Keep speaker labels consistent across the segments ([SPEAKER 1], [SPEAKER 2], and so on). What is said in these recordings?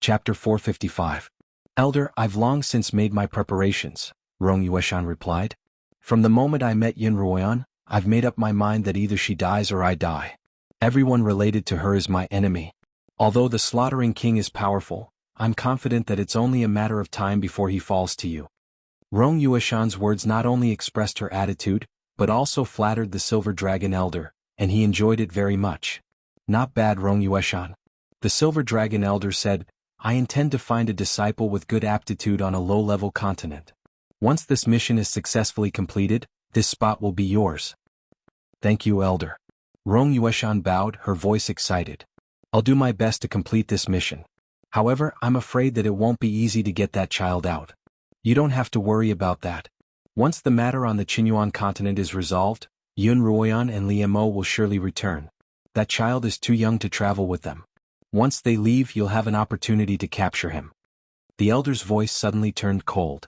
[SPEAKER 1] Chapter 455. Elder, I've long since made my preparations, Yuxian replied. From the moment I met Xuanhuan, I've made up my mind that either she dies or I die. Everyone related to her is my enemy. Although the slaughtering king is powerful, I'm confident that it's only a matter of time before he falls to you. Yuxian's words not only expressed her attitude, but also flattered the silver dragon elder, and he enjoyed it very much. Not bad, Yuxian. The silver dragon elder said, I intend to find a disciple with good aptitude on a low-level continent. Once this mission is successfully completed, this spot will be yours. Thank you, elder. Yuxian bowed, her voice excited. I'll do my best to complete this mission. However, I'm afraid that it won't be easy to get that child out. You don't have to worry about that. Once the matter on the Xuanhuan continent is resolved, Xuanhuan and Liemo will surely return. That child is too young to travel with them. Once they leave, you'll have an opportunity to capture him. The elder's voice suddenly turned cold.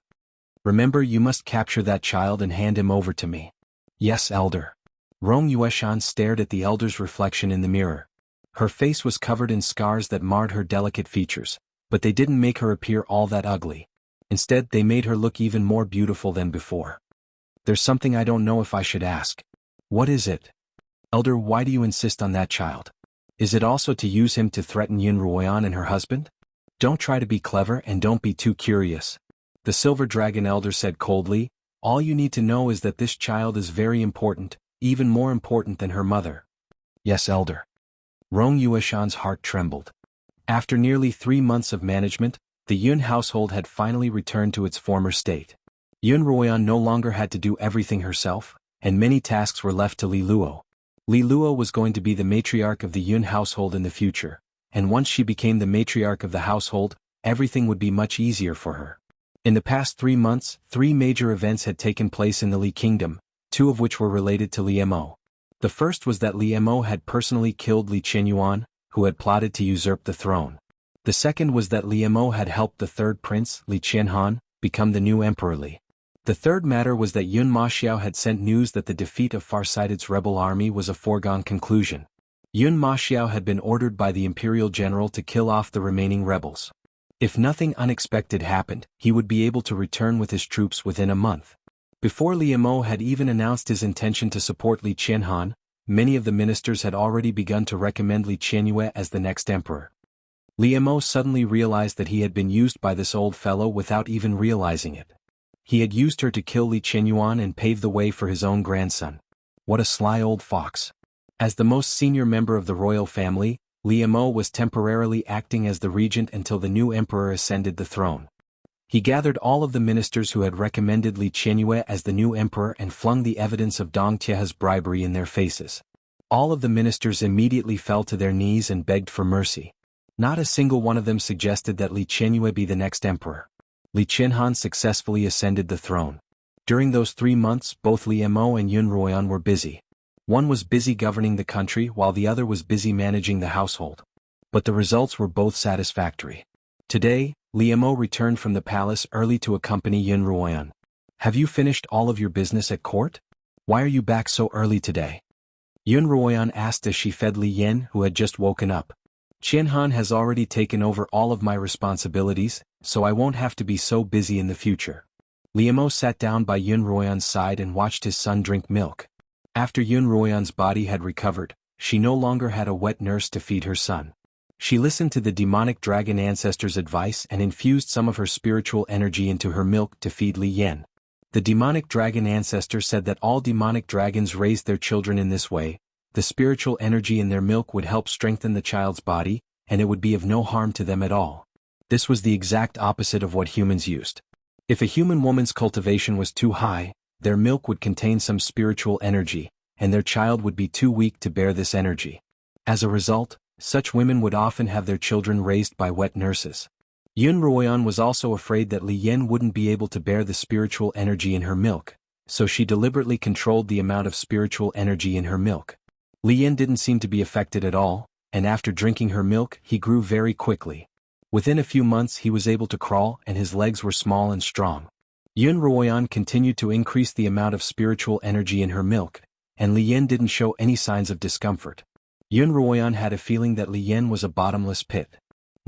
[SPEAKER 1] Remember, you must capture that child and hand him over to me. Yes, elder. Yuxian stared at the elder's reflection in the mirror. Her face was covered in scars that marred her delicate features, but they didn't make her appear all that ugly. Instead, they made her look even more beautiful than before. There's something I don't know if I should ask. What is it? Elder, why do you insist on that child? Is it also to use him to threaten Xuanhuan and her husband? Don't try to be clever and don't be too curious. The silver dragon elder said coldly, all you need to know is that this child is very important, even more important than her mother. Yes, elder. Yuxian's heart trembled. After nearly 3 months of management, the Yun household had finally returned to its former state. Xuanhuan no longer had to do everything herself, and many tasks were left to Li Luo. Li Luo was going to be the matriarch of the Yun household in the future, and once she became the matriarch of the household, everything would be much easier for her. In the past 3 months, 3 major events had taken place in the Li kingdom, 2 of which were related to Liemo. The first was that Liemo had personally killed Li Xuanhuan, who had plotted to usurp the throne. The second was that Liemo had helped the third prince, Li Xuanhuan, become the new emperor Li. The third matter was that Yun Maxiao had sent news that the defeat of Farsighted's rebel army was a foregone conclusion. Yun Maxiao had been ordered by the imperial general to kill off the remaining rebels. If nothing unexpected happened, he would be able to return with his troops within a month. Before Liemo had even announced his intention to support Li Xuanhuan, many of the ministers had already begun to recommend Li Xuanhua as the next emperor. Liemo suddenly realized that he had been used by this old fellow without even realizing it. He had used her to kill Li Xuanhuan and pave the way for his own grandson. What a sly old fox. As the most senior member of the royal family, Liemo was temporarily acting as the regent until the new emperor ascended the throne. He gathered all of the ministers who had recommended Li Xuanhua as the new emperor and flung the evidence of Dong Tiehe's bribery in their faces. All of the ministers immediately fell to their knees and begged for mercy. Not a single one of them suggested that Li Xuanhua be the next emperor. Li Xuanhuan successfully ascended the throne. During those 3 months, both Liemo and Xuanhuan were busy. One was busy governing the country while the other was busy managing the household. But the results were both satisfactory. Today, Liemo returned from the palace early to accompany Xuanhuan. Have you finished all of your business at court? Why are you back so early today? Xuanhuan asked as she fed Li Yan, who had just woken up. Xuanhuan has already taken over all of my responsibilities, so I won't have to be so busy in the future. Liemo sat down by Xuanhuan's side and watched his son drink milk. After Xuanhuan's body had recovered, she no longer had a wet nurse to feed her son. She listened to the demonic dragon ancestor's advice and infused some of her spiritual energy into her milk to feed Li Yan. The demonic dragon ancestor said that all demonic dragons raised their children in this way. The spiritual energy in their milk would help strengthen the child's body, and it would be of no harm to them at all. This was the exact opposite of what humans used. If a human woman's cultivation was too high, their milk would contain some spiritual energy, and their child would be too weak to bear this energy. As a result, such women would often have their children raised by wet nurses. Xuanhuan was also afraid that Li Yan wouldn't be able to bear the spiritual energy in her milk, so she deliberately controlled the amount of spiritual energy in her milk. Li Yan didn't seem to be affected at all, and after drinking her milk, he grew very quickly. Within a few months he was able to crawl and his legs were small and strong. Xuanhuan continued to increase the amount of spiritual energy in her milk, and Li Yan didn't show any signs of discomfort. Xuanhuan had a feeling that Li Yan was a bottomless pit.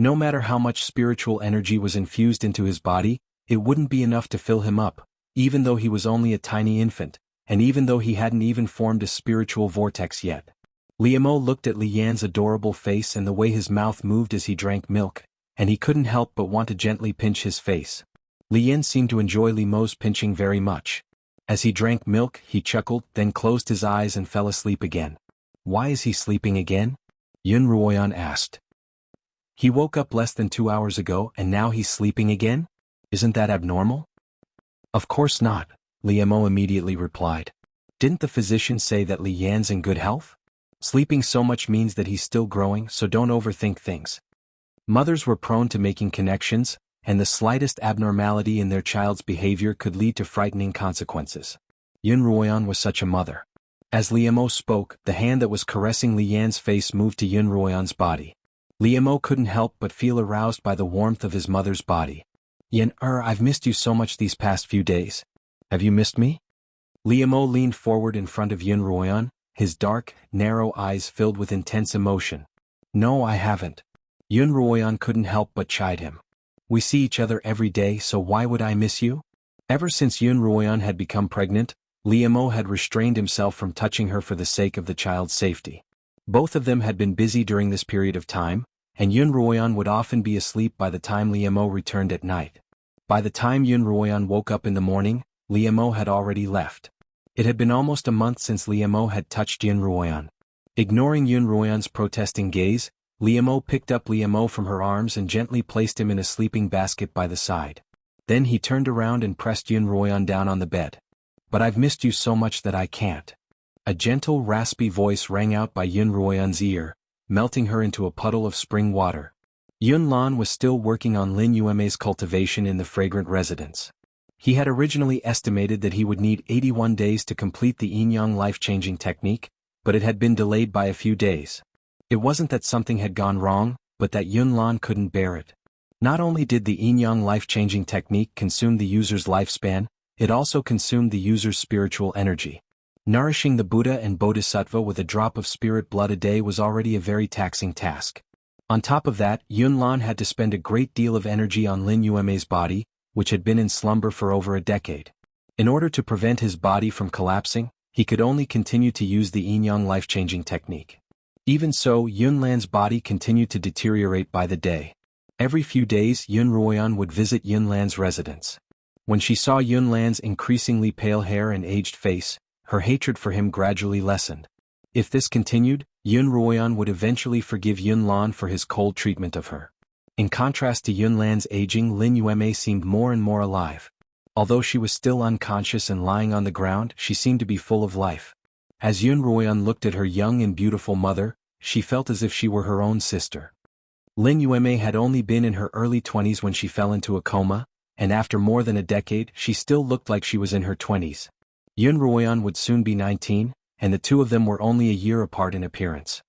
[SPEAKER 1] No matter how much spiritual energy was infused into his body, it wouldn't be enough to fill him up, even though he was only a tiny infant, and even though he hadn't even formed a spiritual vortex yet. Liemo looked at Li Yan's adorable face and the way his mouth moved as he drank milk, and he couldn't help but want to gently pinch his face. Li Yan seemed to enjoy Liemo's pinching very much. As he drank milk, he chuckled, then closed his eyes and fell asleep again. Why is he sleeping again? Xuanhuan asked. He woke up less than 2 hours ago and now he's sleeping again? Isn't that abnormal? Of course not, Liemo immediately replied. Didn't the physician say that Li Yan's in good health? Sleeping so much means that he's still growing, so don't overthink things. Mothers were prone to making connections, and the slightest abnormality in their child's behavior could lead to frightening consequences. Xuanhuan was such a mother. As Liemo spoke, the hand that was caressing Li Yan's face moved to Xuanhuan's body. Liemo couldn't help but feel aroused by the warmth of his mother's body. Yan, I've missed you so much these past few days. Have you missed me? Liemo leaned forward in front of Xuanhuan, his dark, narrow eyes filled with intense emotion. No, I haven't. Xuanhuan couldn't help but chide him. We see each other every day, so why would I miss you? Ever since Xuanhuan had become pregnant, Liemo had restrained himself from touching her for the sake of the child's safety. Both of them had been busy during this period of time, and Xuanhuan would often be asleep by the time Liemo returned at night. By the time Xuanhuan woke up in the morning, Liemo had already left. It had been almost a month since Liemo had touched Xuanhuan. Ignoring Xuanhuan's protesting gaze, Liemo picked up Liemo from her arms and gently placed him in a sleeping basket by the side. Then he turned around and pressed Xuanhuan down on the bed. But I've missed you so much that I can't. A gentle, raspy voice rang out by Xuanhuan's ear, melting her into a puddle of spring water. Yunlan was still working on Lin Yueme's cultivation in the fragrant residence. He had originally estimated that he would need 81 days to complete the yin-yang life-changing technique, but it had been delayed by a few days. It wasn't that something had gone wrong, but that Yunlan couldn't bear it. Not only did the yin-yang life-changing technique consume the user's lifespan, it also consumed the user's spiritual energy. Nourishing the Buddha and Bodhisattva with a drop of spirit blood a day was already a very taxing task. On top of that, Yunlan had to spend a great deal of energy on Lin Yueme's body, which had been in slumber for over a decade. In order to prevent his body from collapsing, he could only continue to use the yin-yang life-changing technique. Even so, Yunlan's body continued to deteriorate by the day. Every few days, Xuanhuan would visit Yunlan's residence. When she saw Yunlan's increasingly pale hair and aged face, her hatred for him gradually lessened. If this continued, Xuanhuan would eventually forgive Yunlan for his cold treatment of her. In contrast to Yunlan's aging, Lin Yueme seemed more and more alive. Although she was still unconscious and lying on the ground, she seemed to be full of life. As Xuanhuan looked at her young and beautiful mother, she felt as if she were her own sister. Lin Yueme had only been in her early 20s when she fell into a coma, and after more than a decade, she still looked like she was in her 20s. Xuanhuan would soon be 19, and the two of them were only a year apart in appearance.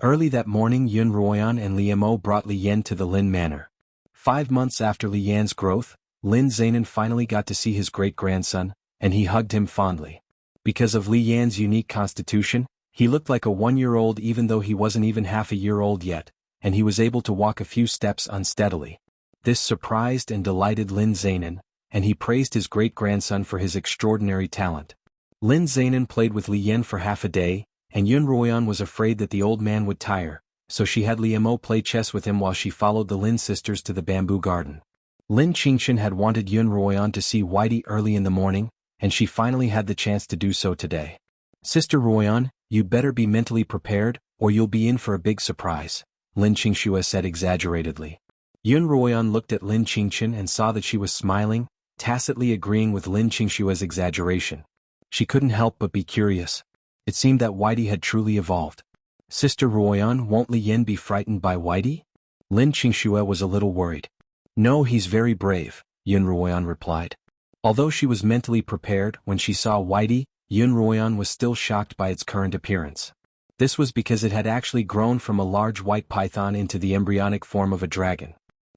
[SPEAKER 1] Early that morning, Xuanhuan and Liemo brought Li Yan to the Lin Manor. 5 months after Li Yan's growth, Lin Zainan finally got to see his great-grandson, and he hugged him fondly. Because of Li Yan's unique constitution, he looked like a 1-year-old even though he wasn't even half a year old yet, and he was able to walk a few steps unsteadily. This surprised and delighted Lin Zainan, and he praised his great-grandson for his extraordinary talent. Lin Zainan played with Li Yan for half a day, and Xuanhuan was afraid that the old man would tire, so she had Liemo play chess with him while she followed the Lin sisters to the bamboo garden. Lin Xianxia had wanted Xuanhuan to see Whitey early in the morning, and she finally had the chance to do so today. Sister Ruoyan, you'd better be mentally prepared, or you'll be in for a big surprise, Lin Xianxia said exaggeratedly. Xuanhuan looked at Lin Xianxia and saw that she was smiling, tacitly agreeing with Lin Xianxia's exaggeration. She couldn't help but be curious. It seemed that Whitey had truly evolved. Sister Ruoyan, won't Li Yan be frightened by Whitey? Lin Xianxia was a little worried. No, he's very brave, Xuanhuan replied. Although she was mentally prepared, when she saw Whitey, Xuanhuan was still shocked by its current appearance. This was because it had actually grown from a large white python into the embryonic form of a dragon.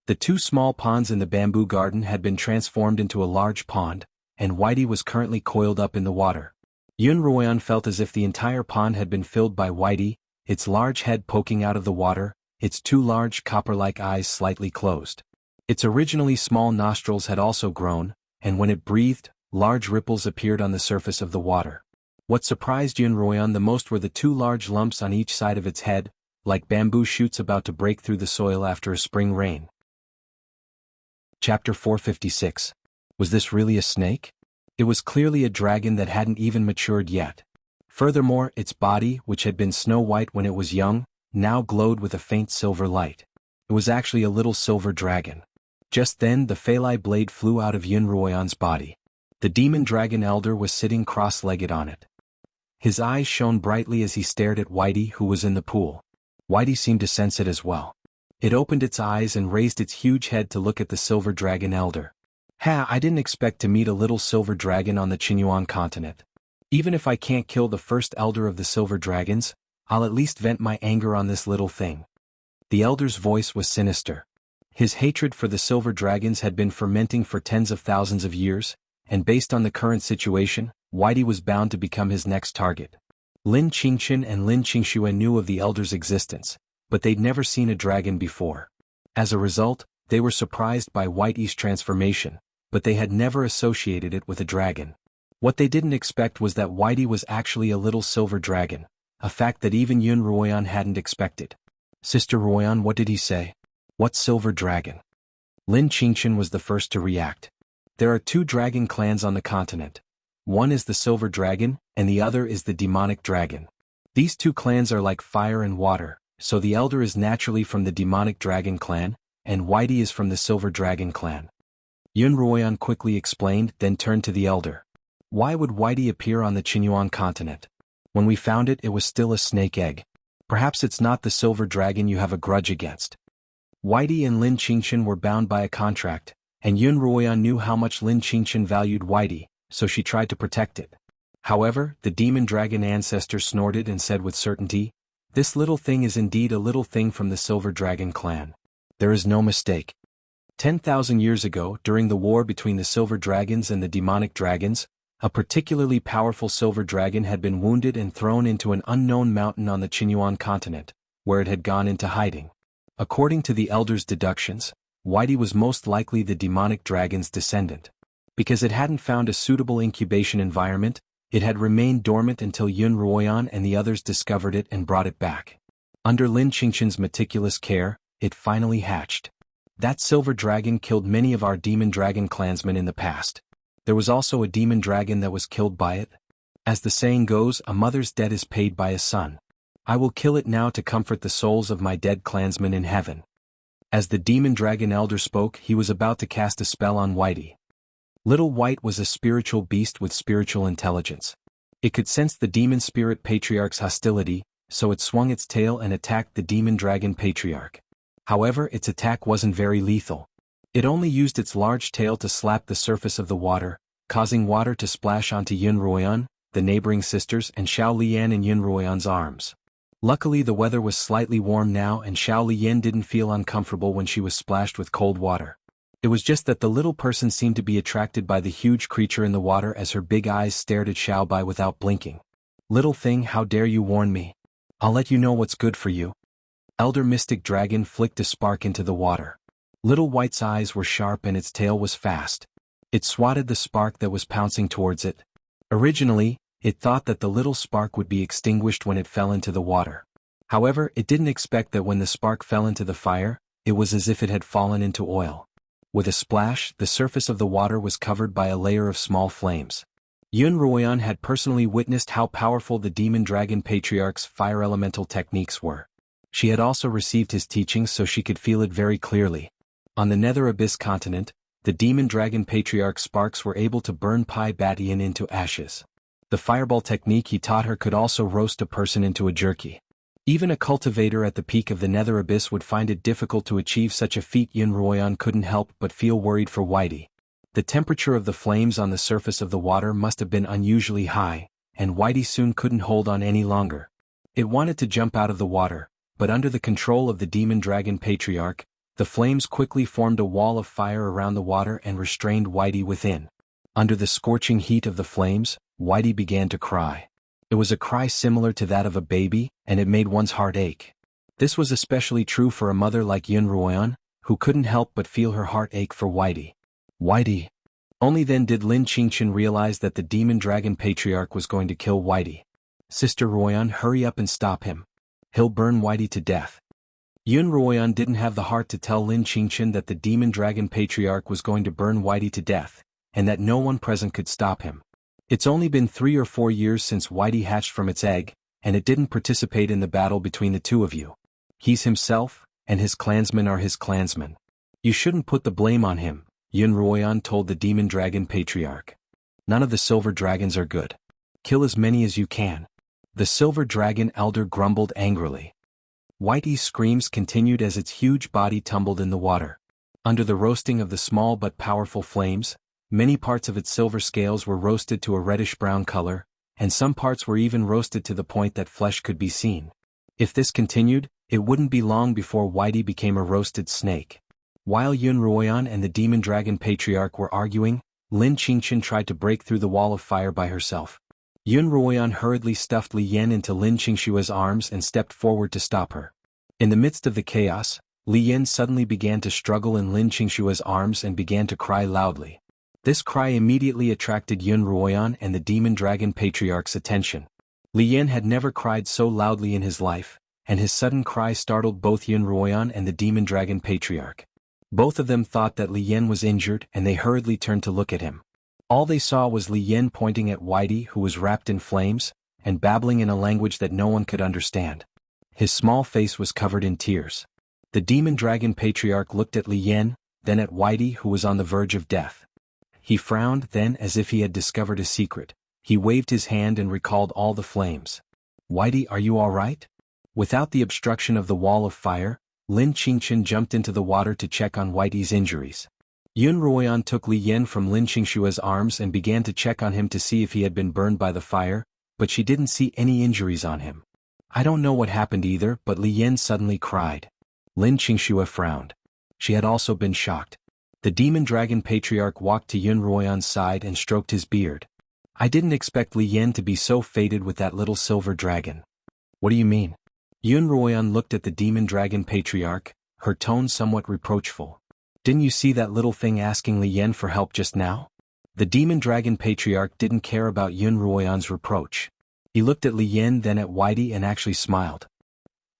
[SPEAKER 1] The 2 small ponds in the bamboo garden had been transformed into a large pond, and Whitey was currently coiled up in the water. Xuanhuan felt as if the entire pond had been filled by Whitey, its large head poking out of the water, its two large copper-like eyes slightly closed. Its originally small nostrils had also grown, and when it breathed, large ripples appeared on the surface of the water. What surprised Xuanhuan the most were the two large lumps on each side of its head, like bamboo shoots about to break through the soil after a spring rain. Chapter 456. Was this really a snake? It was clearly a dragon that hadn't even matured yet. Furthermore, its body, which had been snow white when it was young, now glowed with a faint silver light. It was actually a little silver dragon. Just then the phalai blade flew out of Xuanhuan's body. The demon dragon elder was sitting cross-legged on it. His eyes shone brightly as he stared at Whitey, who was in the pool. Whitey seemed to sense it as well. It opened its eyes and raised its huge head to look at the silver dragon elder. I didn't expect to meet a little silver dragon on the Xuanhuan continent. Even if I can't kill the first elder of the silver dragons, I'll at least vent my anger on this little thing. The elder's voice was sinister. His hatred for the silver dragons had been fermenting for tens of thousands of years, and based on the current situation, Whitey was bound to become his next target. Lin Qingchen and Lin Qingxue knew of the elder's existence, but they'd never seen a dragon before. As a result, they were surprised by Whitey's transformation, but they had never associated it with a dragon. What they didn't expect was that Whitey was actually a little silver dragon, a fact that even Xuanhuan hadn't expected. Sister Ruoyan, what did he say? What silver dragon? Lin Qingchen was the first to react. There are two dragon clans on the continent. One is the silver dragon, and the other is the demonic dragon. These two clans are like fire and water, so the elder is naturally from the demonic dragon clan, and Whitey is from the silver dragon clan. Xuanhuan quickly explained, then turned to the elder. Why would Whitey appear on the Xuanhuan continent? When we found it, it was still a snake egg. Perhaps it's not the silver dragon you have a grudge against. Whitey and Lin Qingchen were bound by a contract, and Xuanhuan knew how much Lin Qingchen valued Whitey, so she tried to protect it. However, the demon dragon ancestor snorted and said with certainty, "This little thing is indeed a little thing from the silver dragon clan. There is no mistake." 10,000 years ago, during the war between the silver dragons and the demonic dragons, a particularly powerful silver dragon had been wounded and thrown into an unknown mountain on the Xuanhuan continent, where it had gone into hiding. According to the elder's deductions, Whitey was most likely the demonic dragon's descendant. Because it hadn't found a suitable incubation environment, it had remained dormant until Xuanhuan and the others discovered it and brought it back. Under Lin Qingchen's meticulous care, it finally hatched. That silver dragon killed many of our demon dragon clansmen in the past. There was also a demon dragon that was killed by it. As the saying goes, a mother's debt is paid by a son. I will kill it now to comfort the souls of my dead clansmen in heaven. As the demon dragon elder spoke, he was about to cast a spell on Whitey. Little White was a spiritual beast with spiritual intelligence. It could sense the demon spirit patriarch's hostility, so it swung its tail and attacked the demon dragon patriarch. However, its attack wasn't very lethal. It only used its large tail to slap the surface of the water, causing water to splash onto Xuanhuan, the neighboring sisters, and Xiao Liyan in Yunruoyan's arms. Luckily the weather was slightly warm now and Xiao Liyan didn't feel uncomfortable when she was splashed with cold water. It was just that the little person seemed to be attracted by the huge creature in the water as her big eyes stared at Xiao Bai without blinking. "Little thing, how dare you warn me? I'll let you know what's good for you." Elder Mystic Dragon flicked a spark into the water. Little White's eyes were sharp and its tail was fast. It swatted the spark that was pouncing towards it. Originally, it thought that the little spark would be extinguished when it fell into the water. However, it didn't expect that when the spark fell into the fire, it was as if it had fallen into oil. With a splash, the surface of the water was covered by a layer of small flames. Xuanhuan had personally witnessed how powerful the demon dragon patriarch's fire elemental techniques were. She had also received his teachings so she could feel it very clearly. On the Nether Abyss continent, the demon dragon patriarch's sparks were able to burn Pai Batian into ashes. The fireball technique he taught her could also roast a person into a jerky. Even a cultivator at the peak of the Nether Abyss would find it difficult to achieve such a feat. Xuanhuan couldn't help but feel worried for Whitey. The temperature of the flames on the surface of the water must have been unusually high, and Whitey soon couldn't hold on any longer. It wanted to jump out of the water, but under the control of the demon dragon patriarch, the flames quickly formed a wall of fire around the water and restrained Whitey within. Under the scorching heat of the flames, Whitey began to cry. It was a cry similar to that of a baby, and it made one's heart ache. This was especially true for a mother like Xuanhuan, who couldn't help but feel her heart ache for Whitey. Whitey. Only then did Lin Qingqian realize that the demon dragon patriarch was going to kill Whitey. Sister Ruoyan, hurry up and stop him. He'll burn Whitey to death. Yun Ruoyan didn't have the heart to tell Lin Qingqian that the demon dragon patriarch was going to burn Whitey to death, and that no one present could stop him. It's only been 3 or 4 years since Whitey hatched from its egg, and it didn't participate in the battle between the two of you. He's himself, and his clansmen are his clansmen. You shouldn't put the blame on him, Yun Ruoyan told the demon dragon patriarch. None of the silver dragons are good. Kill as many as you can. The silver dragon elder grumbled angrily. Whitey's screams continued as its huge body tumbled in the water. Under the roasting of the small but powerful flames, many parts of its silver scales were roasted to a reddish-brown color, and some parts were even roasted to the point that flesh could be seen. If this continued, it wouldn't be long before Whitey became a roasted snake. While Yun Ruoyan and the demon dragon patriarch were arguing, Lin Qingqian tried to break through the wall of fire by herself. Yun Ruoyan hurriedly stuffed Li Yan into Lin Qingshua's arms and stepped forward to stop her. In the midst of the chaos, Li Yan suddenly began to struggle in Lin Qingshua's arms and began to cry loudly. This cry immediately attracted Yun Ruoyan and the demon dragon patriarch's attention. Li Yan had never cried so loudly in his life, and his sudden cry startled both Yun Ruoyan and the demon dragon patriarch. Both of them thought that Li Yan was injured and they hurriedly turned to look at him. All they saw was Li Yan pointing at Whitey, who was wrapped in flames, and babbling in a language that no one could understand. His small face was covered in tears. The demon dragon patriarch looked at Li Yan, then at Whitey, who was on the verge of death. He frowned, then, as if he had discovered a secret, he waved his hand and recalled all the flames. Whitey, are you all right? Without the obstruction of the wall of fire, Lin Qingqian jumped into the water to check on Whitey's injuries. Yun Ruoyan took Li Yan from Lin Qingshua's arms and began to check on him to see if he had been burned by the fire, but she didn't see any injuries on him. I don't know what happened either, but Li Yan suddenly cried. Lin Qingshua frowned. She had also been shocked. The demon dragon patriarch walked to Yun Ruoyan's side and stroked his beard. I didn't expect Li Yan to be so fated with that little silver dragon. What do you mean? Yun Ruoyan looked at the demon dragon patriarch, her tone somewhat reproachful. Didn't you see that little thing asking Li Yan for help just now? The demon dragon patriarch didn't care about Yun Ruoyan's reproach. He looked at Li Yan, then at Whitey, and actually smiled.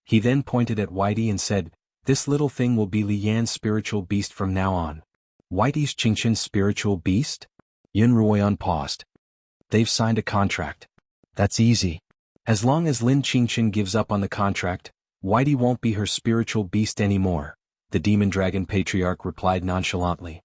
[SPEAKER 1] He then pointed at Whitey and said, "This little thing will be Li Yan's spiritual beast from now on." Whitey's Qingqian's spiritual beast? Yun Ruoyan paused. They've signed a contract. That's easy. As long as Lin Qingqian gives up on the contract, Whitey won't be her spiritual beast anymore, the demon dragon patriarch replied nonchalantly.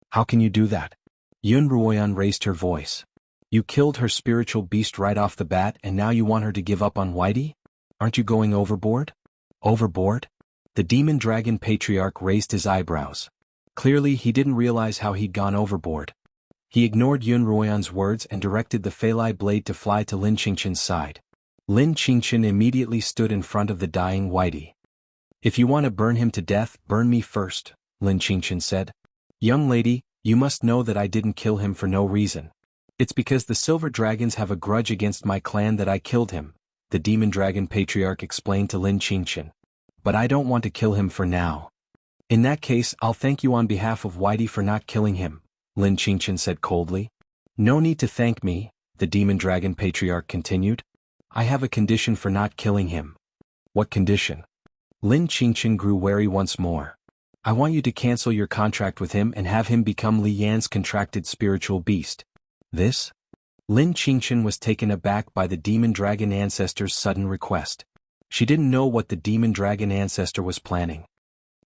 [SPEAKER 1] How can you do that? Yun Ruoyan raised her voice. You killed her spiritual beast right off the bat and now you want her to give up on Whitey? Aren't you going overboard? Overboard? The demon dragon patriarch raised his eyebrows. Clearly he didn't realize how he'd gone overboard. He ignored Yun Ruoyan's words and directed the Feilai blade to fly to Lin Qingqian's side. Lin Qingqian immediately stood in front of the dying Whitey. If you want to burn him to death, burn me first, Lin Qingqian said. Young lady, you must know that I didn't kill him for no reason. It's because the silver dragons have a grudge against my clan that I killed him, the demon dragon patriarch explained to Lin Qingqian. But I don't want to kill him for now. In that case, I'll thank you on behalf of Whitey for not killing him, Lin Qingqian said coldly. No need to thank me, the demon dragon patriarch continued. I have a condition for not killing him. What condition? Lin Qingqian grew wary once more. I want you to cancel your contract with him and have him become Li Yan's contracted spiritual beast. This? Lin Qingqian was taken aback by the demon dragon ancestor's sudden request. She didn't know what the demon dragon ancestor was planning.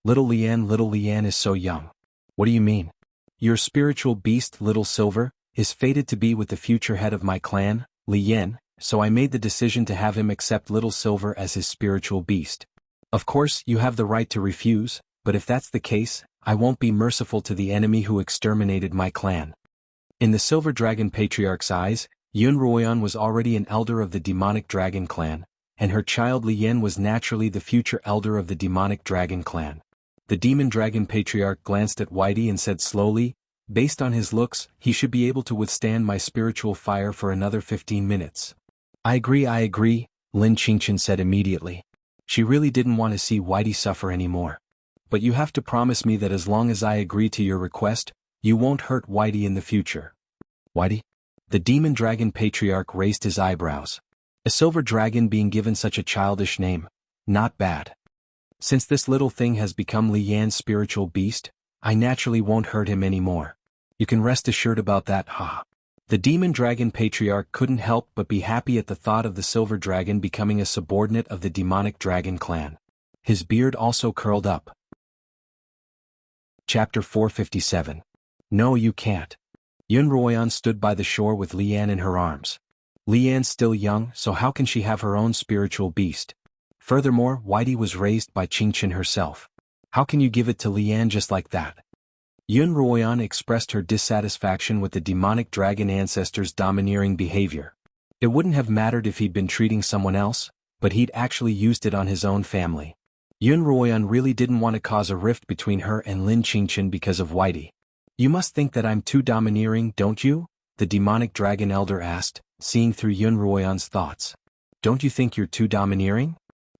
[SPEAKER 1] Little Li Yan is so young. What do you mean? Your spiritual beast, Little Silver, is fated to be with the future head of my clan, Li Yan, so I made the decision to have him accept Little Silver as his spiritual beast. Of course, you have the right to refuse, but if that's the case, I won't be merciful to the enemy who exterminated my clan. In the Silver Dragon Patriarch's eyes, Yun Ruoyan was already an elder of the demonic dragon clan, and her child Li Yan was naturally the future elder of the demonic dragon clan. The demon dragon patriarch glanced at Whitey and said slowly, based on his looks, he should be able to withstand my spiritual fire for another 15 minutes. I agree, Lin Qingqian said immediately. She really didn't want to see Whitey suffer anymore. But you have to promise me that as long as I agree to your request, you won't hurt Whitey in the future. Whitey? The demon dragon patriarch raised his eyebrows. A silver dragon being given such a childish name. Not bad. Since this little thing has become Li Yan's spiritual beast, I naturally won't hurt him anymore. You can rest assured about that, ha. The demon dragon patriarch couldn't help but be happy at the thought of the silver dragon becoming a subordinate of the demonic dragon clan. His beard also curled up. Chapter 457. No, you can't. Xuanhuan stood by the shore with Li Yan in her arms. Li Yan's still young, so how can she have her own spiritual beast? Furthermore, Whitey was raised by Xianxia herself. How can you give it to Li Yan just like that? Xuanhuan expressed her dissatisfaction with the demonic dragon ancestor's domineering behavior. It wouldn't have mattered if he'd been treating someone else, but he'd actually used it on his own family. Xuanhuan really didn't want to cause a rift between her and Lin Xianxia because of Whitey. You must think that I'm too domineering, don't you? The demonic dragon elder asked, seeing through Xuanhuan's thoughts. Don't you think you're too domineering?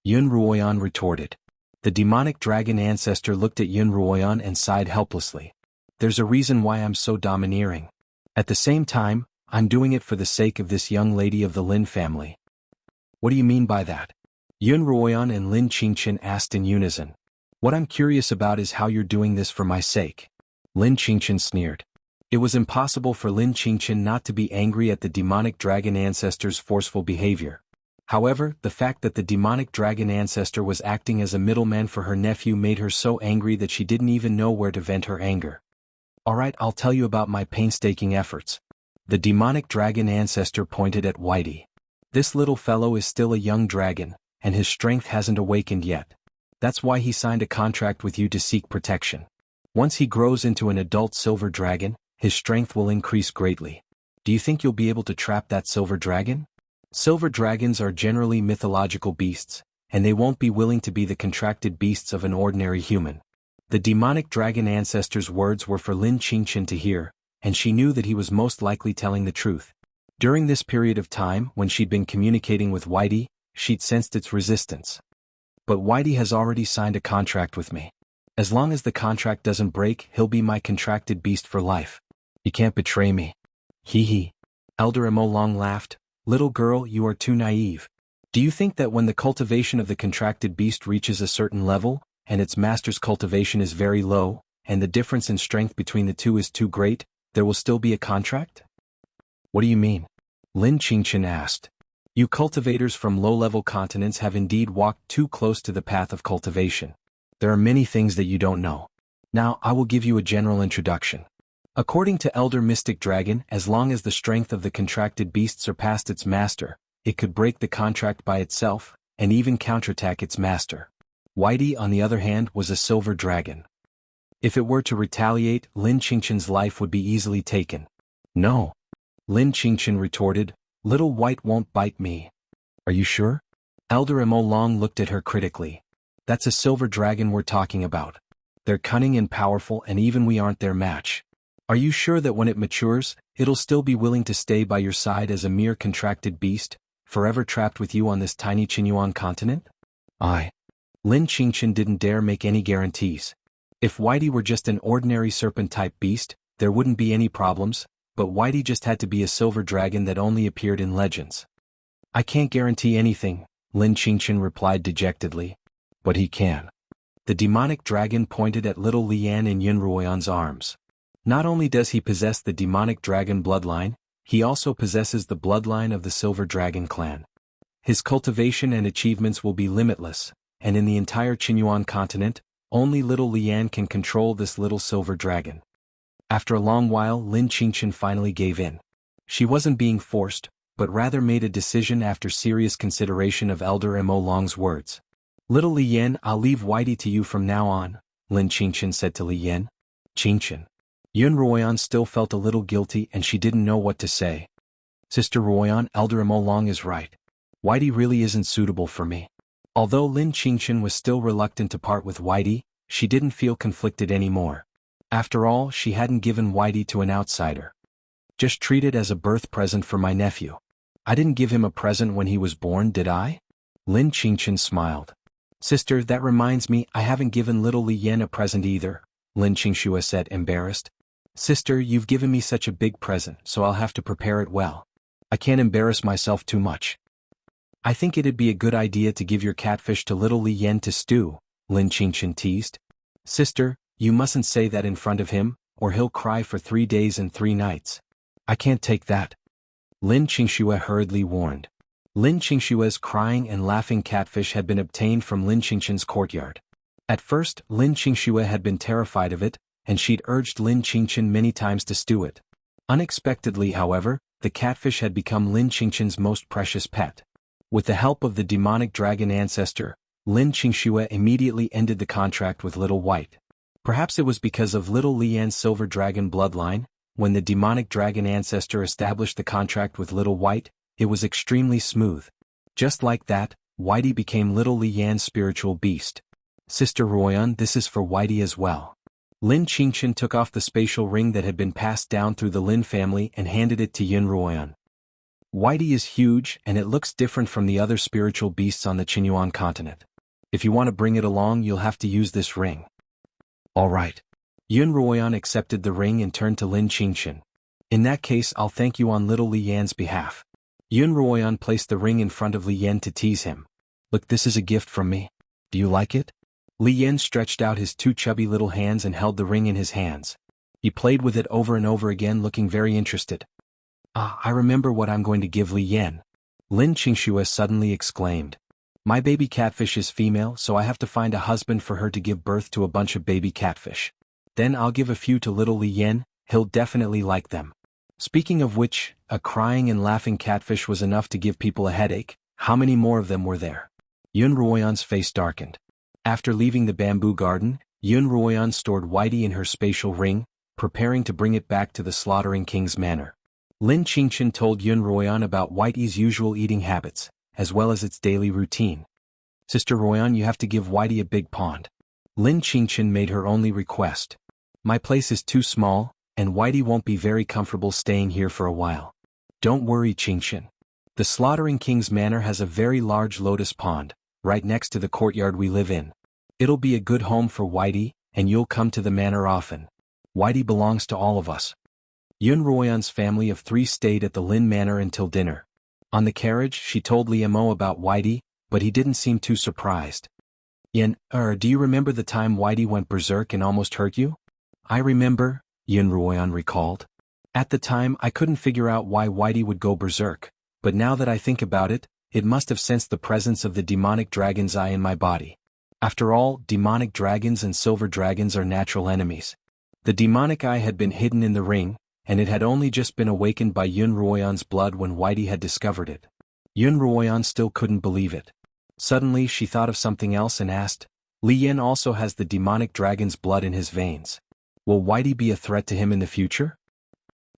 [SPEAKER 1] Xuanhuan retorted. The demonic dragon ancestor looked at Xuanhuan and sighed helplessly. There's a reason why I'm so domineering. At the same time, I'm doing it for the sake of this young lady of the Lin family. What do you mean by that? Xuanhuan and Lin Xianxia asked in unison. What I'm curious about is how you're doing this for my sake. Lin Xianxia sneered. It was impossible for Lin Xianxia not to be angry at the demonic dragon ancestor's forceful behavior. However, the fact that the demonic dragon ancestor was acting as a middleman for her nephew made her so angry that she didn't even know where to vent her anger. Alright, I'll tell you about my painstaking efforts. The demonic dragon ancestor pointed at Whitey. This little fellow is still a young dragon, and his strength hasn't awakened yet. That's why he signed a contract with you to seek protection. Once he grows into an adult silver dragon, his strength will increase greatly. Do you think you'll be able to trap that silver dragon? Silver dragons are generally mythological beasts, and they won't be willing to be the contracted beasts of an ordinary human. The demonic dragon ancestor's words were for Lin Xianxia to hear, and she knew that he was most likely telling the truth. During this period of time, when she'd been communicating with Whitey, she'd sensed its resistance. But Whitey has already signed a contract with me. As long as the contract doesn't break, he'll be my contracted beast for life. You can't betray me. Hee hee. Elder Mo Long laughed. Little girl, you are too naive. Do you think that when the cultivation of the contracted beast reaches a certain level, and its master's cultivation is very low, and the difference in strength between the two is too great, there will still be a contract? What do you mean? Lin Xianxia asked. You cultivators from low-level continents have indeed walked too close to the path of cultivation. There are many things that you don't know. Now, I will give you a general introduction. According to Elder Mystic Dragon, as long as the strength of the contracted beast surpassed its master, it could break the contract by itself, and even counterattack its master. Whitey, on the other hand, was a silver dragon. If it were to retaliate, Lin Xianxia's life would be easily taken. No. Lin Xianxia retorted, Little White won't bite me. Are you sure? Elder Mo Long looked at her critically. That's a silver dragon we're talking about. They're cunning and powerful, and even we aren't their match. Are you sure that when it matures, it'll still be willing to stay by your side as a mere contracted beast, forever trapped with you on this tiny Xuanhuan continent? Lin Xianxia didn't dare make any guarantees. If Whitey were just an ordinary serpent-type beast, there wouldn't be any problems, but Whitey just had to be a silver dragon that only appeared in legends. I can't guarantee anything, Lin Xianxia replied dejectedly. But he can. The demonic dragon pointed at little Li Yan in Xuanhuan's arms. Not only does he possess the demonic dragon bloodline, he also possesses the bloodline of the silver dragon clan. His cultivation and achievements will be limitless, and in the entire Xuanhuan continent, only little Li Yan can control this little silver dragon. After a long while, Lin Xianxia finally gave in. She wasn't being forced, but rather made a decision after serious consideration of Elder Mo Long's words. Little Li Yan, I'll leave Whitey to you from now on, Lin Xianxia said to Li Yan. Xianxia. Xuanhuan still felt a little guilty and she didn't know what to say. Sister Ruoyan, Elder Mo Long is right. Whitey really isn't suitable for me. Although Lin Xianxia was still reluctant to part with Whitey, she didn't feel conflicted anymore. After all, she hadn't given Whitey to an outsider. Just treat it as a birth present for my nephew. I didn't give him a present when he was born, did I? Lin Xianxia smiled. Sister, that reminds me, I haven't given little Li Yan a present either, Lin Xianxia said, embarrassed. Sister, you've given me such a big present, so I'll have to prepare it well. I can't embarrass myself too much. I think it'd be a good idea to give your catfish to little Li Yan to stew, Lin Xianxia teased. Sister, you mustn't say that in front of him, or he'll cry for 3 days and 3 nights. I can't take that, Lin Xianxia hurriedly warned. Lin Xianxia's crying and laughing catfish had been obtained from Lin Xianxia's courtyard. At first, Lin Xianxia had been terrified of it, and she'd urged Lin Xianxia many times to stew it. Unexpectedly, however, the catfish had become Lin Xianxia's most precious pet. With the help of the demonic dragon ancestor, Lin Xianxia immediately ended the contract with Little White. Perhaps it was because of Little Li Yan's silver dragon bloodline. When the demonic dragon ancestor established the contract with Little White, it was extremely smooth. Just like that, Whitey became Little Li Yan's spiritual beast. Sister Ruoyan, this is for Whitey as well. Lin Xianxia took off the spatial ring that had been passed down through the Lin family and handed it to Yin Ruoyan. Whitey is huge and it looks different from the other spiritual beasts on the Xuanhuan continent. If you want to bring it along, you'll have to use this ring. All right. Yin Ruoyan accepted the ring and turned to Lin Xianxia. In that case, I'll thank you on little Li Yan's behalf. Yin Ruoyan placed the ring in front of Li Yan to tease him. Look, this is a gift from me. Do you like it? Li Yan stretched out his 2 chubby little hands and held the ring in his hands. He played with it over and over again, looking very interested. Ah, I remember what I'm going to give Li Yan. Lin Xianxia suddenly exclaimed. My baby catfish is female, so I have to find a husband for her to give birth to a bunch of baby catfish. Then I'll give a few to little Li Yan, he'll definitely like them. Speaking of which, a crying and laughing catfish was enough to give people a headache. How many more of them were there? Yun Ruoyan's face darkened. After leaving the bamboo garden, Yun Ruoyan stored Whitey in her spatial ring, preparing to bring it back to the Slaughtering King's manor. Lin Xianxia told Yun Ruoyan about Whitey's usual eating habits, as well as its daily routine. Sister Ruoyan, you have to give Whitey a big pond. Lin Xianxia made her only request. My place is too small, and Whitey won't be very comfortable staying here for a while. Don't worry, Xianxia. The Slaughtering King's manor has a very large lotus pond, right next to the courtyard we live in. It'll be a good home for Whitey, and you'll come to the manor often. Whitey belongs to all of us. Yun Ruoyan's family of 3 stayed at the Lin manor until dinner. On the carriage, she told Liamo about Whitey, but he didn't seem too surprised. Yin, do you remember the time Whitey went berserk and almost hurt you? I remember, Yun Ruoyan recalled. At the time, I couldn't figure out why Whitey would go berserk, but now that I think about it, it must have sensed the presence of the demonic dragon's eye in my body. After all, demonic dragons and silver dragons are natural enemies. The demonic eye had been hidden in the ring, and it had only just been awakened by Yun Ruoyan's blood when Whitey had discovered it. Yun Ruoyan still couldn't believe it. Suddenly she thought of something else and asked, Li Yan also has the demonic dragon's blood in his veins. Will Whitey be a threat to him in the future?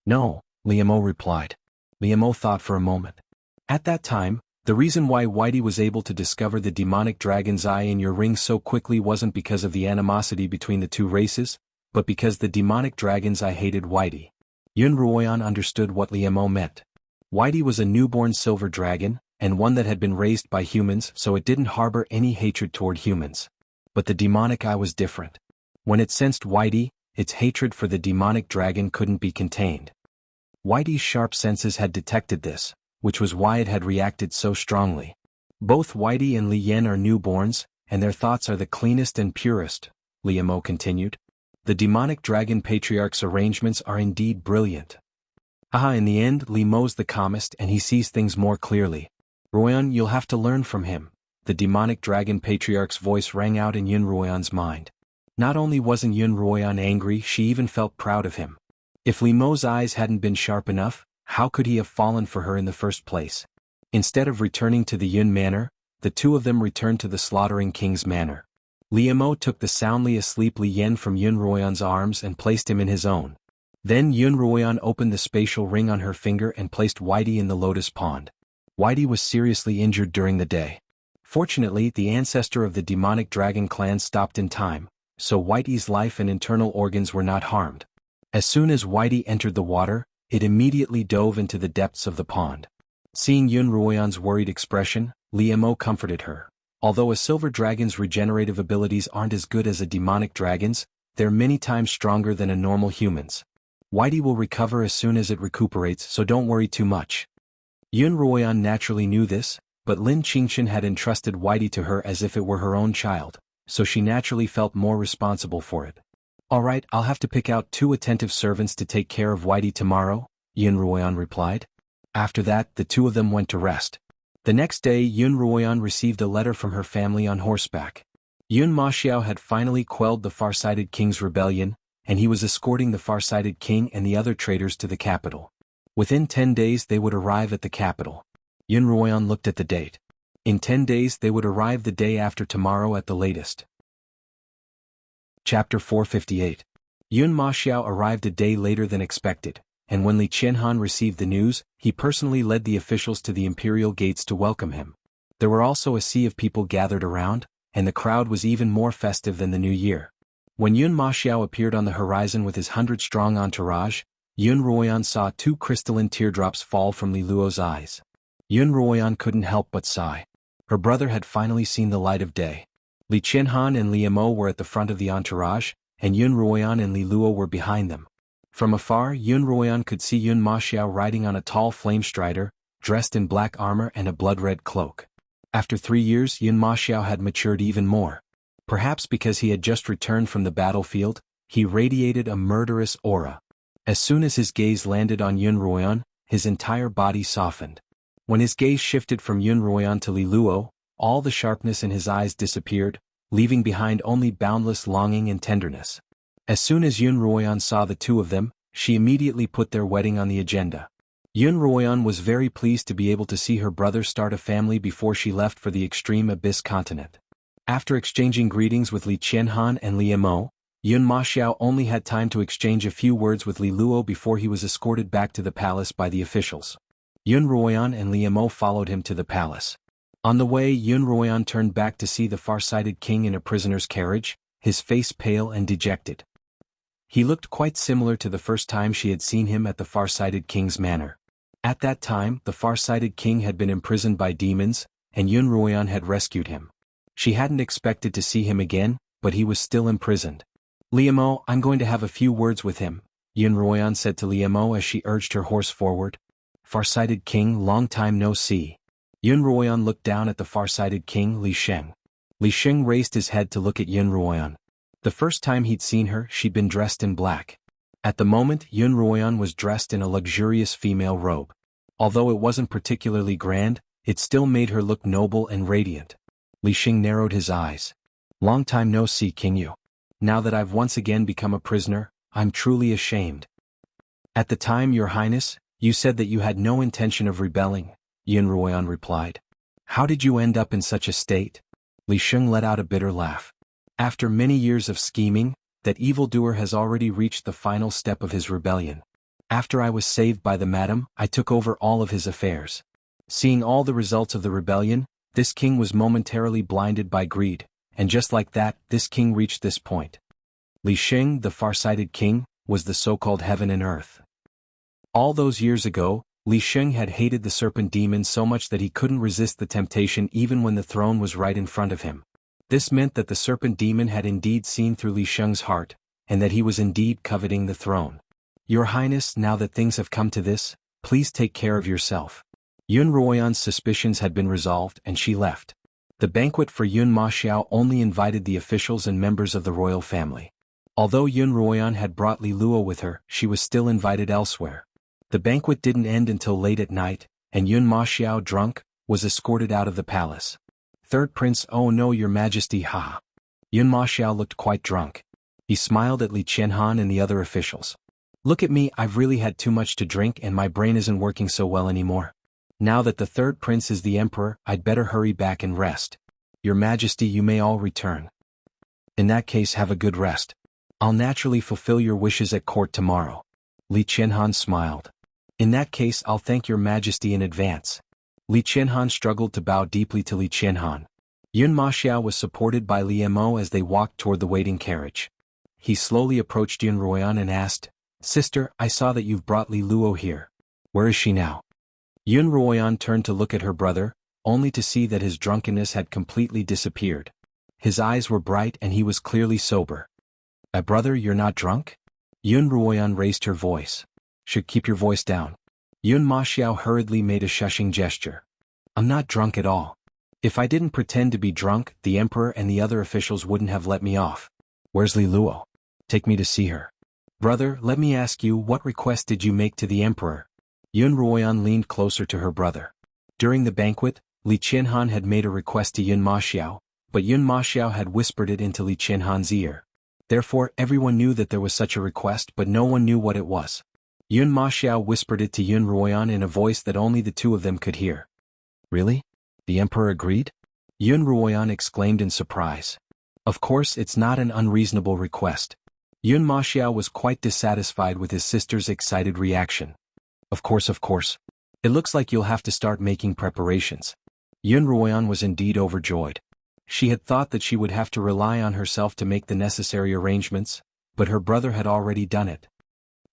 [SPEAKER 1] No, Liamo replied. Liamo thought for a moment. At that time, the reason why Whitey was able to discover the demonic dragon's eye in your ring so quickly wasn't because of the animosity between the 2 races, but because the demonic dragon's eye hated Whitey. Yun Ruoyan understood what Liamo meant. Whitey was a newborn silver dragon, and one that had been raised by humans, so it didn't harbor any hatred toward humans. But the demonic eye was different. When it sensed Whitey, its hatred for the demonic dragon couldn't be contained. Whitey's sharp senses had detected this, which was why it had reacted so strongly. Both Whitey and Li Yan are newborns, and their thoughts are the cleanest and purest, Liamo continued. The demonic dragon patriarch's arrangements are indeed brilliant. In the end, Liamo's the calmest and he sees things more clearly. Ruoyan, you'll have to learn from him. The demonic dragon patriarch's voice rang out in Yun Ruoyan's mind. Not only wasn't Yun Ruoyan angry, she even felt proud of him. If Liamo's eyes hadn't been sharp enough, how could he have fallen for her in the first place? Instead of returning to the Yun manor, the 2 of them returned to the Slaughtering King's manor. Liamo took the soundly asleep Li Yan from Yun Ruoyan's arms and placed him in his own. Then Yun Ruoyan opened the spatial ring on her finger and placed Whitey in the lotus pond. Whitey was seriously injured during the day. Fortunately, the ancestor of the demonic dragon clan stopped in time, so Whitey's life and internal organs were not harmed. As soon as Whitey entered the water, it immediately dove into the depths of the pond. Seeing Yun Ruoyan's worried expression, Liamo comforted her. Although a silver dragon's regenerative abilities aren't as good as a demonic dragon's, they're many times stronger than a normal human's. Whitey will recover as soon as it recuperates, so don't worry too much. Xuanhuan naturally knew this, but Lin Qingchen had entrusted Whitey to her as if it were her own child, so she naturally felt more responsible for it. Alright, I'll have to pick out 2 attentive servants to take care of Whitey tomorrow, Xuanhuan replied. After that, the 2 of them went to rest. The next day, Xuanhuan received a letter from her family on horseback. Yun Maxiao had finally quelled the far-sighted king's rebellion, and he was escorting the far-sighted king and the other traitors to the capital. Within 10 days they would arrive at the capital. Xuanhuan looked at the date. In 10 days they would arrive the day after tomorrow at the latest. Chapter 458. Yun Maxiao arrived a day later than expected, and when Li Qianhuan received the news, he personally led the officials to the imperial gates to welcome him. There were also a sea of people gathered around, and the crowd was even more festive than the new year. When Yun Maxiao appeared on the horizon with his 100-strong entourage, Xuanhuan saw 2 crystalline teardrops fall from Li Luo's eyes. Xuanhuan couldn't help but sigh. Her brother had finally seen the light of day. Li Qianhuan and Li Mo were at the front of the entourage, and Xuanhuan and Li Luo were behind them. From afar, Xuanhuan could see Yun Maxiao riding on a tall flame strider, dressed in black armor and a blood-red cloak. After 3 years, Yun Maxiao had matured even more. Perhaps because he had just returned from the battlefield, he radiated a murderous aura. As soon as his gaze landed on Xuanhuan, his entire body softened. When his gaze shifted from Xuanhuan to Li Luo, all the sharpness in his eyes disappeared, leaving behind only boundless longing and tenderness. As soon as Xuanhuan saw the 2 of them, she immediately put their wedding on the agenda. Xuanhuan was very pleased to be able to see her brother start a family before she left for the extreme abyss continent. After exchanging greetings with Li Qianhuan and Li Mo, Yun Maxiao only had time to exchange a few words with Li Luo before he was escorted back to the palace by the officials. Xuanhuan and Li Mo followed him to the palace. On the way, Xuanhuan turned back to see the far-sighted king in a prisoner's carriage, his face pale and dejected. He looked quite similar to the first time she had seen him at the far-sighted king's manor. At that time, the far-sighted king had been imprisoned by demons, and Xuanhuan had rescued him. She hadn't expected to see him again, but he was still imprisoned. Li Mo, I'm going to have a few words with him, Xuanhuan said to Li Mo as she urged her horse forward. Far-sighted king, long time no see. Xuanhuan looked down at the far-sighted king, Li Sheng. Li Sheng raised his head to look at Xuanhuan. The first time he'd seen her, she'd been dressed in black. At the moment, Xuanhuan was dressed in a luxurious female robe. Although it wasn't particularly grand, it still made her look noble and radiant. Li Sheng narrowed his eyes. Long time no see, King Yu. Now that I've once again become a prisoner, I'm truly ashamed. At the time, Your Highness, you said that you had no intention of rebelling, Xuanhuan replied. How did you end up in such a state? Li Sheng let out a bitter laugh. After many years of scheming, that evildoer has already reached the final step of his rebellion. After I was saved by the madam, I took over all of his affairs. Seeing all the results of the rebellion, this king was momentarily blinded by greed, and just like that, this king reached this point. Li Sheng, the far-sighted king, was the so-called heaven and earth. All those years ago, Li Sheng had hated the serpent demon so much that he couldn't resist the temptation even when the throne was right in front of him. This meant that the serpent demon had indeed seen through Li Sheng's heart, and that he was indeed coveting the throne. Your Highness, now that things have come to this, please take care of yourself. Xuanhuan's suspicions had been resolved and she left. The banquet for Yun Maxiao only invited the officials and members of the royal family. Although Xuanhuan had brought Li Luo with her, she was still invited elsewhere. The banquet didn't end until late at night, and Yun Maxiao, drunk, was escorted out of the palace. Third Prince, oh no, Your Majesty, haha. Yun Maxiao looked quite drunk. He smiled at Li Qianhuan and the other officials. Look at me, I've really had too much to drink and my brain isn't working so well anymore. Now that the third prince is the emperor, I'd better hurry back and rest. Your Majesty, you may all return. In that case, have a good rest. I'll naturally fulfill your wishes at court tomorrow. Li Qianhuan smiled. In that case, I'll thank Your Majesty in advance. Li Qianhuan struggled to bow deeply to Li Qianhuan. Yun Maxiao was supported by Li Mo as they walked toward the waiting carriage. He slowly approached Xuanhuan and asked, Sister, I saw that you've brought Li Luo here. Where is she now? Xuanhuan turned to look at her brother, only to see that his drunkenness had completely disappeared. His eyes were bright and he was clearly sober. Brother, you're not drunk?" Xuanhuan raised her voice. "Should keep your voice down." Yun Maxiao hurriedly made a shushing gesture. "I'm not drunk at all. If I didn't pretend to be drunk, the emperor and the other officials wouldn't have let me off. Where's Li Luo? Take me to see her." "Brother, let me ask you, what request did you make to the emperor?" Xuanhuan leaned closer to her brother. During the banquet, Li Qianhan had made a request to Yun Maxiao, but Yun Maxiao had whispered it into Li Qianhan's ear. Therefore, everyone knew that there was such a request, but no one knew what it was. Yun Maxiao whispered it to Xuanhuan in a voice that only the two of them could hear. "Really? The emperor agreed?" Xuanhuan exclaimed in surprise. "Of course, it's not an unreasonable request." Yun Maxiao was quite dissatisfied with his sister's excited reaction. Of course. It looks like you'll have to start making preparations." Xuanhuan was indeed overjoyed. She had thought that she would have to rely on herself to make the necessary arrangements, but her brother had already done it.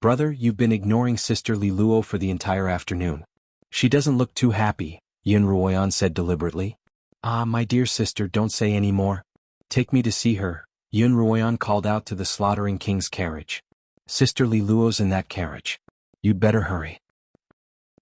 [SPEAKER 1] "Brother, you've been ignoring Sister Li Luo for the entire afternoon. She doesn't look too happy," Xuanhuan said deliberately. "Ah, my dear sister, don't say any more. Take me to see her," Xuanhuan called out to the slaughtering king's carriage. "Sister Li Luo's in that carriage. You'd better hurry."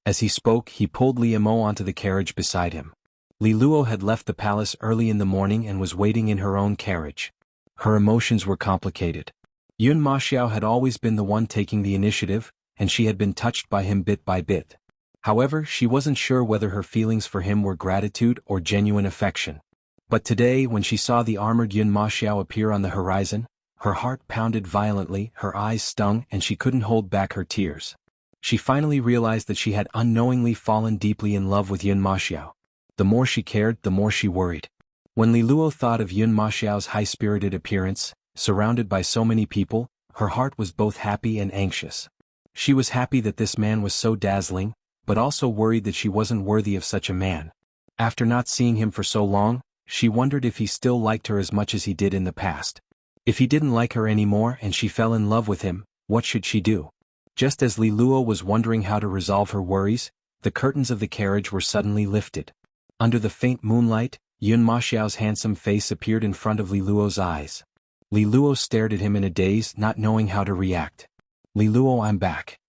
[SPEAKER 1] As he spoke, he pulled Li Mo onto the carriage beside him. Li Luo had left the palace early in the morning and was waiting in her own carriage. Her emotions were complicated. Yun Maxiao had always been the one taking the initiative, and she had been touched by him bit by bit. However, she wasn't sure whether her feelings for him were gratitude or genuine affection. But today, when she saw the armored Yun Maxiao appear on the horizon, her heart pounded violently, her eyes stung, and she couldn't hold back her tears. She finally realized that she had unknowingly fallen deeply in love with Yun Maxiao. The more she cared, the more she worried. When Li Luo thought of Yun Maxiao's high-spirited appearance, surrounded by so many people, her heart was both happy and anxious. She was happy that this man was so dazzling, but also worried that she wasn't worthy of such a man. After not seeing him for so long, she wondered if he still liked her as much as he did in the past. If he didn't like her anymore and she fell in love with him, what should she do? Just as Li Luo was wondering how to resolve her worries, the curtains of the carriage were suddenly lifted. Under the faint moonlight, Yun Maxiao's handsome face appeared in front of Li Luo's eyes. Li Luo stared at him in a daze, not knowing how to react. "Li Luo, I'm back."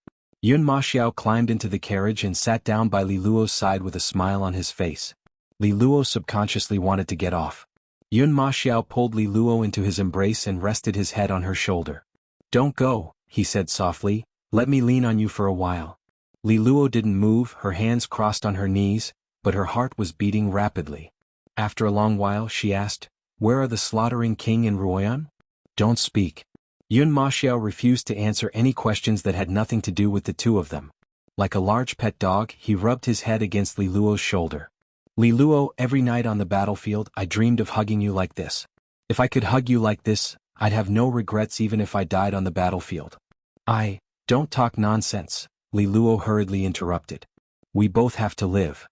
[SPEAKER 1] Yun Maxiao climbed into the carriage and sat down by Li Luo's side with a smile on his face. Li Luo subconsciously wanted to get off. Yun Maxiao pulled Li Luo into his embrace and rested his head on her shoulder. "Don't go," he said softly. "Let me lean on you for a while." Li Luo didn't move, her hands crossed on her knees, but her heart was beating rapidly. After a long while she asked, "Where are the slaughtering king and Ruoyan?" "Don't speak." Yun Maxiao refused to answer any questions that had nothing to do with the two of them. Like a large pet dog, he rubbed his head against Li Luo's shoulder. "Li Luo, every night on the battlefield I dreamed of hugging you like this. If I could hug you like this, I'd have no regrets even if I died on the battlefield." "Don't talk nonsense," Li Luo hurriedly interrupted. "We both have to live."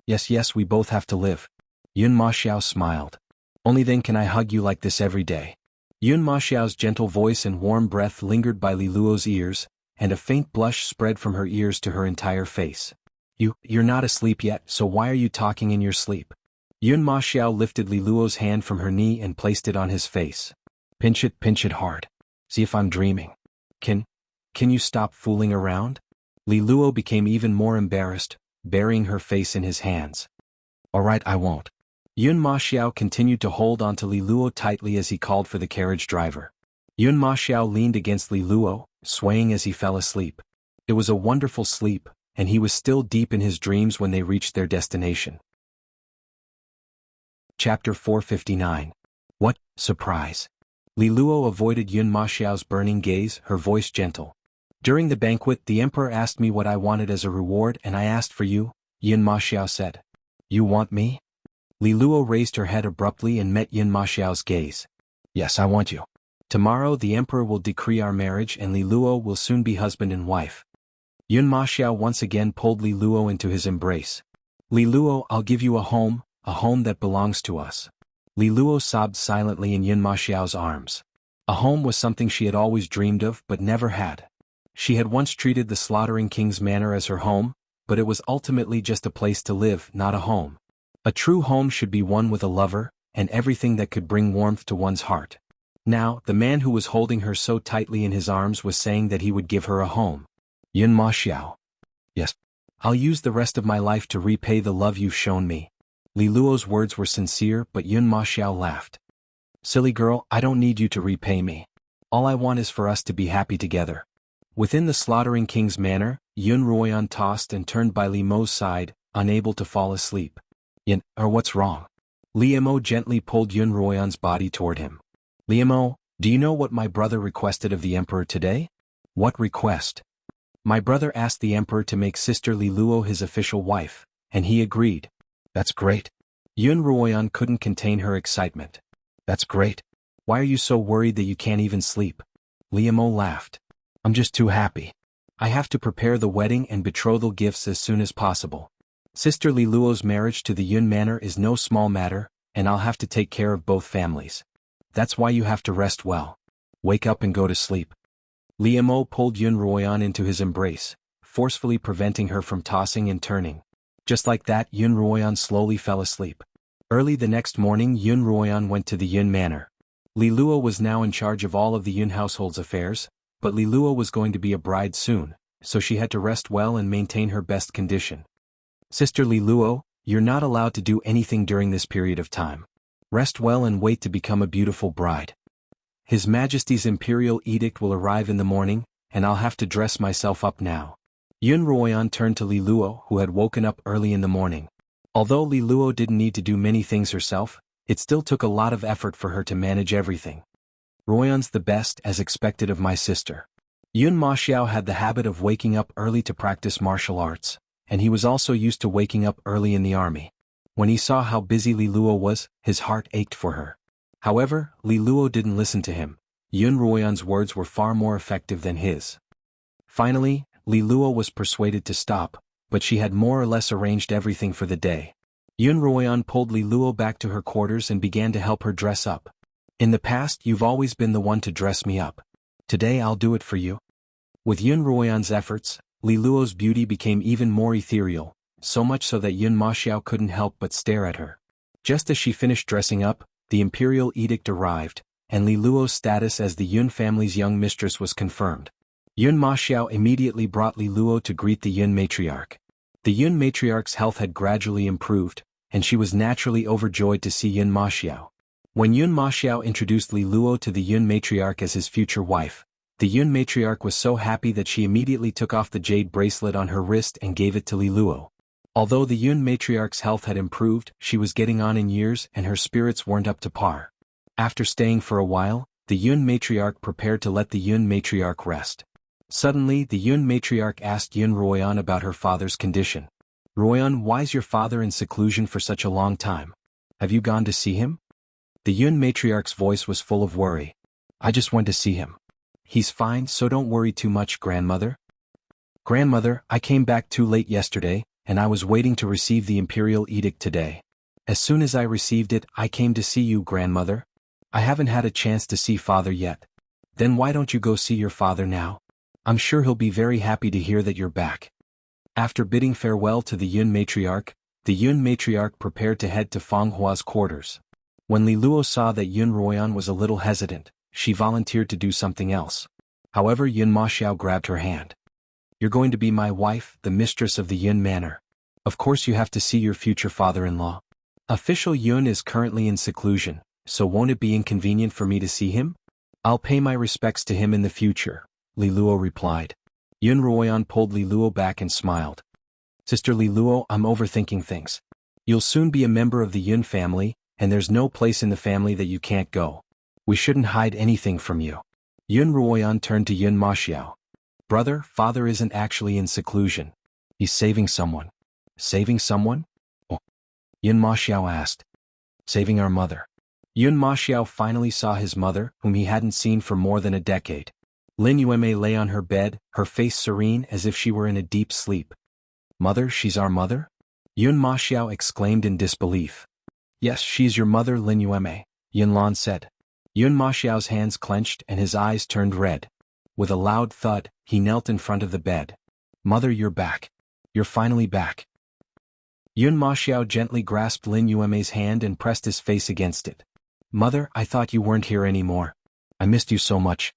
[SPEAKER 1] Yes, we both have to live." Yun Maxiao smiled. "Only then can I hug you like this every day." Yun Maxiao's gentle voice and warm breath lingered by Li Luo's ears, and a faint blush spread from her ears to her entire face. You're not asleep yet, so why are you talking in your sleep?" Yun Maxiao lifted Li Luo's hand from her knee and placed it on his face. Pinch it hard. See if I'm dreaming." Can you stop fooling around?" Li Luo became even more embarrassed, burying her face in his hands. "All right, I won't." Yun Maxiao continued to hold onto Li Luo tightly as he called for the carriage driver. Yun Maxiao leaned against Li Luo, swaying as he fell asleep. It was a wonderful sleep, and he was still deep in his dreams when they reached their destination. Chapter 459. What, surprise! Li Luo avoided Yun Maxiao's burning gaze, her voice gentle. "During the banquet, the emperor asked me what I wanted as a reward and I asked for you," Yun Maxiao said. "You want me?" Li Luo raised her head abruptly and met Yun Maxiao's gaze. "Yes, I want you. Tomorrow the emperor will decree our marriage and Li Luo will soon be husband and wife." Yun Maxiao once again pulled Li Luo into his embrace. "Li Luo, I'll give you a home that belongs to us." Li Luo sobbed silently in Yun Maxiao's arms. A home was something she had always dreamed of but never had. She had once treated the slaughtering king's manor as her home, but it was ultimately just a place to live, not a home. A true home should be one with a lover, and everything that could bring warmth to one's heart. Now, the man who was holding her so tightly in his arms was saying that he would give her a home. Yun Ma Xiao. Yes. I'll use the rest of my life to repay the love you've shown me. Li Luo's words were sincere, but Yun Ma Xiao laughed. Silly girl, I don't need you to repay me. All I want is for us to be happy together. Within the slaughtering king's manor, Yun Ruoyan tossed and turned by Li Mo's side, unable to fall asleep. Yin, or what's wrong? Li Mo gently pulled Yun Ruoyan's body toward him. Li Mo, do you know what my brother requested of the emperor today? What request? My brother asked the emperor to make Sister Li Luo his official wife, and he agreed. That's great. Yun Ruoyan couldn't contain her excitement. That's great. Why are you so worried that you can't even sleep? Li Mo laughed. I'm just too happy. I have to prepare the wedding and betrothal gifts as soon as possible. Sister Li Luo's marriage to the Yun Manor is no small matter, and I'll have to take care of both families. That's why you have to rest well. Wake up and go to sleep. Li Mo pulled Yun Ruoyan into his embrace, forcefully preventing her from tossing and turning. Just like that, Yun Ruoyan slowly fell asleep. Early the next morning, Yun Ruoyan went to the Yun Manor. Li Luo was now in charge of all of the Yun household's affairs, but Li Luo was going to be a bride soon, so she had to rest well and maintain her best condition. Sister Li Luo, you're not allowed to do anything during this period of time. Rest well and wait to become a beautiful bride. His Majesty's imperial edict will arrive in the morning, and I'll have to dress myself up now. Yun Ruoyan turned to Li Luo, who had woken up early in the morning. Although Li Luo didn't need to do many things herself, it still took a lot of effort for her to manage everything. Ruoyan's the best, as expected of my sister. Yun Ma Xiao had the habit of waking up early to practice martial arts, and he was also used to waking up early in the army. When he saw how busy Li Luo was, his heart ached for her. However, Li Luo didn't listen to him. Yun Ruoyan's words were far more effective than his. Finally, Li Luo was persuaded to stop, but she had more or less arranged everything for the day. Yun Ruoyan pulled Li Luo back to her quarters and began to help her dress up. In the past, you've always been the one to dress me up. Today I'll do it for you. With Yun Ruoyan's efforts, Li Luo's beauty became even more ethereal, so much so that Yun Ma Xiao couldn't help but stare at her. Just as she finished dressing up, the imperial edict arrived, and Li Luo's status as the Yun family's young mistress was confirmed. Yun Ma Xiao immediately brought Li Luo to greet the Yun matriarch. The Yun matriarch's health had gradually improved, and she was naturally overjoyed to see Yun Ma Xiao. When Yun Ma Xiao introduced Li Luo to the Yun matriarch as his future wife, the Yun matriarch was so happy that she immediately took off the jade bracelet on her wrist and gave it to Li Luo. Although the Yun matriarch's health had improved, she was getting on in years and her spirits weren't up to par. After staying for a while, the Yun matriarch prepared to let the Yun matriarch rest. Suddenly, the Yun matriarch asked Yun Ruoyan about her father's condition. Ruoyan, why's your father in seclusion for such a long time? Have you gone to see him? The Yun matriarch's voice was full of worry. I just went to see him. He's fine, so don't worry too much, grandmother. Grandmother, I came back too late yesterday, and I was waiting to receive the imperial edict today. As soon as I received it, I came to see you, grandmother. I haven't had a chance to see father yet. Then why don't you go see your father now? I'm sure he'll be very happy to hear that you're back. After bidding farewell to the Yun matriarch prepared to head to Fanghua's quarters. When Li Luo saw that Yun Ruoyan was a little hesitant, she volunteered to do something else. However, Yun Ma Xiao grabbed her hand. You're going to be my wife, the mistress of the Yun Manor. Of course you have to see your future father-in-law. Official Yun is currently in seclusion, so won't it be inconvenient for me to see him? I'll pay my respects to him in the future, Li Luo replied. Yun Ruoyan pulled Li Luo back and smiled. Sister Li Luo, I'm overthinking things. You'll soon be a member of the Yun family, and there's no place in the family that you can't go. We shouldn't hide anything from you. Yun Ruoyan turned to Yun Ma Xiao. Brother, father isn't actually in seclusion. He's saving someone. Saving someone? Oh. Yun Ma Xiao asked. Saving our mother. Yun Ma Xiao finally saw his mother, whom he hadn't seen for more than a decade. Lin Yueme lay on her bed, her face serene as if she were in a deep sleep. Mother, she's our mother? Yun Ma Xiao exclaimed in disbelief. Yes, she's your mother, Lin Yueme, Yun Lan said. Yun Ma Xiao's hands clenched and his eyes turned red. With a loud thud, he knelt in front of the bed. Mother, you're back. You're finally back. Yun Maxiao gently grasped Lin Yueme's hand and pressed his face against it. Mother, I thought you weren't here anymore. I missed you so much.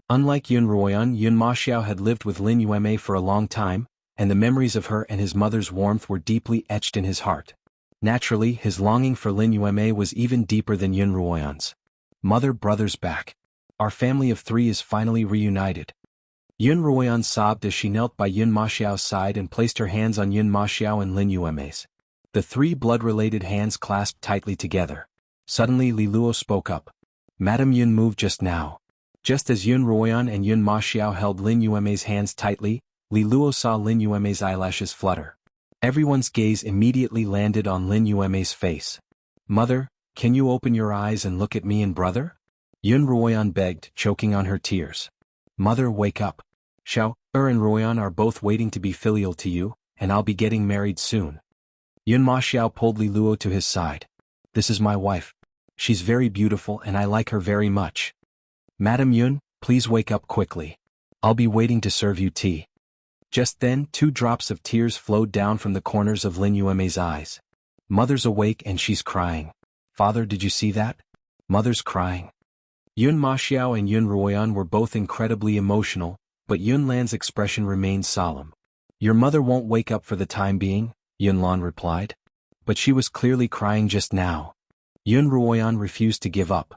[SPEAKER 1] Unlike Yun Ruoyan, Yun Maxiao had lived with Lin Yueme for a long time, and the memories of her and his mother's warmth were deeply etched in his heart. Naturally, his longing for Lin Yueme was even deeper than Yun Ruoyan's. Mother, brother's back. Our family of 3 is finally reunited. Yun Ruoyan sobbed as she knelt by Yun Maxiao's side and placed her hands on Yun Maxiao and Lin Yueme's. The 3 blood-related hands clasped tightly together. Suddenly Li Luo spoke up. Madam Yun moved just now. Just as Yun Ruoyan and Yun Maxiao held Lin Yueme's hands tightly, Li Luo saw Lin Yueme's eyelashes flutter. Everyone's gaze immediately landed on Lin Yueme's face. Mother, can you open your eyes and look at me and brother? Yun Ruoyan begged, choking on her tears. Mother, wake up. Xiao, and Ruoyan are both waiting to be filial to you, and I'll be getting married soon. Yun Maxiao pulled Li Luo to his side. This is my wife. She's very beautiful and I like her very much. Madam Yun, please wake up quickly. I'll be waiting to serve you tea. Just then 2 drops of tears flowed down from the corners of Lin Yueme's eyes. Mother's awake and she's crying. Father, did you see that? Mother's crying. Yun Maxiao and Yun Ruoyan were both incredibly emotional, but Yun Lan's expression remained solemn. Your mother won't wake up for the time being, Yun Lan replied. But she was clearly crying just now. Yun Ruoyan refused to give up.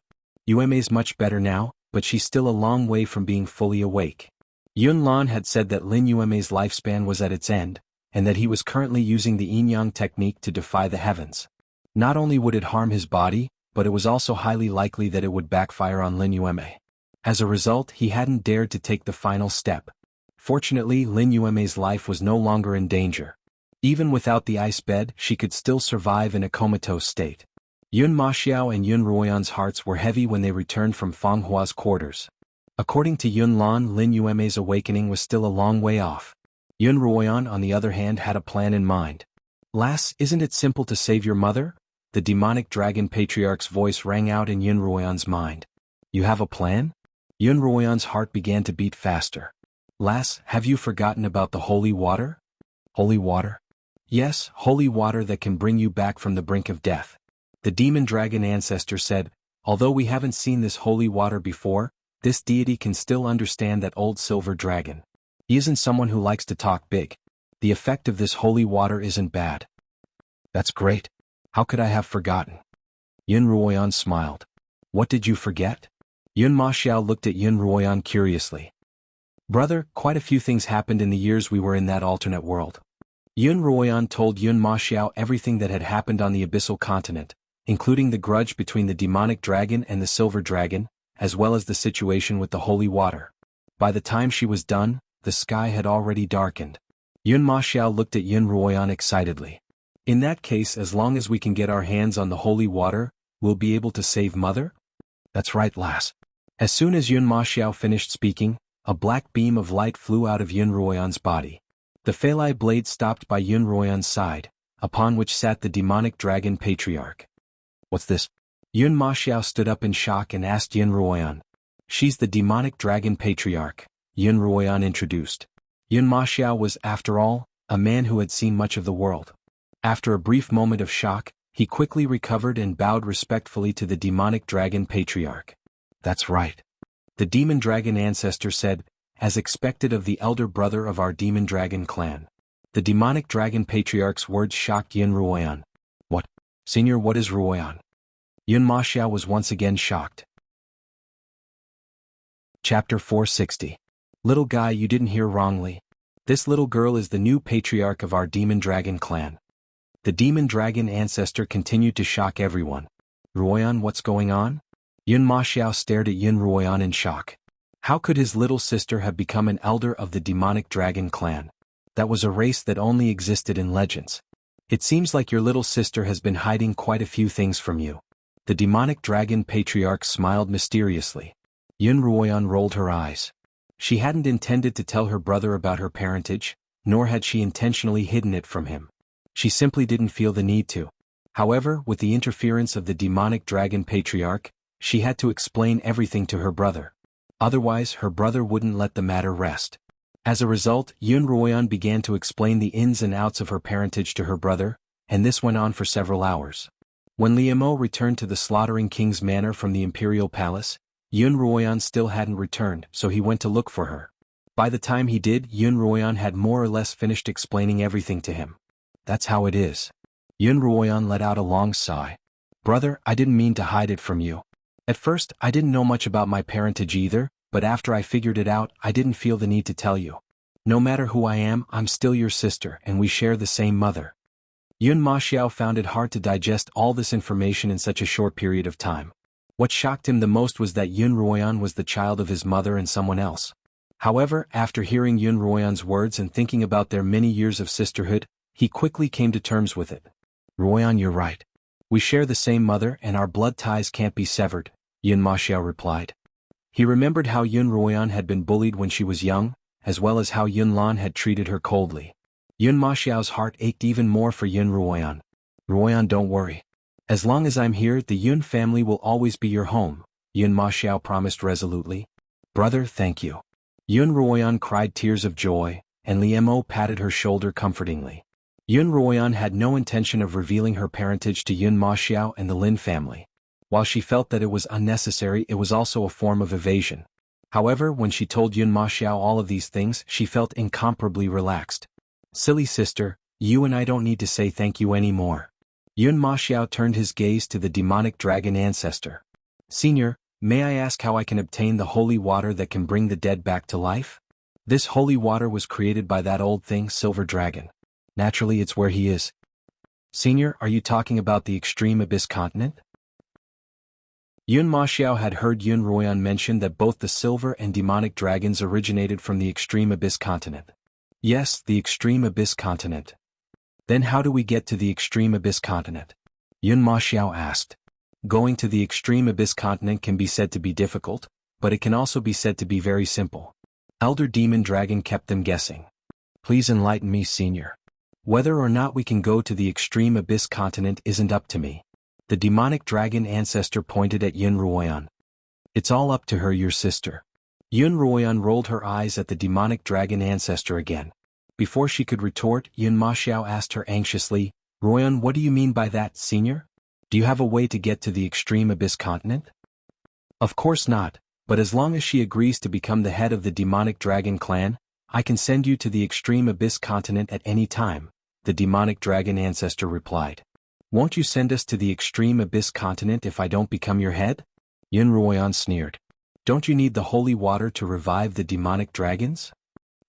[SPEAKER 1] Yueme's much better now, but she's still a long way from being fully awake. Yun Lan had said that Lin Yueme's lifespan was at its end, and that he was currently using the yin-yang technique to defy the heavens. Not only would it harm his body, but it was also highly likely that it would backfire on Lin Yueme. As a result, he hadn't dared to take the final step. Fortunately, Lin Yueme's life was no longer in danger. Even without the ice bed, she could still survive in a comatose state. Yun Maxiao and Yun Ruoyan's hearts were heavy when they returned from Fang Hua's quarters. According to Yun Lan, Lin Yueme's awakening was still a long way off. Yun Ruoyan, on the other hand, had a plan in mind. Lass, isn't it simple to save your mother? The demonic dragon patriarch's voice rang out in Yun Ruoyan's mind. You have a plan? Yun Ruoyan's heart began to beat faster. Lass, have you forgotten about the holy water? Holy water? Yes, holy water that can bring you back from the brink of death. The demon dragon ancestor said, although we haven't seen this holy water before, this deity can still understand that old silver dragon. He isn't someone who likes to talk big. The effect of this holy water isn't bad. That's great. How could I have forgotten? Yun Ruoyan smiled. What did you forget? Yun Maxiao looked at Yun Ruoyan curiously. Brother, quite a few things happened in the years we were in that alternate world. Yun Ruoyan told Yun Maxiao everything that had happened on the abyssal continent, including the grudge between the demonic dragon and the silver dragon, as well as the situation with the holy water. By the time she was done, the sky had already darkened. Yun Maxiao looked at Yun Ruoyan excitedly. In that case, as long as we can get our hands on the holy water, we'll be able to save Mother? That's right, lass. As soon as Yun Maxiao finished speaking, a black beam of light flew out of Yun Ruoyan's body. The Phalai blade stopped by Yun Ruoyan's side, upon which sat the demonic dragon patriarch. What's this? Yun Maxiao stood up in shock and asked Yun Ruoyan. She's the demonic dragon patriarch, Yun Ruoyan introduced. Yun Maxiao was, after all, a man who had seen much of the world. After a brief moment of shock, he quickly recovered and bowed respectfully to the demonic dragon patriarch. That's right. The demon dragon ancestor said, as expected of the elder brother of our demon dragon clan. The demonic dragon patriarch's words shocked Yun Ruoyan. What? Senior, what is Ruoyan? Yun Maxiao was once again shocked. Chapter 460. Little guy, you didn't hear wrongly. This little girl is the new patriarch of our demon dragon clan. The demon dragon ancestor continued to shock everyone. Ruoyan, what's going on? Yun Maxiao stared at Yun Ruoyan in shock. How could his little sister have become an elder of the demonic dragon clan? That was a race that only existed in legends. It seems like your little sister has been hiding quite a few things from you. The demonic dragon patriarch smiled mysteriously. Yun Ruoyan rolled her eyes. She hadn't intended to tell her brother about her parentage, nor had she intentionally hidden it from him. She simply didn't feel the need to. However, with the interference of the demonic dragon patriarch, she had to explain everything to her brother. Otherwise, her brother wouldn't let the matter rest. As a result, Yun Ruoyan began to explain the ins and outs of her parentage to her brother, and this went on for several hours. When Liemo returned to the slaughtering king's manor from the imperial palace, Yun Ruoyan still hadn't returned, so he went to look for her. By the time he did, Yun Ruoyan had more or less finished explaining everything to him. That's how it is. Yun Ruoyan let out a long sigh. Brother, I didn't mean to hide it from you. At first, I didn't know much about my parentage either, but after I figured it out, I didn't feel the need to tell you. No matter who I am, I'm still your sister and we share the same mother. Yun Maxiao found it hard to digest all this information in such a short period of time. What shocked him the most was that Yun Ruoyan was the child of his mother and someone else. However, after hearing Yun Ruoyan's words and thinking about their many years of sisterhood, he quickly came to terms with it. Ruoyan, you're right. We share the same mother and our blood ties can't be severed, Yun Maxiao replied. He remembered how Yun Ruoyan had been bullied when she was young, as well as how Yun Lan had treated her coldly. Yun Maxiao's heart ached even more for Yun Ruoyan. Ruoyan, don't worry. As long as I'm here, the Yun family will always be your home, Yun Maxiao promised resolutely. Brother, thank you. Yun Ruoyan cried tears of joy, and Liemo patted her shoulder comfortingly. Yun Ruoyan had no intention of revealing her parentage to Yun Maxiao and the Lin family. While she felt that it was unnecessary, it was also a form of evasion. However, when she told Yun Maxiao all of these things, she felt incomparably relaxed. Silly sister, you and I don't need to say thank you anymore. Yun Maxiao turned his gaze to the demonic dragon ancestor. Senior, may I ask how I can obtain the holy water that can bring the dead back to life? This holy water was created by that old thing, Silver Dragon. Naturally, it's where he is. Senior, are you talking about the extreme abyss continent? Yun Maxiao had heard Yun Ruoyan mention that both the silver and demonic dragons originated from the extreme abyss continent. Yes, the extreme abyss continent. Then how do we get to the extreme abyss continent? Yun Maxiao asked. Going to the extreme abyss continent can be said to be difficult, but it can also be said to be very simple. Elder Demon Dragon kept them guessing. Please enlighten me, Senior. Whether or not we can go to the extreme abyss continent isn't up to me. The demonic dragon ancestor pointed at Yun Ruoyan. It's all up to her, your sister. Yun Ruoyan rolled her eyes at the demonic dragon ancestor again. Before she could retort, Yun Maxiao asked her anxiously, Ruoyan, what do you mean by that, Senior? Do you have a way to get to the extreme abyss continent? Of course not, but as long as she agrees to become the head of the demonic dragon clan, I can send you to the extreme abyss continent at any time, the demonic dragon ancestor replied. Won't you send us to the extreme abyss continent if I don't become your head? Yun Ruoyan sneered. Don't you need the holy water to revive the demonic dragons?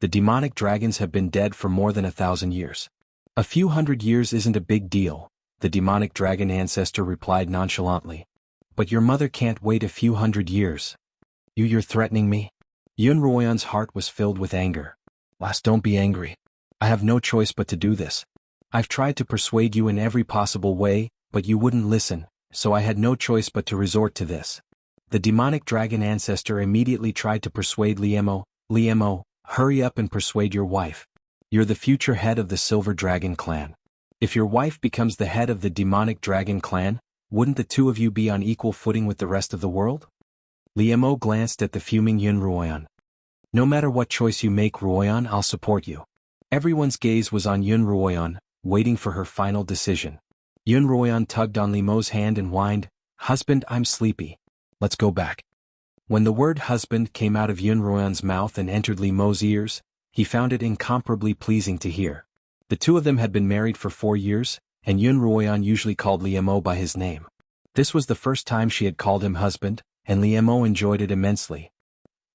[SPEAKER 1] The demonic dragons have been dead for more than 1,000 years. A few hundred years isn't a big deal, the demonic dragon ancestor replied nonchalantly. But your mother can't wait a few hundred years. You're threatening me? Yun Ruoyan's heart was filled with anger. Lass, don't be angry. I have no choice but to do this. I've tried to persuade you in every possible way, but you wouldn't listen, so I had no choice but to resort to this. The demonic dragon ancestor immediately tried to persuade Liemo, hurry up and persuade your wife. You're the future head of the Silver Dragon clan. If your wife becomes the head of the demonic dragon clan, wouldn't the two of you be on equal footing with the rest of the world? Liemo glanced at the fuming Yun Ruoyan. No matter what choice you make, Ruoyan, I'll support you. Everyone's gaze was on Yun Ruoyan, waiting for her final decision. Yun Ruoyan tugged on Liemo's hand and whined, Husband, I'm sleepy. Let's go back. When the word husband came out of Yun Ruoyan's mouth and entered Liemo's ears, he found it incomparably pleasing to hear. The two of them had been married for 4 years, and Yun Ruoyan usually called Liemo by his name. This was the first time she had called him husband, and Liemo enjoyed it immensely.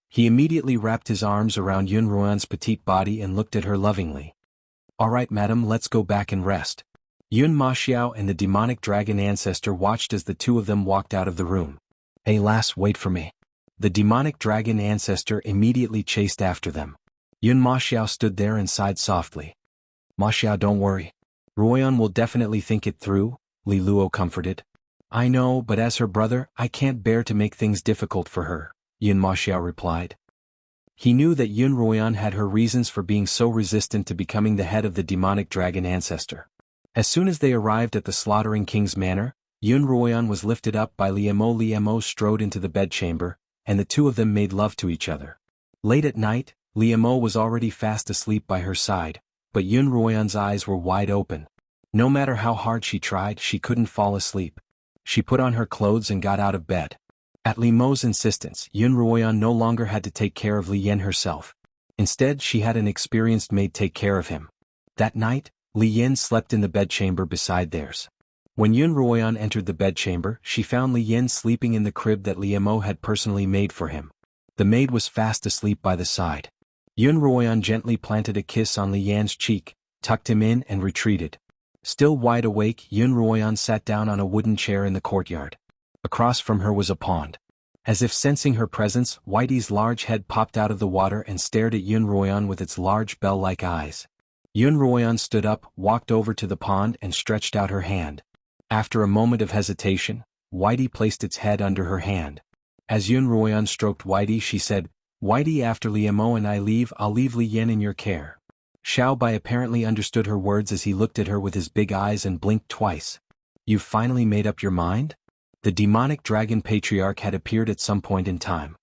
[SPEAKER 1] He immediately wrapped his arms around Yun Ruoyan's petite body and looked at her lovingly. All right, madam, let's go back and rest. Yun Maxiao and the demonic dragon ancestor watched as the two of them walked out of the room. Hey lass, wait for me. The demonic dragon ancestor immediately chased after them. Yun Maxiao stood there and sighed softly. Maxiao, don't worry. Ruoyan will definitely think it through, Li Luo comforted. I know, but as her brother, I can't bear to make things difficult for her, Yun Maxiao replied. He knew that Yun Ruoyan had her reasons for being so resistant to becoming the head of the demonic dragon ancestor. As soon as they arrived at the slaughtering king's manor, Yun Ruoyan was lifted up by Liemo. Liemo strode into the bedchamber, and the two of them made love to each other. Late at night, Liemo was already fast asleep by her side, but Yun Ruoyan's eyes were wide open. No matter how hard she tried, she couldn't fall asleep. She put on her clothes and got out of bed. At Li Mo's insistence, Yun Ruoyan no longer had to take care of Li Yan herself. Instead, she had an experienced maid take care of him. That night, Li Yan slept in the bedchamber beside theirs. When Yun Ruoyan entered the bedchamber, she found Li Yan sleeping in the crib that Li Mo had personally made for him. The maid was fast asleep by the side. Yun Ruoyan gently planted a kiss on Li Yan's cheek, tucked him in and retreated. Still wide awake, Yun Ruoyan sat down on a wooden chair in the courtyard. Across from her was a pond. As if sensing her presence, Whitey's large head popped out of the water and stared at Yun Ruoyan with its large bell-like eyes. Yun Ruoyan stood up, walked over to the pond and stretched out her hand. After a moment of hesitation, Whitey placed its head under her hand. As Yun Ruoyan stroked Whitey, she said, "Whitey, after Li Mo and I leave, I'll leave Li Yan in your care." Xiao Bai apparently understood her words as he looked at her with his big eyes and blinked twice. "You've finally made up your mind?" The demonic dragon patriarch had appeared at some point in time.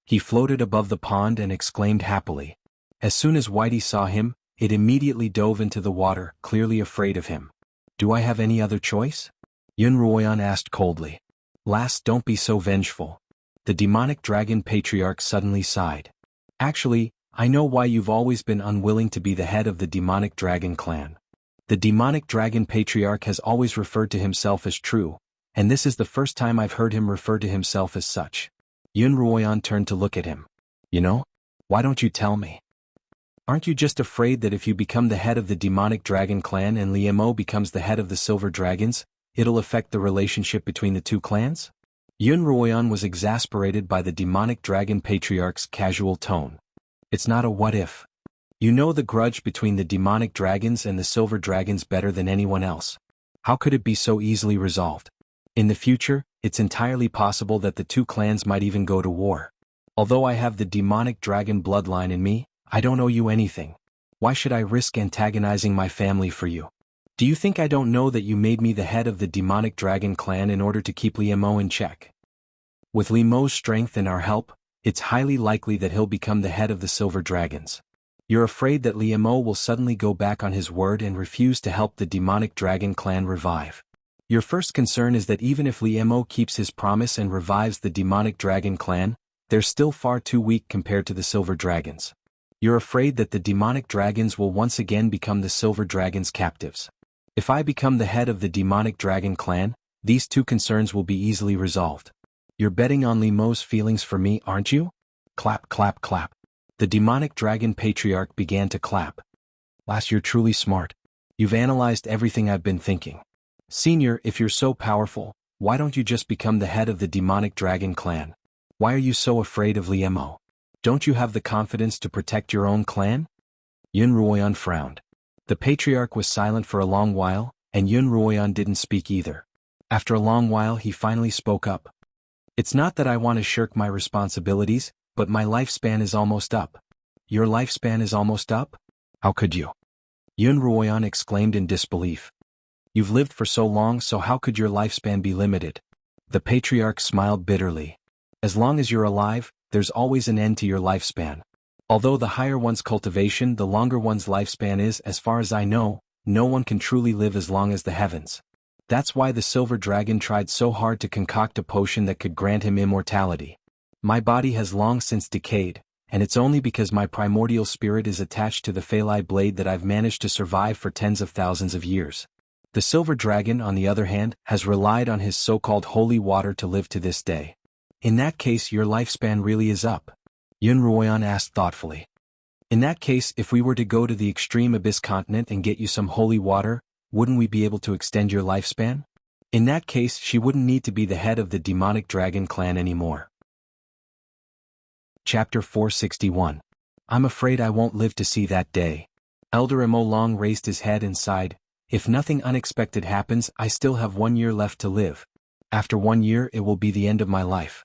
[SPEAKER 1] He floated above the pond and exclaimed happily. As soon as Whitey saw him, it immediately dove into the water, clearly afraid of him. "Do I have any other choice?" Yun Ruoyan asked coldly. "Lass, don't be so vengeful." The demonic dragon patriarch suddenly sighed. "Actually, I know why you've always been unwilling to be the head of the demonic dragon clan. The demonic dragon patriarch has always referred to himself as true, and this is the first time I've heard him refer to himself as such." Yun Ruoyan turned to look at him. "You know? Why don't you tell me? Aren't you just afraid that if you become the head of the demonic dragon clan and Li Mo becomes the head of the silver dragons, it'll affect the relationship between the two clans?" Yun Ruoyan was exasperated by the demonic dragon patriarch's casual tone. "It's not a what if. You know the grudge between the demonic dragons and the silver dragons better than anyone else. How could it be so easily resolved? In the future, it's entirely possible that the two clans might even go to war. Although I have the demonic dragon bloodline in me, I don't owe you anything. Why should I risk antagonizing my family for you? Do you think I don't know that you made me the head of the demonic dragon clan in order to keep Li Mo in check? With Li Mo's strength and our help, it's highly likely that he'll become the head of the silver dragons. You're afraid that Li Mo will suddenly go back on his word and refuse to help the demonic dragon clan revive. Your first concern is that even if Li Mo keeps his promise and revives the demonic dragon clan, they're still far too weak compared to the silver dragons. You're afraid that the demonic dragons will once again become the silver dragons' captives. If I become the head of the demonic dragon clan, these two concerns will be easily resolved. You're betting on Li Mo's feelings for me, aren't you?" Clap, clap, clap. The demonic dragon patriarch began to clap. "Lass, you're truly smart. You've analyzed everything I've been thinking. Senior, if you're so powerful, why don't you just become the head of the demonic dragon clan? Why are you so afraid of Li Mo? Don't you have the confidence to protect your own clan?" Yun Ruoyan frowned. The patriarch was silent for a long while, and Yun Ruoyan didn't speak either. After a long while he finally spoke up. "It's not that I want to shirk my responsibilities, but my lifespan is almost up." "Your lifespan is almost up? How could you?" Yun Ruoyan exclaimed in disbelief. "You've lived for so long, so how could your lifespan be limited?" The patriarch smiled bitterly. "As long as you're alive, there's always an end to your lifespan. Although the higher one's cultivation, the longer one's lifespan is. As far as I know, no one can truly live as long as the heavens. That's why the silver dragon tried so hard to concoct a potion that could grant him immortality. My body has long since decayed, and it's only because my primordial spirit is attached to the Phalai blade that I've managed to survive for tens of thousands of years. The silver dragon, on the other hand, has relied on his so-called holy water to live to this day. In that case, your lifespan really is up?" Yun Ruoyan asked thoughtfully. "In that case, if we were to go to the extreme abyss continent and get you some holy water, wouldn't we be able to extend your lifespan? In that case, she wouldn't need to be the head of the demonic dragon clan anymore." Chapter 461. I'm afraid I won't live to see that day. Elder Mo Long raised his head and sighed. "If nothing unexpected happens, I still have 1 year left to live. After 1 year, it will be the end of my life."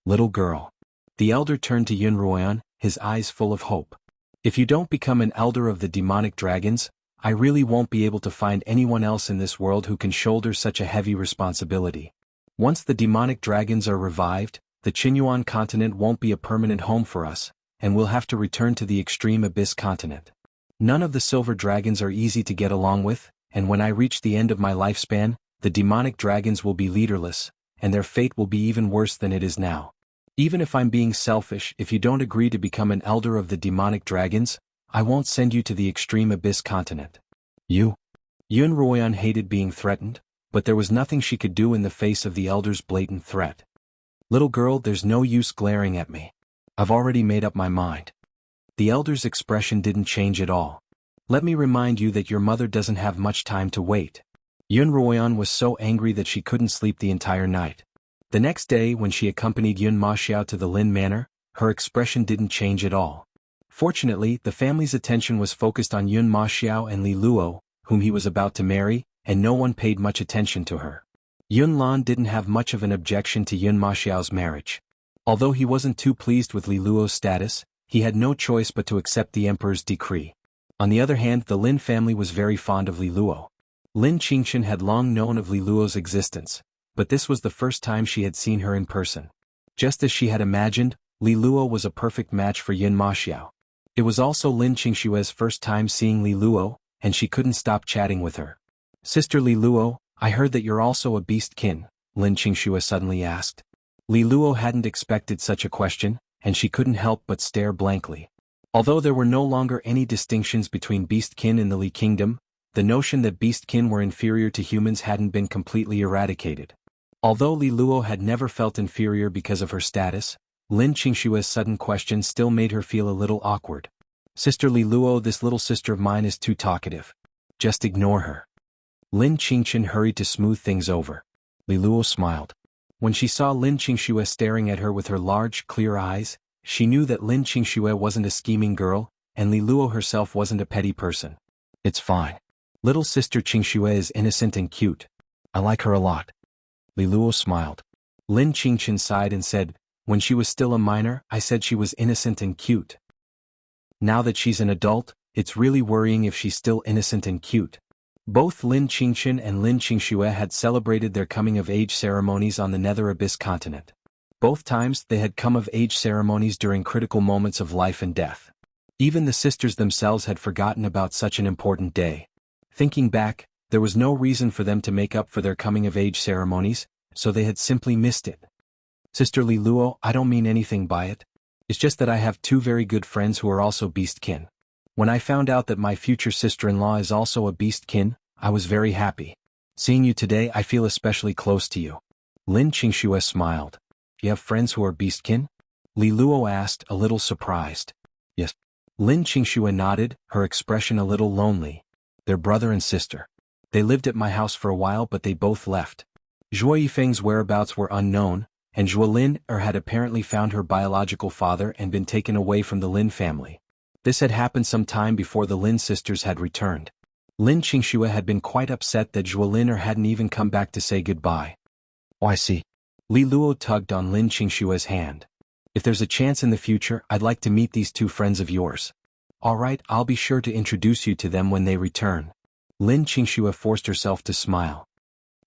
[SPEAKER 1] "Little girl." The elder turned to Yun Ruoyan, his eyes full of hope. "If you don't become an elder of the demonic dragons, I really won't be able to find anyone else in this world who can shoulder such a heavy responsibility. Once the demonic dragons are revived, the Xuanhuan continent won't be a permanent home for us, and we'll have to return to the extreme abyss continent. None of the silver dragons are easy to get along with, and when I reach the end of my lifespan, the demonic dragons will be leaderless, and their fate will be even worse than it is now. Even if I'm being selfish, if you don't agree to become an elder of the demonic dragons, I won't send you to the extreme abyss continent. Xuanhuan hated being threatened, but there was nothing she could do in the face of the elder's blatant threat. Little girl, there's no use glaring at me. I've already made up my mind. The elder's expression didn't change at all. Let me remind you that your mother doesn't have much time to wait. Xuanhuan was so angry that she couldn't sleep the entire night. The next day, when she accompanied Yun Maxiao to the Lin Manor, her expression didn't change at all. Fortunately, the family's attention was focused on Yun Maxiao and Li Luo, whom he was about to marry, and no one paid much attention to her. Yun Lan didn't have much of an objection to Yun Maxiao's marriage. Although he wasn't too pleased with Li Luo's status, he had no choice but to accept the emperor's decree. On the other hand, the Lin family was very fond of Li Luo. Lin Qingchen had long known of Li Luo's existence, but this was the first time she had seen her in person. Just as she had imagined, Li Luo was a perfect match for Yun Maxiao. It was also Lin Qingshue's first time seeing Li Luo, and she couldn't stop chatting with her. Sister Li Luo, I heard that you're also a beastkin, Lin Qingxue suddenly asked. Li Luo hadn't expected such a question, and she couldn't help but stare blankly. Although there were no longer any distinctions between beastkin in the Li Kingdom, the notion that beastkin were inferior to humans hadn't been completely eradicated. Although Li Luo had never felt inferior because of her status, Lin Qingshue's sudden question still made her feel a little awkward. Sister Li Luo, this little sister of mine is too talkative. Just ignore her. Lin Qingchen hurried to smooth things over. Li Luo smiled. When she saw Lin Qingxue staring at her with her large, clear eyes, she knew that Lin Qingxue wasn't a scheming girl, and Li Luo herself wasn't a petty person. It's fine. Little sister Qingxue is innocent and cute. I like her a lot. Li Luo smiled. Lin Qingchen sighed and said, when she was still a minor, I said she was innocent and cute. Now that she's an adult, it's really worrying if she's still innocent and cute. Both Lin Qingchen and Lin Qingxue had celebrated their coming-of-age ceremonies on the Nether Abyss continent. Both times they had come-of-age ceremonies during critical moments of life and death. Even the sisters themselves had forgotten about such an important day. Thinking back, there was no reason for them to make up for their coming-of-age ceremonies, so they had simply missed it. Sister Li Luo, I don't mean anything by it. It's just that I have two very good friends who are also beastkin. When I found out that my future sister-in-law is also a beastkin, I was very happy. Seeing you today, I feel especially close to you. Lin Qingxue smiled. You have friends who are beastkin? Li Luo asked, a little surprised. Yes. Lin Qingxue nodded, her expression a little lonely. They're brother and sister. They lived at my house for a while, but they both left. Zhuo Yifeng's whereabouts were unknown, and Zhuo Lin had apparently found her biological father and been taken away from the Lin family. This had happened some time before the Lin sisters had returned. Lin Qingxue had been quite upset that Zhuo Lin hadn't even come back to say goodbye. Oh, I see. Li Luo tugged on Lin Qingxue's hand. If there's a chance in the future, I'd like to meet these two friends of yours. All right, I'll be sure to introduce you to them when they return. Lin Qingxue forced herself to smile.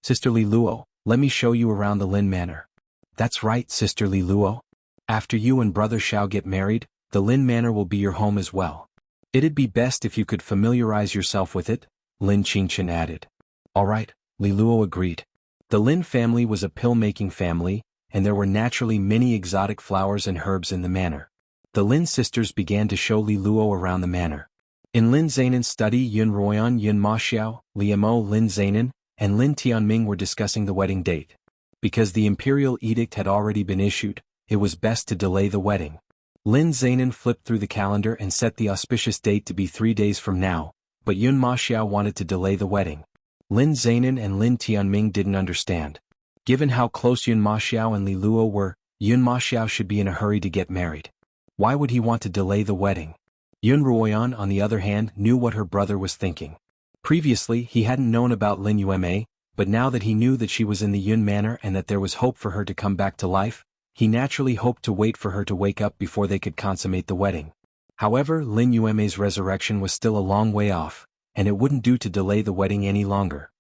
[SPEAKER 1] Sister Li Luo, let me show you around the Lin Manor. That's right, Sister Li Luo. After you and Brother Xiao get married, the Lin Manor will be your home as well. It'd be best if you could familiarize yourself with it, Lin Qingchen added. All right, Li Luo agreed. The Lin family was a pill-making family, and there were naturally many exotic flowers and herbs in the manor. The Lin sisters began to show Li Luo around the manor. In Lin Zainan's study, Yun Ruoyan, Yun Maxiao, Liamo, Lin Zainan, and Lin Tianming were discussing the wedding date. Because the imperial edict had already been issued, it was best to delay the wedding. Lin Zainan flipped through the calendar and set the auspicious date to be 3 days from now, but Yun Maxiao wanted to delay the wedding. Lin Zainan and Lin Tianming didn't understand. Given how close Yun Maxiao and Li Luo were, Yun Maxiao should be in a hurry to get married. Why would he want to delay the wedding? Yun Ruoyan, on the other hand, knew what her brother was thinking. Previously, he hadn't known about Lin Yueme, but now that he knew that she was in the Yun Manor and that there was hope for her to come back to life, he naturally hoped to wait for her to wake up before they could consummate the wedding. However, Lin Yueme's resurrection was still a long way off, and it wouldn't do to delay the wedding any longer.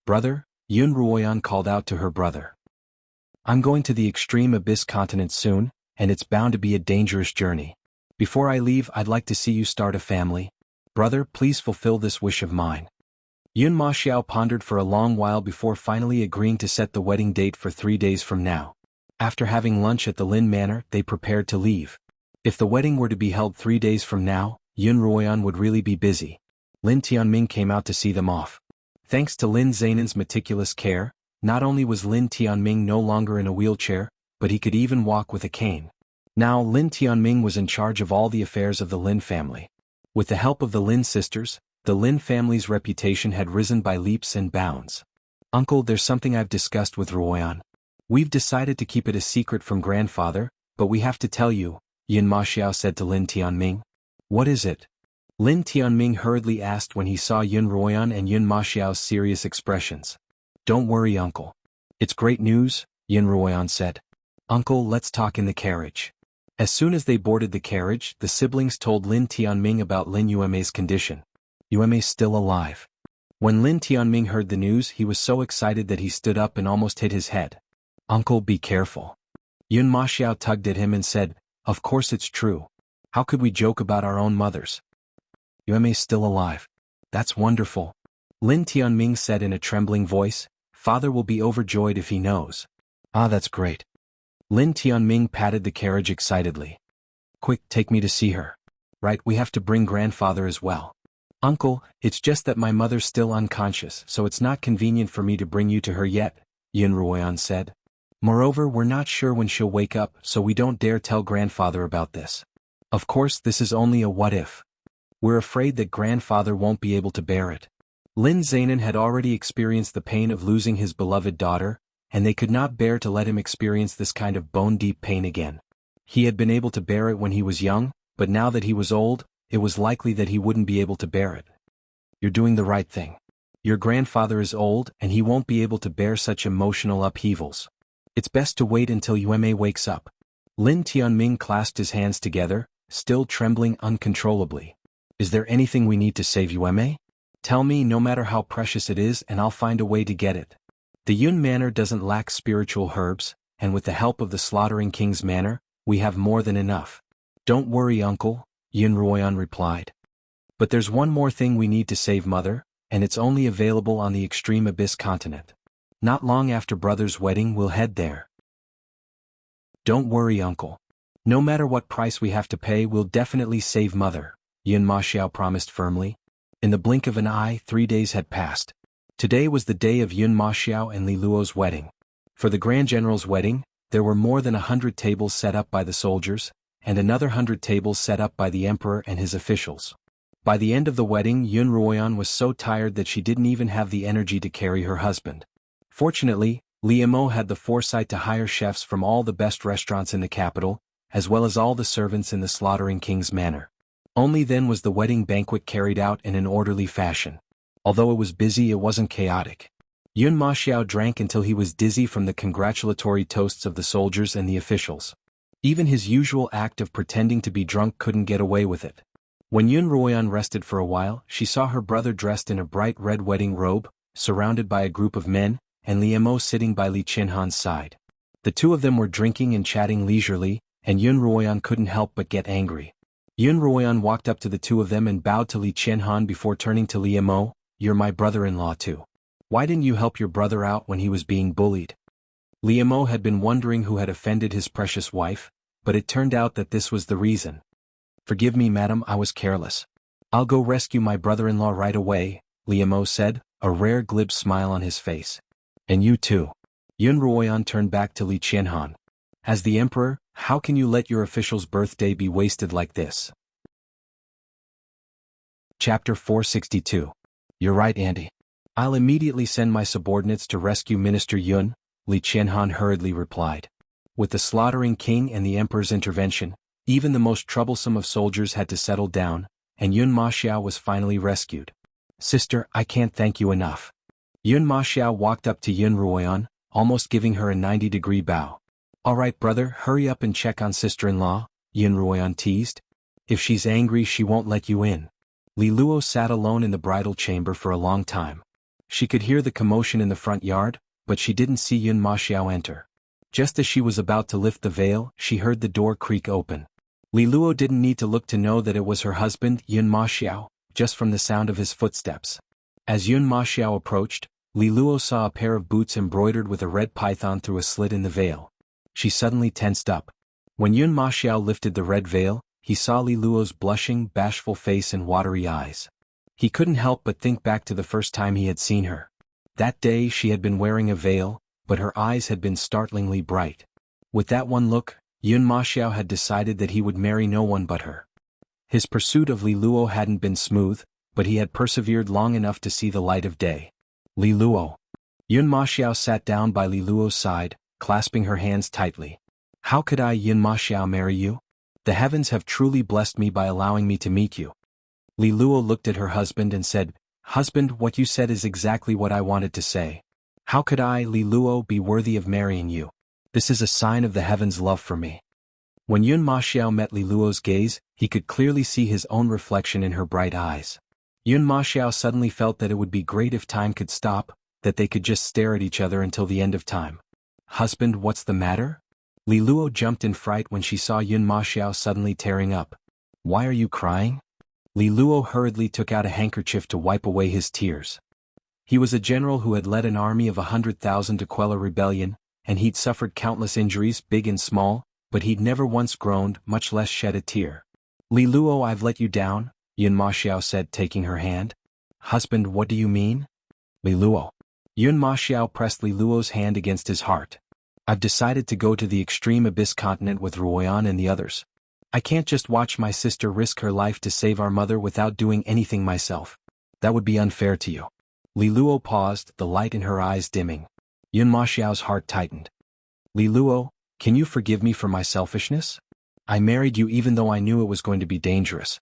[SPEAKER 1] Brother, Yun Ruoyan called out to her brother. I'm going to the extreme abyss continent soon, and it's bound to be a dangerous journey. Before I leave, I'd like to see you start a family. Brother, please fulfill this wish of mine. Yun Ma Xiao pondered for a long while before finally agreeing to set the wedding date for 3 days from now. After having lunch at the Lin Manor, they prepared to leave. If the wedding were to be held 3 days from now, Yun Ruoyan would really be busy. Lin Tianming came out to see them off. Thanks to Lin Zainan's meticulous care, not only was Lin Tianming no longer in a wheelchair, but he could even walk with a cane. Now Lin Tianming was in charge of all the affairs of the Lin family. With the help of the Lin sisters, the Lin family's reputation had risen by leaps and bounds. Uncle, there's something I've discussed with Ruoyan. We've decided to keep it a secret from grandfather, but we have to tell you, Yun Ma Xiao said to Lin Tianming. What is it? Lin Tianming hurriedly asked when he saw Yun Ruoyan and Yun Ma Xiao's serious expressions. Don't worry, uncle. It's great news, Yun Ruoyan said. Uncle, let's talk in the carriage. As soon as they boarded the carriage, the siblings told Lin Tianming about Lin Yuemei's condition. Yuemei's still alive. When Lin Tianming heard the news, he was so excited that he stood up and almost hit his head. Uncle, be careful. Yun Ma Xiao tugged at him and said, Of course it's true. How could we joke about our own mothers? Yuemei's still alive. That's wonderful. Lin Tianming said in a trembling voice, Father will be overjoyed if he knows. Ah, that's great. Lin Tianming patted the carriage excitedly. Quick, take me to see her. Right, we have to bring grandfather as well. Uncle, it's just that my mother's still unconscious, so it's not convenient for me to bring you to her yet, Yun Ruoyan said. Moreover, we're not sure when she'll wake up, so we don't dare tell grandfather about this. Of course, this is only a what-if. We're afraid that grandfather won't be able to bear it. Lin Zainan had already experienced the pain of losing his beloved daughter, and they could not bear to let him experience this kind of bone-deep pain again. He had been able to bear it when he was young, but now that he was old, it was likely that he wouldn't be able to bear it. You're doing the right thing. Your grandfather is old, and he won't be able to bear such emotional upheavals. It's best to wait until Yuemei wakes up. Lin Tianming clasped his hands together, still trembling uncontrollably. Is there anything we need to save Yuemei? Tell me, no matter how precious it is, and I'll find a way to get it. The Yun Manor doesn't lack spiritual herbs, and with the help of the Slaughtering King's Manor, we have more than enough. Don't worry, uncle, Yun Ruoyan replied. But there's one more thing we need to save Mother, and it's only available on the Extreme Abyss continent. Not long after Brother's wedding, we'll head there. Don't worry, uncle. No matter what price we have to pay, we'll definitely save Mother, Yun Ma Xiao promised firmly. In the blink of an eye, 3 days had passed. Today was the day of Yun Ma Xiao and Li Luo's wedding. For the Grand General's wedding, there were more than 100 tables set up by the soldiers, and another 100 tables set up by the emperor and his officials. By the end of the wedding, Yun Ruoyan was so tired that she didn't even have the energy to carry her husband. Fortunately, Li Mo had the foresight to hire chefs from all the best restaurants in the capital, as well as all the servants in the Slaughtering King's Manor. Only then was the wedding banquet carried out in an orderly fashion. Although it was busy, it wasn't chaotic. Yun Ma Xiao drank until he was dizzy from the congratulatory toasts of the soldiers and the officials. Even his usual act of pretending to be drunk couldn't get away with it. When Yun Ruoyan rested for a while, she saw her brother dressed in a bright red wedding robe, surrounded by a group of men, and Li Mo sitting by Li Qianhuan's side. The two of them were drinking and chatting leisurely, and Yun Ruoyan couldn't help but get angry. Yun Ruoyan walked up to the two of them and bowed to Li Qianhuan before turning to Li Mo. You're my brother-in-law too. Why didn't you help your brother out when he was being bullied? Li Mo had been wondering who had offended his precious wife, but it turned out that this was the reason. Forgive me, madam, I was careless. I'll go rescue my brother-in-law right away, Li Mo said, a rare glib smile on his face. And you too. Yun Ruoyan turned back to Li Qianhuan. As the emperor, how can you let your official's birthday be wasted like this? Chapter 462. You're right, Andy. I'll immediately send my subordinates to rescue Minister Yun, Li Qianhuan hurriedly replied. With the Slaughtering King and the emperor's intervention, even the most troublesome of soldiers had to settle down, and Yun Ma Xiao was finally rescued. Sister, I can't thank you enough. Yun Ma Xiao walked up to Yun Ruoyan, almost giving her a 90-degree bow. All right, brother, hurry up and check on sister-in-law, Yun Ruoyan teased. If she's angry, she won't let you in. Li Luo sat alone in the bridal chamber for a long time. She could hear the commotion in the front yard, but she didn't see Yun Ma Xiao enter. Just as she was about to lift the veil, she heard the door creak open. Li Luo didn't need to look to know that it was her husband, Yun Ma Xiao, just from the sound of his footsteps. As Yun Ma Xiao approached, Li Luo saw a pair of boots embroidered with a red python through a slit in the veil. She suddenly tensed up. When Yun Ma Xiao lifted the red veil, he saw Li Luo's blushing, bashful face and watery eyes. He couldn't help but think back to the first time he had seen her. That day she had been wearing a veil, but her eyes had been startlingly bright. With that one look, Yun Ma Xiao had decided that he would marry no one but her. His pursuit of Li Luo hadn't been smooth, but he had persevered long enough to see the light of day. Li Luo. Yun Ma Xiao sat down by Li Luo's side, clasping her hands tightly. How could I, Yun Ma Xiao, marry you? The heavens have truly blessed me by allowing me to meet you. Li Luo looked at her husband and said, Husband, what you said is exactly what I wanted to say. How could I, Li Luo, be worthy of marrying you? This is a sign of the heavens' love for me. When Yun Ma Xiao met Li Luo's gaze, he could clearly see his own reflection in her bright eyes. Yun Ma Xiao suddenly felt that it would be great if time could stop, that they could just stare at each other until the end of time. Husband, what's the matter? Li Luo jumped in fright when she saw Yun Ma Xiao suddenly tearing up. Why are you crying? Li Luo hurriedly took out a handkerchief to wipe away his tears. He was a general who had led an army of 100,000 to quell a rebellion, and he'd suffered countless injuries, big and small, but he'd never once groaned, much less shed a tear. Li Luo, I've let you down, Yun Ma Xiao said, taking her hand. Husband, what do you mean? Li Luo. Yun Ma Xiao pressed Li Luo's hand against his heart. I've decided to go to the extreme abyss continent with Ruoyan and the others. I can't just watch my sister risk her life to save our mother without doing anything myself. That would be unfair to you. Li Luo paused, the light in her eyes dimming. Yun Ma Xiao's heart tightened. Li Luo, can you forgive me for my selfishness? I married you even though I knew it was going to be dangerous.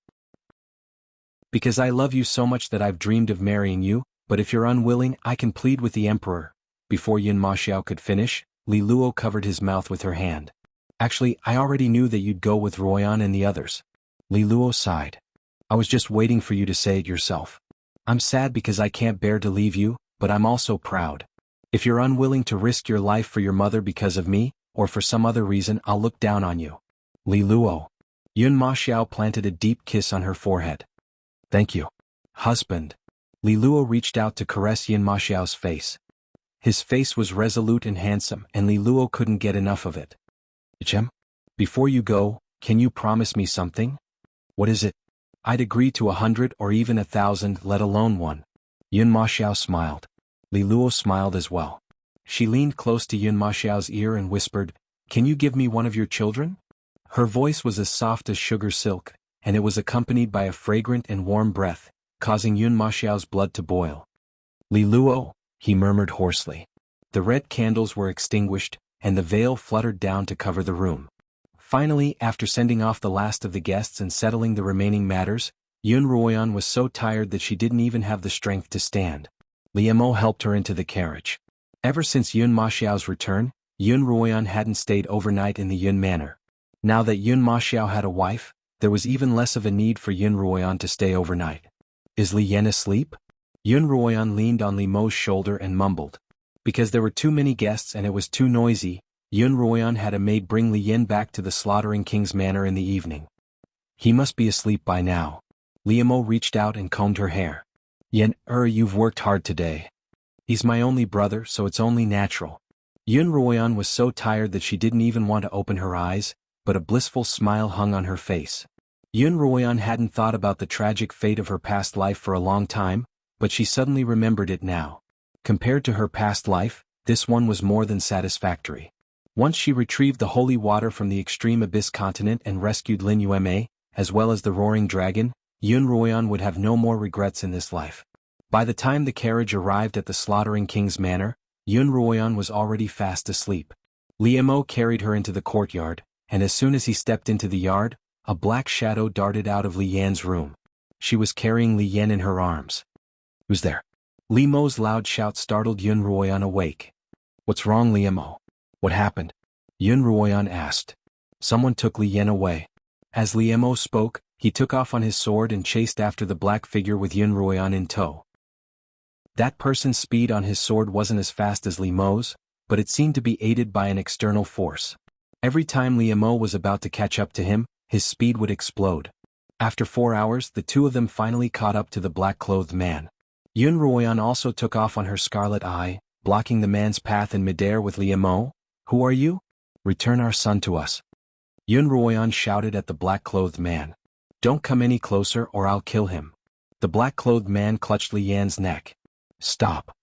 [SPEAKER 1] Because I love you so much that I've dreamed of marrying you, but if you're unwilling, I can plead with the emperor. Before Yun Ma Xiao could finish, Li Luo covered his mouth with her hand. Actually, I already knew that you'd go with Ruoyan and the others. Li Luo sighed. I was just waiting for you to say it yourself. I'm sad because I can't bear to leave you, but I'm also proud. If you're unwilling to risk your life for your mother because of me, or for some other reason, I'll look down on you. Li Luo. Yun Ma Xiao planted a deep kiss on her forehead. Thank you. Husband. Li Luo reached out to caress Yun Ma Xiao's face. His face was resolute and handsome, and Li Luo couldn't get enough of it. Chem? Before you go, can you promise me something? What is it? I'd agree to 100 or even 1,000, let alone one. Yun Ma Xiao smiled. Li Luo smiled as well. She leaned close to Yun Ma Xiao's ear and whispered, Can you give me one of your children? Her voice was as soft as sugar silk, and it was accompanied by a fragrant and warm breath, causing Yun Ma Xiao's blood to boil. Li Luo, he murmured hoarsely. The red candles were extinguished, and the veil fluttered down to cover the room. Finally, after sending off the last of the guests and settling the remaining matters, Yun Ruoyan was so tired that she didn't even have the strength to stand. Liemo helped her into the carriage. Ever since Yun Ma Xiao's return, Yun Ruoyan hadn't stayed overnight in the Yun Manor. Now that Yun Ma Xiao had a wife, there was even less of a need for Yun Ruoyan to stay overnight. Is Li Yan asleep? Yun Ruoyan leaned on Li Mo's shoulder and mumbled. Because there were too many guests and it was too noisy, Yun Ruoyan had a maid bring Li Yan back to the Slaughtering King's manor in the evening. He must be asleep by now. Liemo reached out and combed her hair. Yan, you've worked hard today. He's my only brother, so it's only natural. Yun Ruoyan was so tired that she didn't even want to open her eyes, but a blissful smile hung on her face. Yun Ruoyan hadn't thought about the tragic fate of her past life for a long time, but she suddenly remembered it now. Compared to her past life, this one was more than satisfactory. Once she retrieved the holy water from the extreme abyss continent and rescued Lin Yueme, as well as the roaring dragon, Yun Ruoyan would have no more regrets in this life. By the time the carriage arrived at the Slaughtering King's manor, Yun Ruoyan was already fast asleep. Liemo carried her into the courtyard, and as soon as he stepped into the yard, a black shadow darted out of Li Yan's room. She was carrying Li Yan in her arms. Who's there? Liemo's loud shout startled Yun Ruoyan awake. What's wrong, Liemo? What happened? Yun Ruoyan asked. Someone took Li Yan away. As Liemo spoke, he took off on his sword and chased after the black figure with Yun Ruoyan in tow. That person's speed on his sword wasn't as fast as Liemo's, but it seemed to be aided by an external force. Every time Liemo was about to catch up to him, his speed would explode. After 4 hours, the two of them finally caught up to the black-clothed man. Yun Ruoyan also took off on her scarlet eye, blocking the man's path in midair with Liemo. Who are you? Return our son to us. Yun Ruoyan shouted at the black-clothed man. Don't come any closer or I'll kill him. The black-clothed man clutched Li Yan's neck. Stop.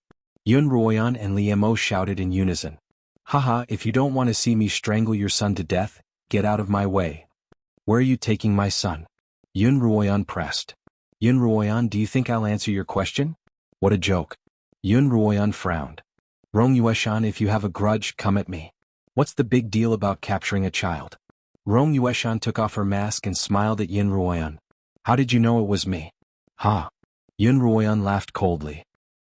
[SPEAKER 1] Yun Ruoyan and Liemo shouted in unison. Haha, if you don't want to see me strangle your son to death, get out of my way. Where are you taking my son? Yun Ruoyan pressed. Yun Ruoyan, do you think I'll answer your question? What a joke. Yun Ruoyan frowned. Rong Yueshan, if you have a grudge, come at me. What's the big deal about capturing a child? Rong Yueshan took off her mask and smiled at Yun Ruoyan. How did you know it was me? Ha. Yun Ruoyan laughed coldly.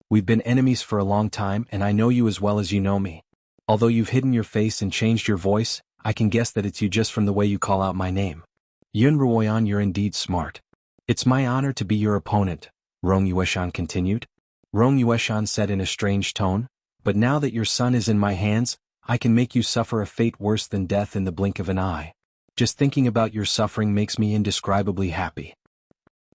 [SPEAKER 1] We've been enemies for a long time and I know you as well as you know me. Although you've hidden your face and changed your voice, I can guess that it's you just from the way you call out my name. Yun Ruoyan, you're indeed smart. It's my honor to be your opponent, Rong Yueshan continued. Rong Yueshan said in a strange tone, but now that your son is in my hands, I can make you suffer a fate worse than death in the blink of an eye. Just thinking about your suffering makes me indescribably happy.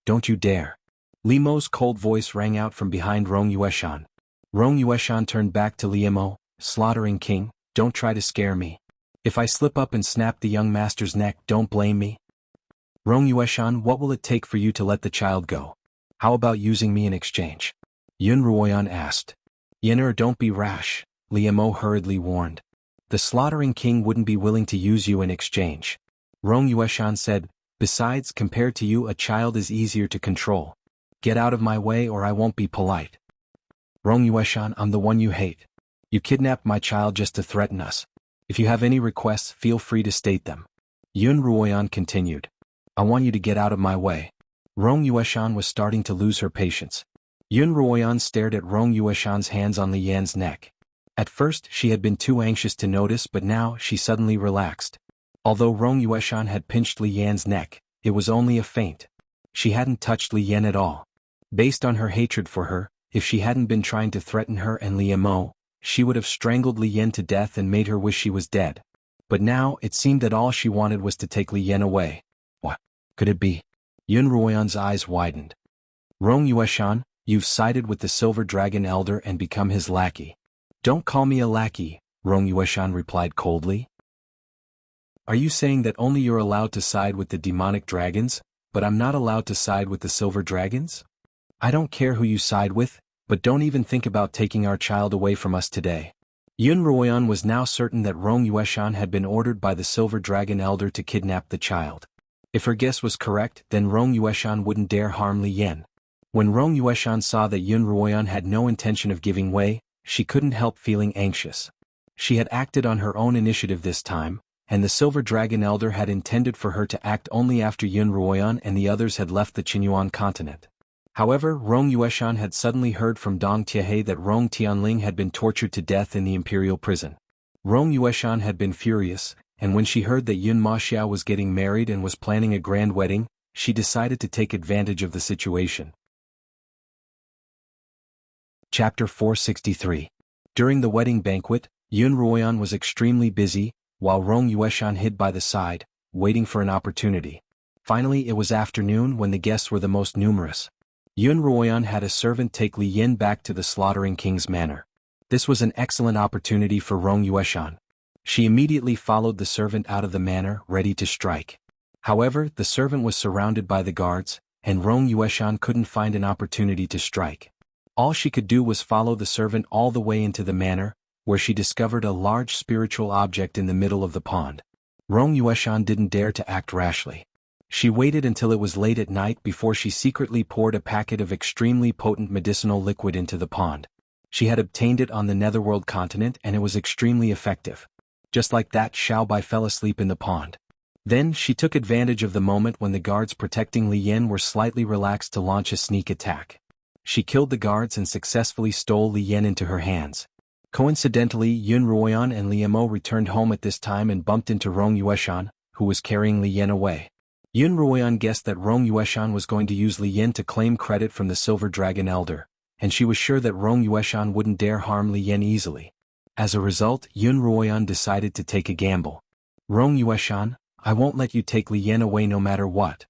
[SPEAKER 1] Don't you dare. Liemo's cold voice rang out from behind Rong Yueshan. Rong Yueshan turned back to Liemo. Slaughtering King, don't try to scare me. If I slip up and snap the young master's neck, don't blame me. Rong Yueshan, what will it take for you to let the child go? How about using me in exchange? Yun Ruoyan asked. Yenner, don't be rash, Liemo hurriedly warned. The Slaughtering King wouldn't be willing to use you in exchange. Rong Yueshan said, besides, compared to you, a child is easier to control. Get out of my way or I won't be polite. Rong Yueshan, I'm the one you hate. You kidnapped my child just to threaten us. If you have any requests, feel free to state them. Yun Ruoyan continued. I want you to get out of my way. Rong Yueshan was starting to lose her patience. Yun Ruoyan stared at Rong Yueshan's hands on Li Yan's neck. At first, she had been too anxious to notice, but now she suddenly relaxed. Although Rong Yueshan had pinched Li Yan's neck, it was only a feint. She hadn't touched Li Yan at all. Based on her hatred for her, if she hadn't been trying to threaten her and Liemo, she would have strangled Li Yan to death and made her wish she was dead. But now, it seemed that all she wanted was to take Li Yan away. What could it be? Yun Ruoyan's eyes widened. Rong Yueshan, you've sided with the Silver Dragon Elder and become his lackey. Don't call me a lackey, Rong Yueshan replied coldly. Are you saying that only you're allowed to side with the demonic dragons, but I'm not allowed to side with the silver dragons? I don't care who you side with, but don't even think about taking our child away from us today. Yun Ruoyan was now certain that Rong Yueshan had been ordered by the Silver Dragon Elder to kidnap the child. If her guess was correct, then Rong Yueshan wouldn't dare harm Li Yan. When Rong Yueshan saw that Yun Ruoyan had no intention of giving way, she couldn't help feeling anxious. She had acted on her own initiative this time, and the Silver Dragon Elder had intended for her to act only after Yun Ruoyan and the others had left the Xuanhuan continent. However, Rong Yueshan had suddenly heard from Dong Tiehe that Rong Tianling had been tortured to death in the imperial prison. Rong Yueshan had been furious, and when she heard that Yun Maxia was getting married and was planning a grand wedding, she decided to take advantage of the situation. Chapter 463. During the wedding banquet, Yun Ruoyan was extremely busy, while Rong Yueshan hid by the side, waiting for an opportunity. Finally, it was afternoon when the guests were the most numerous. Yun Ruoyan had a servant take Li Yan back to the Slaughtering King's manor. This was an excellent opportunity for Rong Yueshan. She immediately followed the servant out of the manor, ready to strike. However, the servant was surrounded by the guards, and Rong Yueshan couldn't find an opportunity to strike. All she could do was follow the servant all the way into the manor, where she discovered a large spiritual object in the middle of the pond. Rong Yueshan didn't dare to act rashly. She waited until it was late at night before she secretly poured a packet of extremely potent medicinal liquid into the pond. She had obtained it on the Netherworld continent and it was extremely effective. Just like that, Xiaobai fell asleep in the pond. Then, she took advantage of the moment when the guards protecting Li Yan were slightly relaxed to launch a sneak attack. She killed the guards and successfully stole Li Yan into her hands. Coincidentally, Yun Ruoyan and Liemo returned home at this time and bumped into Rong Yueshan, who was carrying Li Yan away. Yun Ruoyan guessed that Rong Yueshan was going to use Li Yan to claim credit from the Silver Dragon Elder, and she was sure that Rong Yueshan wouldn't dare harm Li Yan easily. As a result, Yun Ruoyan decided to take a gamble. Rong Yueshan, I won't let you take Li Yan away no matter what.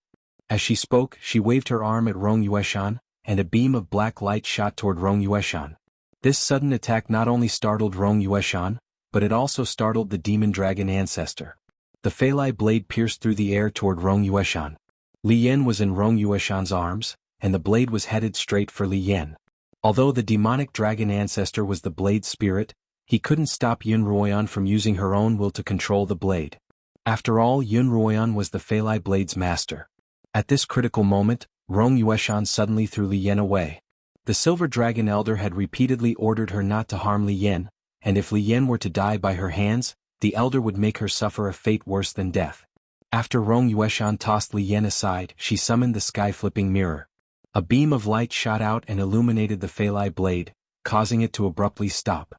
[SPEAKER 1] As she spoke, she waved her arm at Rong Yueshan, and a beam of black light shot toward Rong Yueshan. This sudden attack not only startled Rong Yueshan, but it also startled the demon dragon ancestor. The Feilai blade pierced through the air toward Rong Yueshan. Li Yan was in Rong Yueshan's arms, and the blade was headed straight for Li Yan. Although the demonic dragon ancestor was the blade's spirit, he couldn't stop Yun Ruoyan from using her own will to control the blade. After all, Yun Ruoyan was the Feilai blade's master. At this critical moment, Rong Yueshan suddenly threw Li Yan away. The Silver Dragon Elder had repeatedly ordered her not to harm Li Yan, and if Li Yan were to die by her hands, the Elder would make her suffer a fate worse than death. After Rong Yueshan tossed Li Yan aside, she summoned the sky-flipping mirror. A beam of light shot out and illuminated the Feilai blade, causing it to abruptly stop.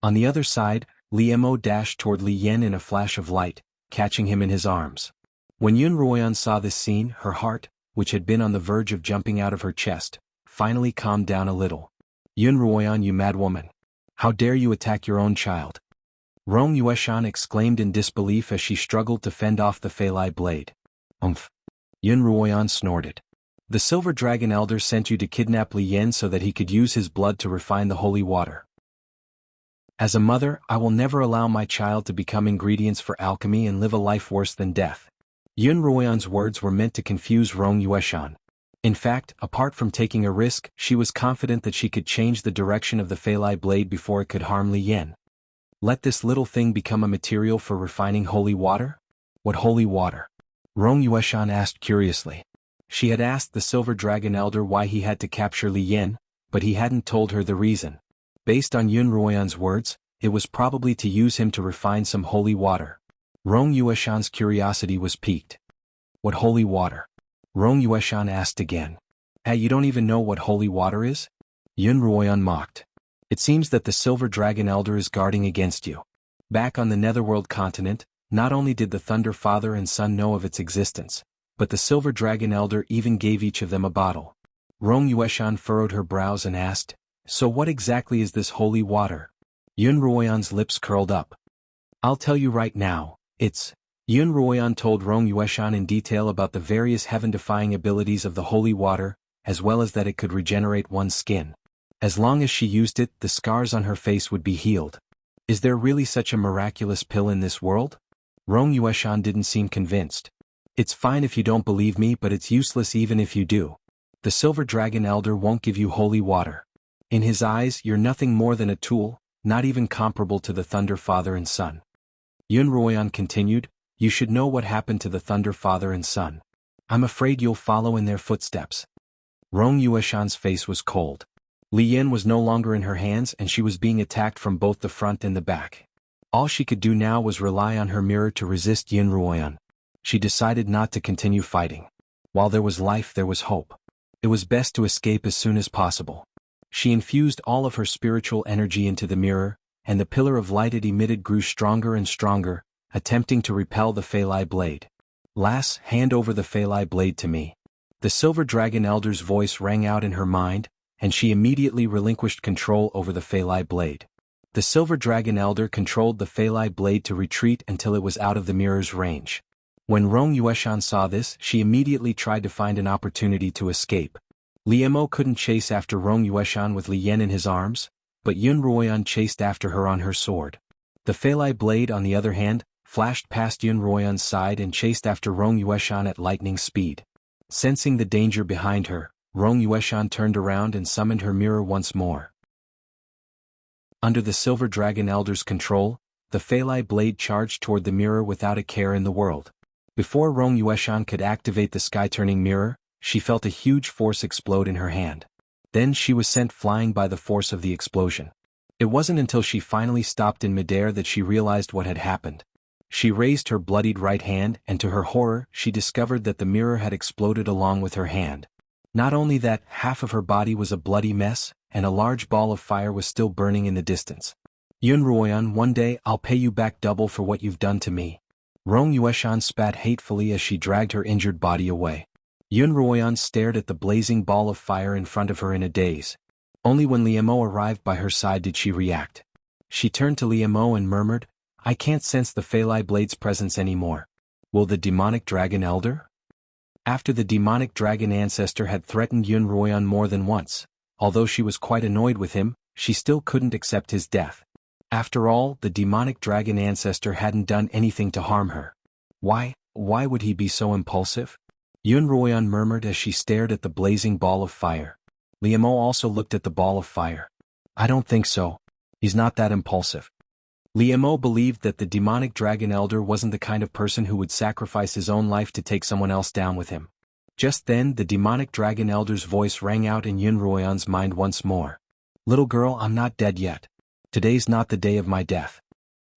[SPEAKER 1] On the other side, Li Mo dashed toward Li Yan in a flash of light, catching him in his arms. When Yun Ruoyan saw this scene, her heart, which had been on the verge of jumping out of her chest, finally calmed down a little. Yun Ruoyan, you mad woman! How dare you attack your own child? Rong Yueshan exclaimed in disbelief as she struggled to fend off the Feilai blade. Umph! Yun Ruoyan snorted. The Silver Dragon Elder sent you to kidnap Li Yan so that he could use his blood to refine the holy water. As a mother, I will never allow my child to become ingredients for alchemy and live a life worse than death. Yun Ruoyan's words were meant to confuse Rong Yueshan. In fact, apart from taking a risk, she was confident that she could change the direction of the Feilai blade before it could harm Li Yan. Let this little thing become a material for refining holy water? What holy water? Rong Yueshan asked curiously. She had asked the Silver Dragon Elder why he had to capture Li Yan, but he hadn't told her the reason. Based on Yun Ruoyan's words, it was probably to use him to refine some holy water. Rong Yueshan's curiosity was piqued. What holy water? Rong Yueshan asked again. You don't even know what holy water is? Yun Ruoyan mocked. It seems that the Silver Dragon Elder is guarding against you. Back on the Netherworld continent, not only did the Thunder Father and Son know of its existence, but the Silver Dragon Elder even gave each of them a bottle. Rong Yueshan furrowed her brows and asked, so what exactly is this holy water? Yun Ruoyan's lips curled up. I'll tell you right now, it's... Yun Ruoyan told Rong Yueshan in detail about the various heaven-defying abilities of the holy water, as well as that it could regenerate one's skin. As long as she used it, the scars on her face would be healed. Is there really such a miraculous pill in this world? Rong Yueshan didn't seem convinced. It's fine if you don't believe me, but it's useless even if you do. The Silver Dragon Elder won't give you holy water. In his eyes, you're nothing more than a tool, not even comparable to the Thunder Father and Son. Yun Ruoyan continued, you should know what happened to the Thunder Father and Son. I'm afraid you'll follow in their footsteps. Rong Yueshan's face was cold. Li Yan was no longer in her hands and she was being attacked from both the front and the back. All she could do now was rely on her mirror to resist Yun Ruoyan. She decided not to continue fighting. While there was life, there was hope. It was best to escape as soon as possible. She infused all of her spiritual energy into the mirror, and the pillar of light it emitted grew stronger and stronger, attempting to repel the Feilai blade. Lass, hand over the Feilai blade to me. The Silver Dragon Elder's voice rang out in her mind, and she immediately relinquished control over the Feilai blade. The Silver Dragon Elder controlled the Feilai blade to retreat until it was out of the mirror's range. When Rong Yueshan saw this, she immediately tried to find an opportunity to escape. Li Mo couldn't chase after Rong Yueshan with Li Yan in his arms, but Yun Ruoyan chased after her on her sword. The Feilai blade, on the other hand, flashed past Yun Ruoyan's side and chased after Rong Yueshan at lightning speed. Sensing the danger behind her, Rong Yueshan turned around and summoned her mirror once more. Under the Silver Dragon Elder's control, the Feilai blade charged toward the mirror without a care in the world. Before Rong Yueshan could activate the sky-turning mirror, she felt a huge force explode in her hand. Then she was sent flying by the force of the explosion. It wasn't until she finally stopped in midair that she realized what had happened. She raised her bloodied right hand and to her horror she discovered that the mirror had exploded along with her hand. Not only that, half of her body was a bloody mess, and a large ball of fire was still burning in the distance. Yun Ruoyan, one day I'll pay you back double for what you've done to me. Rong Yueshan spat hatefully as she dragged her injured body away. Yun Ruoyan stared at the blazing ball of fire in front of her in a daze. Only when Li Mo arrived by her side did she react. She turned to Li Mo and murmured, I can't sense the Feilai blade's presence anymore. Will the demonic dragon elder? After the demonic dragon ancestor had threatened Yun Ruoyan more than once, although she was quite annoyed with him, she still couldn't accept his death. After all, the demonic dragon ancestor hadn't done anything to harm her. Why would he be so impulsive? Yun Ruoyan murmured as she stared at the blazing ball of fire. Liamo also looked at the ball of fire. I don't think so. He's not that impulsive. Liamo believed that the demonic dragon elder wasn't the kind of person who would sacrifice his own life to take someone else down with him. Just then the demonic dragon elder's voice rang out in Yun Ruoyan's mind once more. Little girl, I'm not dead yet. Today's not the day of my death.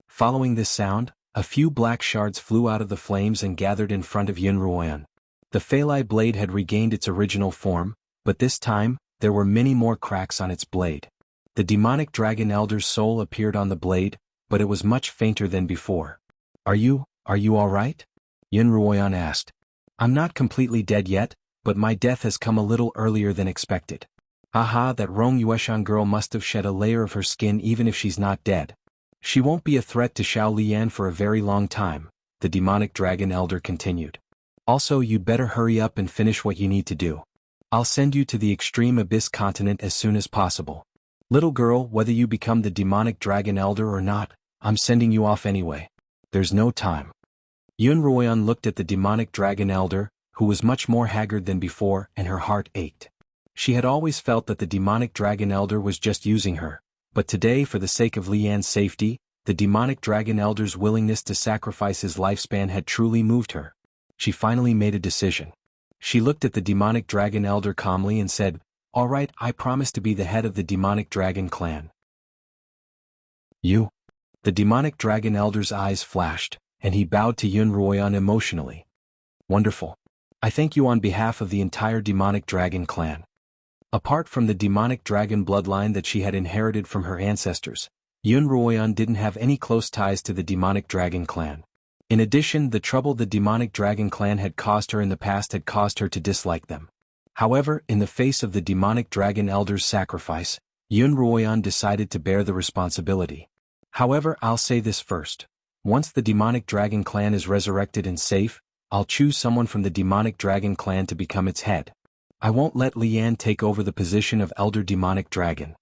[SPEAKER 1] Following this sound, a few black shards flew out of the flames and gathered in front of Yun Ruoyan. The Phalai blade had regained its original form, but this time, there were many more cracks on its blade. The demonic dragon elder's soul appeared on the blade, but it was much fainter than before. Are you all right? Yun Ruoyan asked. I'm not completely dead yet, but my death has come a little earlier than expected. Haha, that Rong Yueshan girl must have shed a layer of her skin even if she's not dead. She won't be a threat to Xiao Lian for a very long time, the demonic dragon elder continued. Also, you'd better hurry up and finish what you need to do. I'll send you to the extreme abyss continent as soon as possible. Little girl, whether you become the demonic dragon elder or not, I'm sending you off anyway. There's no time. Yun Ruoyan looked at the demonic dragon elder, who was much more haggard than before, and her heart ached. She had always felt that the demonic dragon elder was just using her, but today, for the sake of Lian's safety, the demonic dragon elder's willingness to sacrifice his lifespan had truly moved her. She finally made a decision. She looked at the demonic dragon elder calmly and said, All right, I promise to be the head of the demonic dragon clan. You? The demonic dragon elder's eyes flashed, and he bowed to Yun Ruoyan emotionally. Wonderful. I thank you on behalf of the entire demonic dragon clan. Apart from the demonic dragon bloodline that she had inherited from her ancestors, Yun Ruoyan didn't have any close ties to the demonic dragon clan. In addition, the trouble the demonic dragon clan had caused her in the past had caused her to dislike them. However, in the face of the demonic dragon elder's sacrifice, Yun Ruoyan decided to bear the responsibility. However, I'll say this first. Once the demonic dragon clan is resurrected and safe, I'll choose someone from the demonic dragon clan to become its head. I won't let Lian take over the position of elder demonic dragon.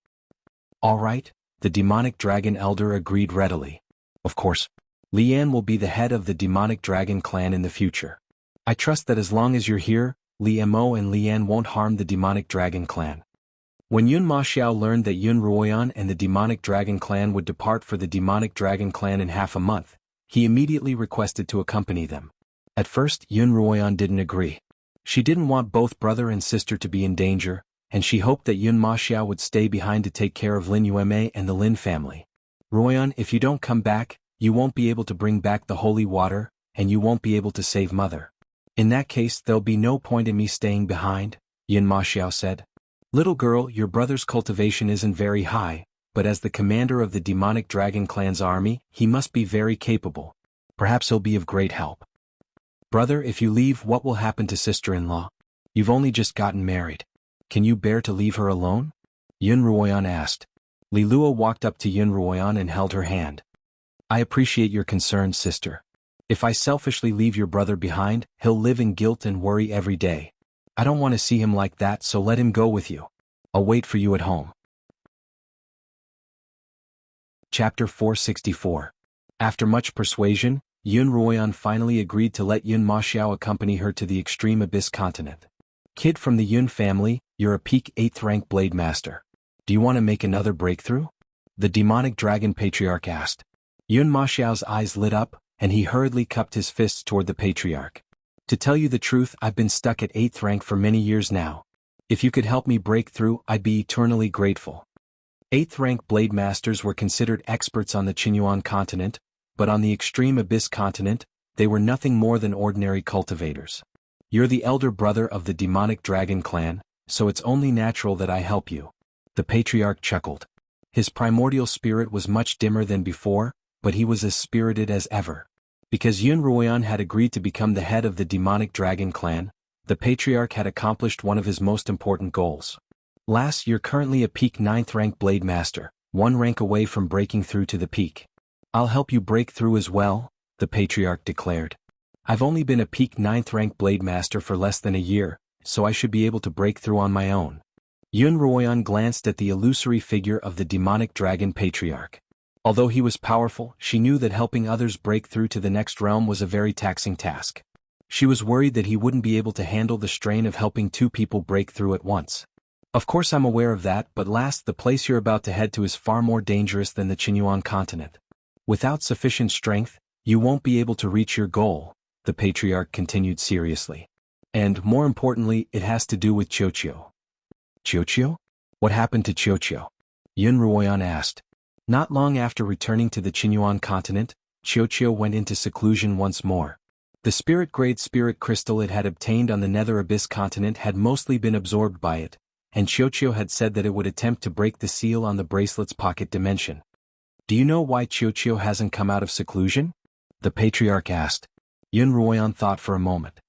[SPEAKER 1] All right, the demonic dragon elder agreed readily. Of course, Lian will be the head of the demonic dragon clan in the future. I trust that as long as you're here, Li Mo and Lian won't harm the demonic dragon clan. When Yun Ma Xiao learned that Yun Ruoyan and the demonic dragon clan would depart for the demonic dragon clan in half a month, he immediately requested to accompany them. At first, Yun Ruoyan didn't agree. She didn't want both brother and sister to be in danger, and she hoped that Yun Ma Xiao would stay behind to take care of Lin Yueme and the Lin family. Ruoyan, if you don't come back, you won't be able to bring back the holy water, and you won't be able to save Mother. In that case, there'll be no point in me staying behind, Yun Ma Xiao said. Little girl, your brother's cultivation isn't very high, but as the commander of the demonic dragon clan's army, he must be very capable. Perhaps he'll be of great help. Brother, if you leave, what will happen to sister-in-law? You've only just gotten married. Can you bear to leave her alone? Yun Ruoyan asked. Li Luo walked up to Yun Ruoyan and held her hand. I appreciate your concern, sister. If I selfishly leave your brother behind, he'll live in guilt and worry every day. I don't want to see him like that, so let him go with you. I'll wait for you at home. Chapter 464. After much persuasion, Yun Ruoyan finally agreed to let Yun Ma Xiao accompany her to the extreme abyss continent. Kid from the Yun family, you're a peak 8th rank blade master. Do you want to make another breakthrough? The demonic dragon patriarch asked. Yun Ma Xiao's eyes lit up, and he hurriedly cupped his fists toward the patriarch. To tell you the truth, I've been stuck at 8th rank for many years now. If you could help me break through, I'd be eternally grateful. 8th rank blade masters were considered experts on the Xuanhuan continent, but on the extreme abyss continent, they were nothing more than ordinary cultivators. You're the elder brother of the demonic dragon clan, so it's only natural that I help you. The patriarch chuckled. His primordial spirit was much dimmer than before, but he was as spirited as ever. Because Yun Ruoyan had agreed to become the head of the demonic dragon clan, the patriarch had accomplished one of his most important goals. Lass, you're currently a peak 9th rank blade master, 1 rank away from breaking through to the peak. I'll help you break through as well, the patriarch declared. I've only been a peak 9th rank blade master for less than a year, so I should be able to break through on my own. Xuanhuan glanced at the illusory figure of the demonic dragon patriarch. Although he was powerful, she knew that helping others break through to the next realm was a very taxing task. She was worried that he wouldn't be able to handle the strain of helping 2 people break through at once. Of course I'm aware of that, but the place you're about to head to is far more dangerous than the Xuanhuan continent. Without sufficient strength, you won't be able to reach your goal, the patriarch continued seriously. And, more importantly, it has to do with Xiaoqiu. Xiaoqiu? What happened to Xiaoqiu? Xuanhuan asked. Not long after returning to the Xuanhuan continent, Xiaoqiu went into seclusion once more. The spirit-grade spirit crystal it had obtained on the Nether Abyss continent had mostly been absorbed by it, and Xiaoqiu had said that it would attempt to break the seal on the bracelet's pocket dimension. Do you know why Xiaoqiu hasn't come out of seclusion? The patriarch asked. Xuanhuan thought for a moment.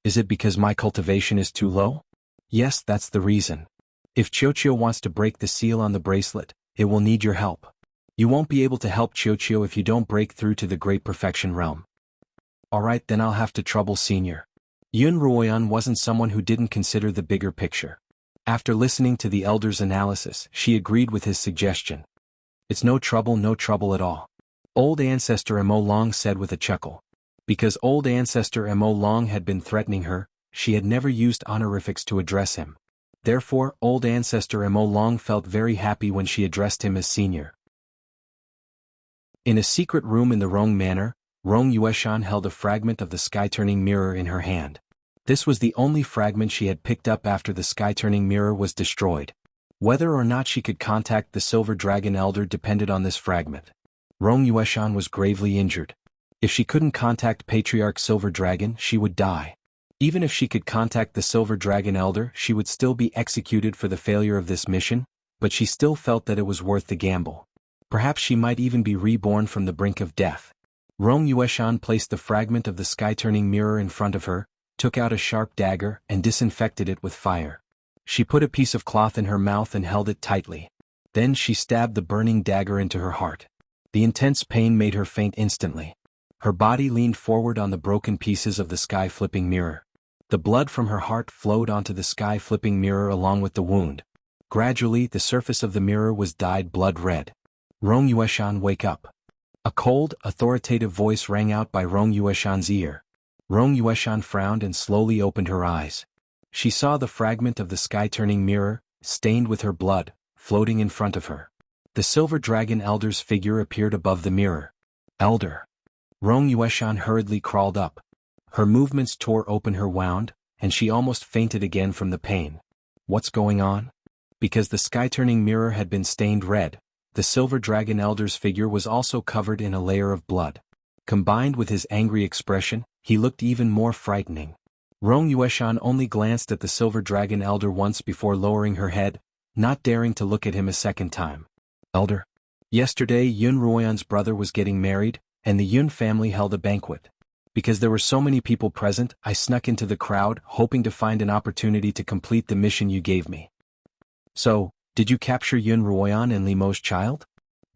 [SPEAKER 1] Is it because my cultivation is too low? Yes, that's the reason. If Xiaoqiu wants to break the seal on the bracelet, it will need your help. You won't be able to help Xiaoqiu if you don't break through to the Great Perfection realm. Alright, then I'll have to trouble Senior. Xuanhuan wasn't someone who didn't consider the bigger picture. After listening to the elder's analysis, she agreed with his suggestion. It's no trouble at all. Old Ancestor Mo Long said with a chuckle. Because Old Ancestor Mo Long had been threatening her, she had never used honorifics to address him. Therefore, Old Ancestor Mo Long felt very happy when she addressed him as Senior. In a secret room in the Rong Manor, Rong Yueshan held a fragment of the sky-turning mirror in her hand. This was the only fragment she had picked up after the sky-turning mirror was destroyed. Whether or not she could contact the Silver Dragon Elder depended on this fragment. Rong Yueshan was gravely injured. If she couldn't contact Patriarch Silver Dragon, she would die. Even if she could contact the Silver Dragon Elder, she would still be executed for the failure of this mission, but she still felt that it was worth the gamble. Perhaps she might even be reborn from the brink of death. Rong Yueshan placed the fragment of the sky-turning mirror in front of her, took out a sharp dagger, and disinfected it with fire. She put a piece of cloth in her mouth and held it tightly. Then she stabbed the burning dagger into her heart. The intense pain made her faint instantly. Her body leaned forward on the broken pieces of the sky-flipping mirror. The blood from her heart flowed onto the sky-flipping mirror along with the wound. Gradually, the surface of the mirror was dyed blood red. Rong Yueshan, wake up. A cold, authoritative voice rang out by Rong Yueshan's ear. Rong Yueshan frowned and slowly opened her eyes. She saw the fragment of the sky-turning mirror, stained with her blood, floating in front of her. The Silver Dragon Elder's figure appeared above the mirror. Elder. Rong Yueshan hurriedly crawled up. Her movements tore open her wound, and she almost fainted again from the pain. What's going on? Because the sky-turning mirror had been stained red, the Silver Dragon Elder's figure was also covered in a layer of blood. Combined with his angry expression, he looked even more frightening. Rong Yueshan only glanced at the Silver Dragon Elder once before lowering her head, not daring to look at him a second time. Elder. Yesterday Xuanhuan's brother was getting married, and the Yun family held a banquet. Because there were so many people present, I snuck into the crowd, hoping to find an opportunity to complete the mission you gave me. So, did you capture Xuanhuan and Limo's child?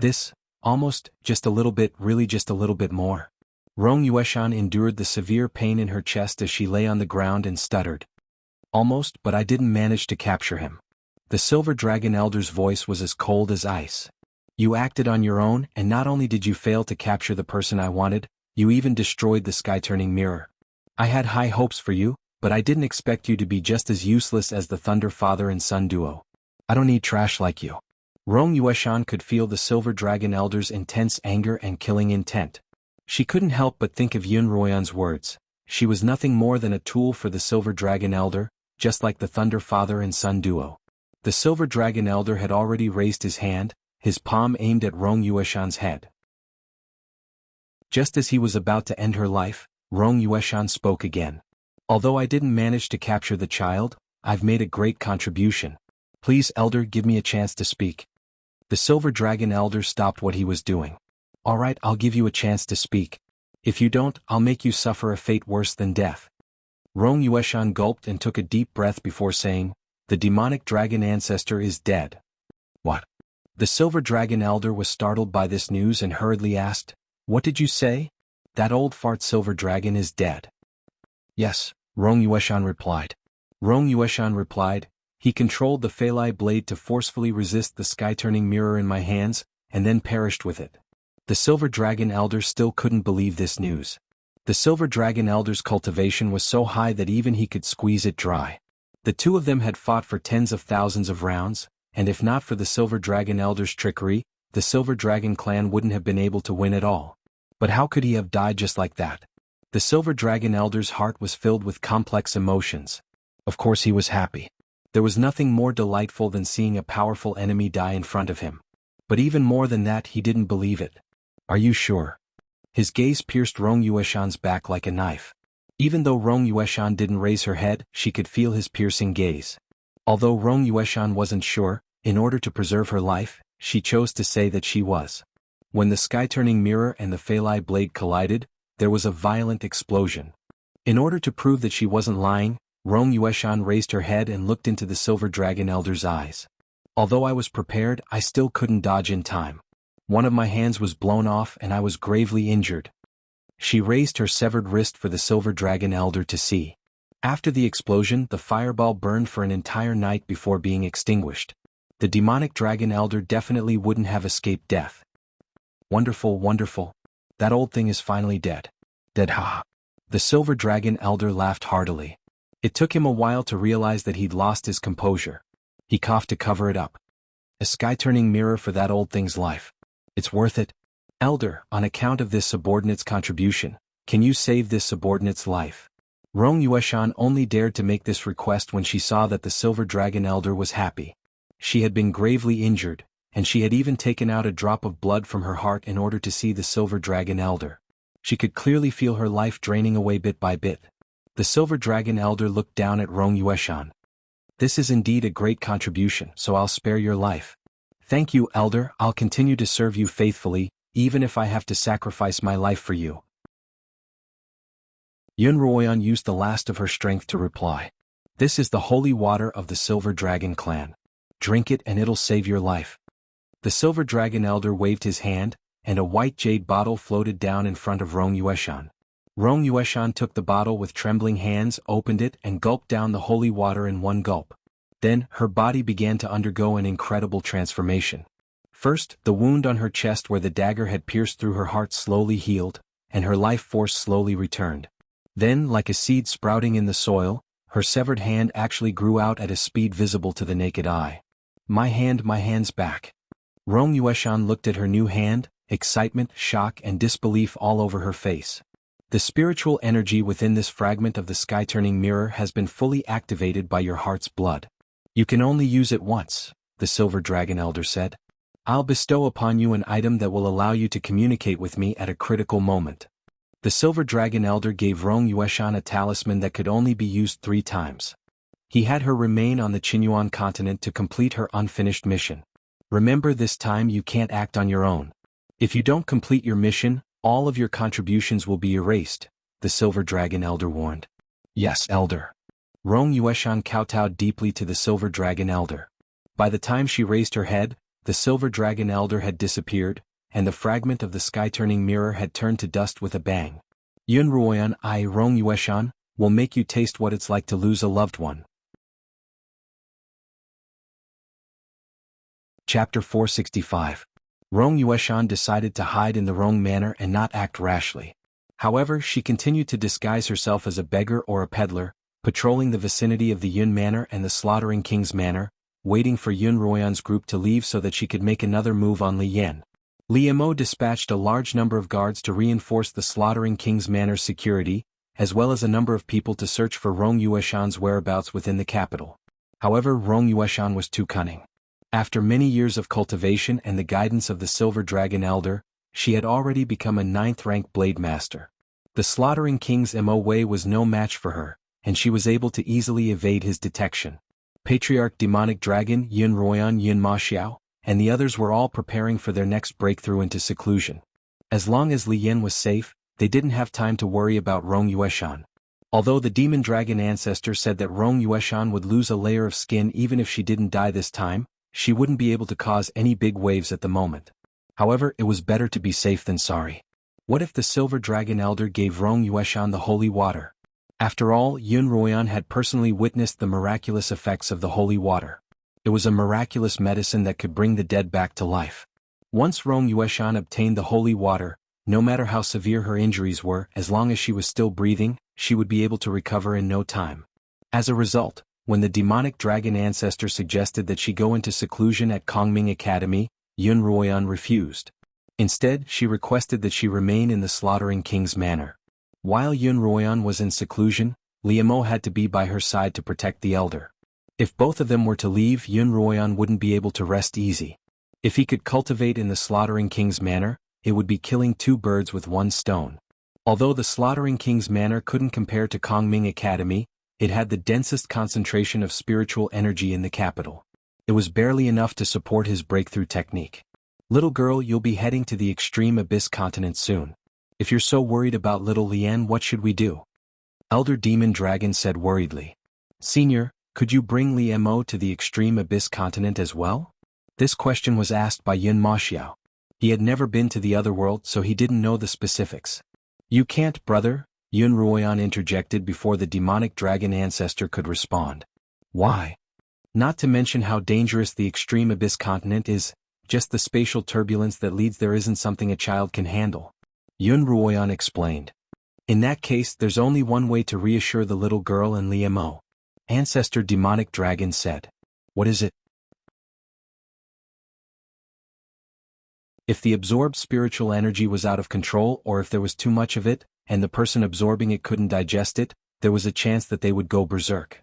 [SPEAKER 1] This, almost, just a little bit, really just a little bit more. Rong Yueshan endured the severe pain in her chest as she lay on the ground and stuttered. Almost, but I didn't manage to capture him. The Silver Dragon Elder's voice was as cold as ice. You acted on your own, and not only did you fail to capture the person I wanted, you even destroyed the sky-turning mirror. I had high hopes for you, but I didn't expect you to be just as useless as the Thunder Father and Son duo. I don't need trash like you. Rong Yueshan could feel the Silver Dragon Elder's intense anger and killing intent. She couldn't help but think of Xuanhuan's words. She was nothing more than a tool for the Silver Dragon Elder, just like the Thunder Father and Son duo. The Silver Dragon Elder had already raised his hand, his palm aimed at Rong Yueshan's head. Just as he was about to end her life, Rong Yueshan spoke again. Although I didn't manage to capture the child, I've made a great contribution. Please, Elder, give me a chance to speak. The Silver Dragon Elder stopped what he was doing. Alright, I'll give you a chance to speak. If you don't, I'll make you suffer a fate worse than death. Rong Yueshan gulped and took a deep breath before saying, the demonic dragon ancestor is dead. What? The Silver Dragon Elder was startled by this news and hurriedly asked, what did you say? That old fart silver dragon is dead. Yes, Rong Yueshan replied. He controlled the Feilai blade to forcefully resist the sky-turning mirror in my hands, and then perished with it. The Silver Dragon Elder still couldn't believe this news. The Silver Dragon Elder's cultivation was so high that even he could squeeze it dry. The two of them had fought for tens of thousands of rounds, and if not for the Silver Dragon Elder's trickery, the Silver Dragon clan wouldn't have been able to win at all. But how could he have died just like that? The Silver Dragon Elder's heart was filled with complex emotions. Of course he was happy. There was nothing more delightful than seeing a powerful enemy die in front of him. But even more than that, he didn't believe it. Are you sure? His gaze pierced Rong Yueshan's back like a knife. Even though Rong Yueshan didn't raise her head, she could feel his piercing gaze. Although Rong Yueshan wasn't sure, in order to preserve her life, she chose to say that she was. When the sky-turning mirror and the Feilai blade collided, there was a violent explosion. In order to prove that she wasn't lying, Rong Yueshan raised her head and looked into the Silver Dragon Elder's eyes. Although I was prepared, I still couldn't dodge in time. One of my hands was blown off and I was gravely injured. She raised her severed wrist for the Silver Dragon Elder to see. After the explosion, the fireball burned for an entire night before being extinguished. The demonic Dragon Elder definitely wouldn't have escaped death. Wonderful, wonderful. That old thing is finally dead. Dead, ha. The Silver Dragon Elder laughed heartily. It took him a while to realize that he'd lost his composure. He coughed to cover it up. A sky-turning mirror for that old thing's life. It's worth it. Elder, on account of this subordinate's contribution, can you save this subordinate's life? Rong Yueshan only dared to make this request when she saw that the Silver Dragon Elder was happy. She had been gravely injured, and she had even taken out a drop of blood from her heart in order to see the Silver Dragon Elder. She could clearly feel her life draining away bit by bit. The Silver Dragon Elder looked down at Rong Yueshan. This is indeed a great contribution, so I'll spare your life. Thank you, Elder. I'll continue to serve you faithfully, even if I have to sacrifice my life for you. Xuanhuan used the last of her strength to reply. This is the holy water of the Silver Dragon clan. Drink it and it'll save your life. The Silver Dragon Elder waved his hand, and a white jade bottle floated down in front of Rong Yueshan. Rong Yueshan took the bottle with trembling hands, opened it, and gulped down the holy water in one gulp. Then, her body began to undergo an incredible transformation. First, the wound on her chest where the dagger had pierced through her heart slowly healed, and her life force slowly returned. Then, like a seed sprouting in the soil, her severed hand actually grew out at a speed visible to the naked eye. My hand's back. Rong Yueshan looked at her new hand, excitement, shock, and disbelief all over her face. The spiritual energy within this fragment of the sky-turning mirror has been fully activated by your heart's blood. You can only use it once, the Silver Dragon Elder said. I'll bestow upon you an item that will allow you to communicate with me at a critical moment. The Silver Dragon Elder gave Rong Yueshan a talisman that could only be used 3 times. He had her remain on the Xuanhuan continent to complete her unfinished mission. Remember, this time you can't act on your own. If you don't complete your mission, all of your contributions will be erased, the Silver Dragon Elder warned. Yes, Elder. Rong Yueshan kowtowed deeply to the Silver Dragon Elder. By the time she raised her head, the Silver Dragon Elder had disappeared, and the fragment of the sky-turning mirror had turned to dust with a bang. Xuanhuan, Rong Yueshan, will make you taste what it's like to lose a loved one. Chapter 465. Rong Yueshan decided to hide in the Rong Manor and not act rashly. However, she continued to disguise herself as a beggar or a peddler, patrolling the vicinity of the Yun Manor and the Slaughtering King's Manor, waiting for Xuanhuan's group to leave so that she could make another move on Li Yan. Li Mo dispatched a large number of guards to reinforce the Slaughtering King's Manor's security, as well as a number of people to search for Rong Yueshan's whereabouts within the capital. However, Rong Yueshan was too cunning. After many years of cultivation and the guidance of the Silver Dragon Elder, she had already become a 9th-rank blade master. The Slaughtering King's Mo way was no match for her, and she was able to easily evade his detection. Patriarch Demonic Dragon Xuanhuan Maxiao, and the others were all preparing for their next breakthrough into seclusion. As long as Li Yan was safe, they didn't have time to worry about Rong Yueshan. Although the Demon Dragon ancestor said that Rong Yueshan would lose a layer of skin even if she didn't die this time, she wouldn't be able to cause any big waves at the moment. However, it was better to be safe than sorry. What if the silver dragon elder gave Rong Yueshan the holy water? After all, Xuanhuan had personally witnessed the miraculous effects of the holy water. It was a miraculous medicine that could bring the dead back to life. Once Rong Yueshan obtained the holy water, no matter how severe her injuries were, as long as she was still breathing, she would be able to recover in no time. As a result, when the demonic dragon ancestor suggested that she go into seclusion at Kongming Academy, Xuanhuan refused. Instead, she requested that she remain in the slaughtering king's manor. While Xuanhuan was in seclusion, Liemo had to be by her side to protect the elder. If both of them were to leave, Xuanhuan wouldn't be able to rest easy. If he could cultivate in the slaughtering king's manor, it would be killing two birds with one stone. Although the slaughtering king's manor couldn't compare to Kongming Academy, it had the densest concentration of spiritual energy in the capital. It was barely enough to support his breakthrough technique. Little girl, you'll be heading to the extreme abyss continent soon. If you're so worried about little Lian, what should we do? Elder Demon Dragon said worriedly. Senior, could you bring Liemo to the extreme abyss continent as well? This question was asked by Yin Maxiao. He had never been to the other world, so he didn't know the specifics. You can't, brother, Xuanhuan interjected before the demonic dragon ancestor could respond. Why? Not to mention how dangerous the extreme abyss continent is, just the spatial turbulence that leads there isn't something a child can handle. Xuanhuan explained. In that case, there's only one way to reassure the little girl and Liemo. Ancestor demonic dragon said. What is it? If the absorbed spiritual energy was out of control, or if there was too much of it, and the person absorbing it couldn't digest it, there was a chance that they would go berserk.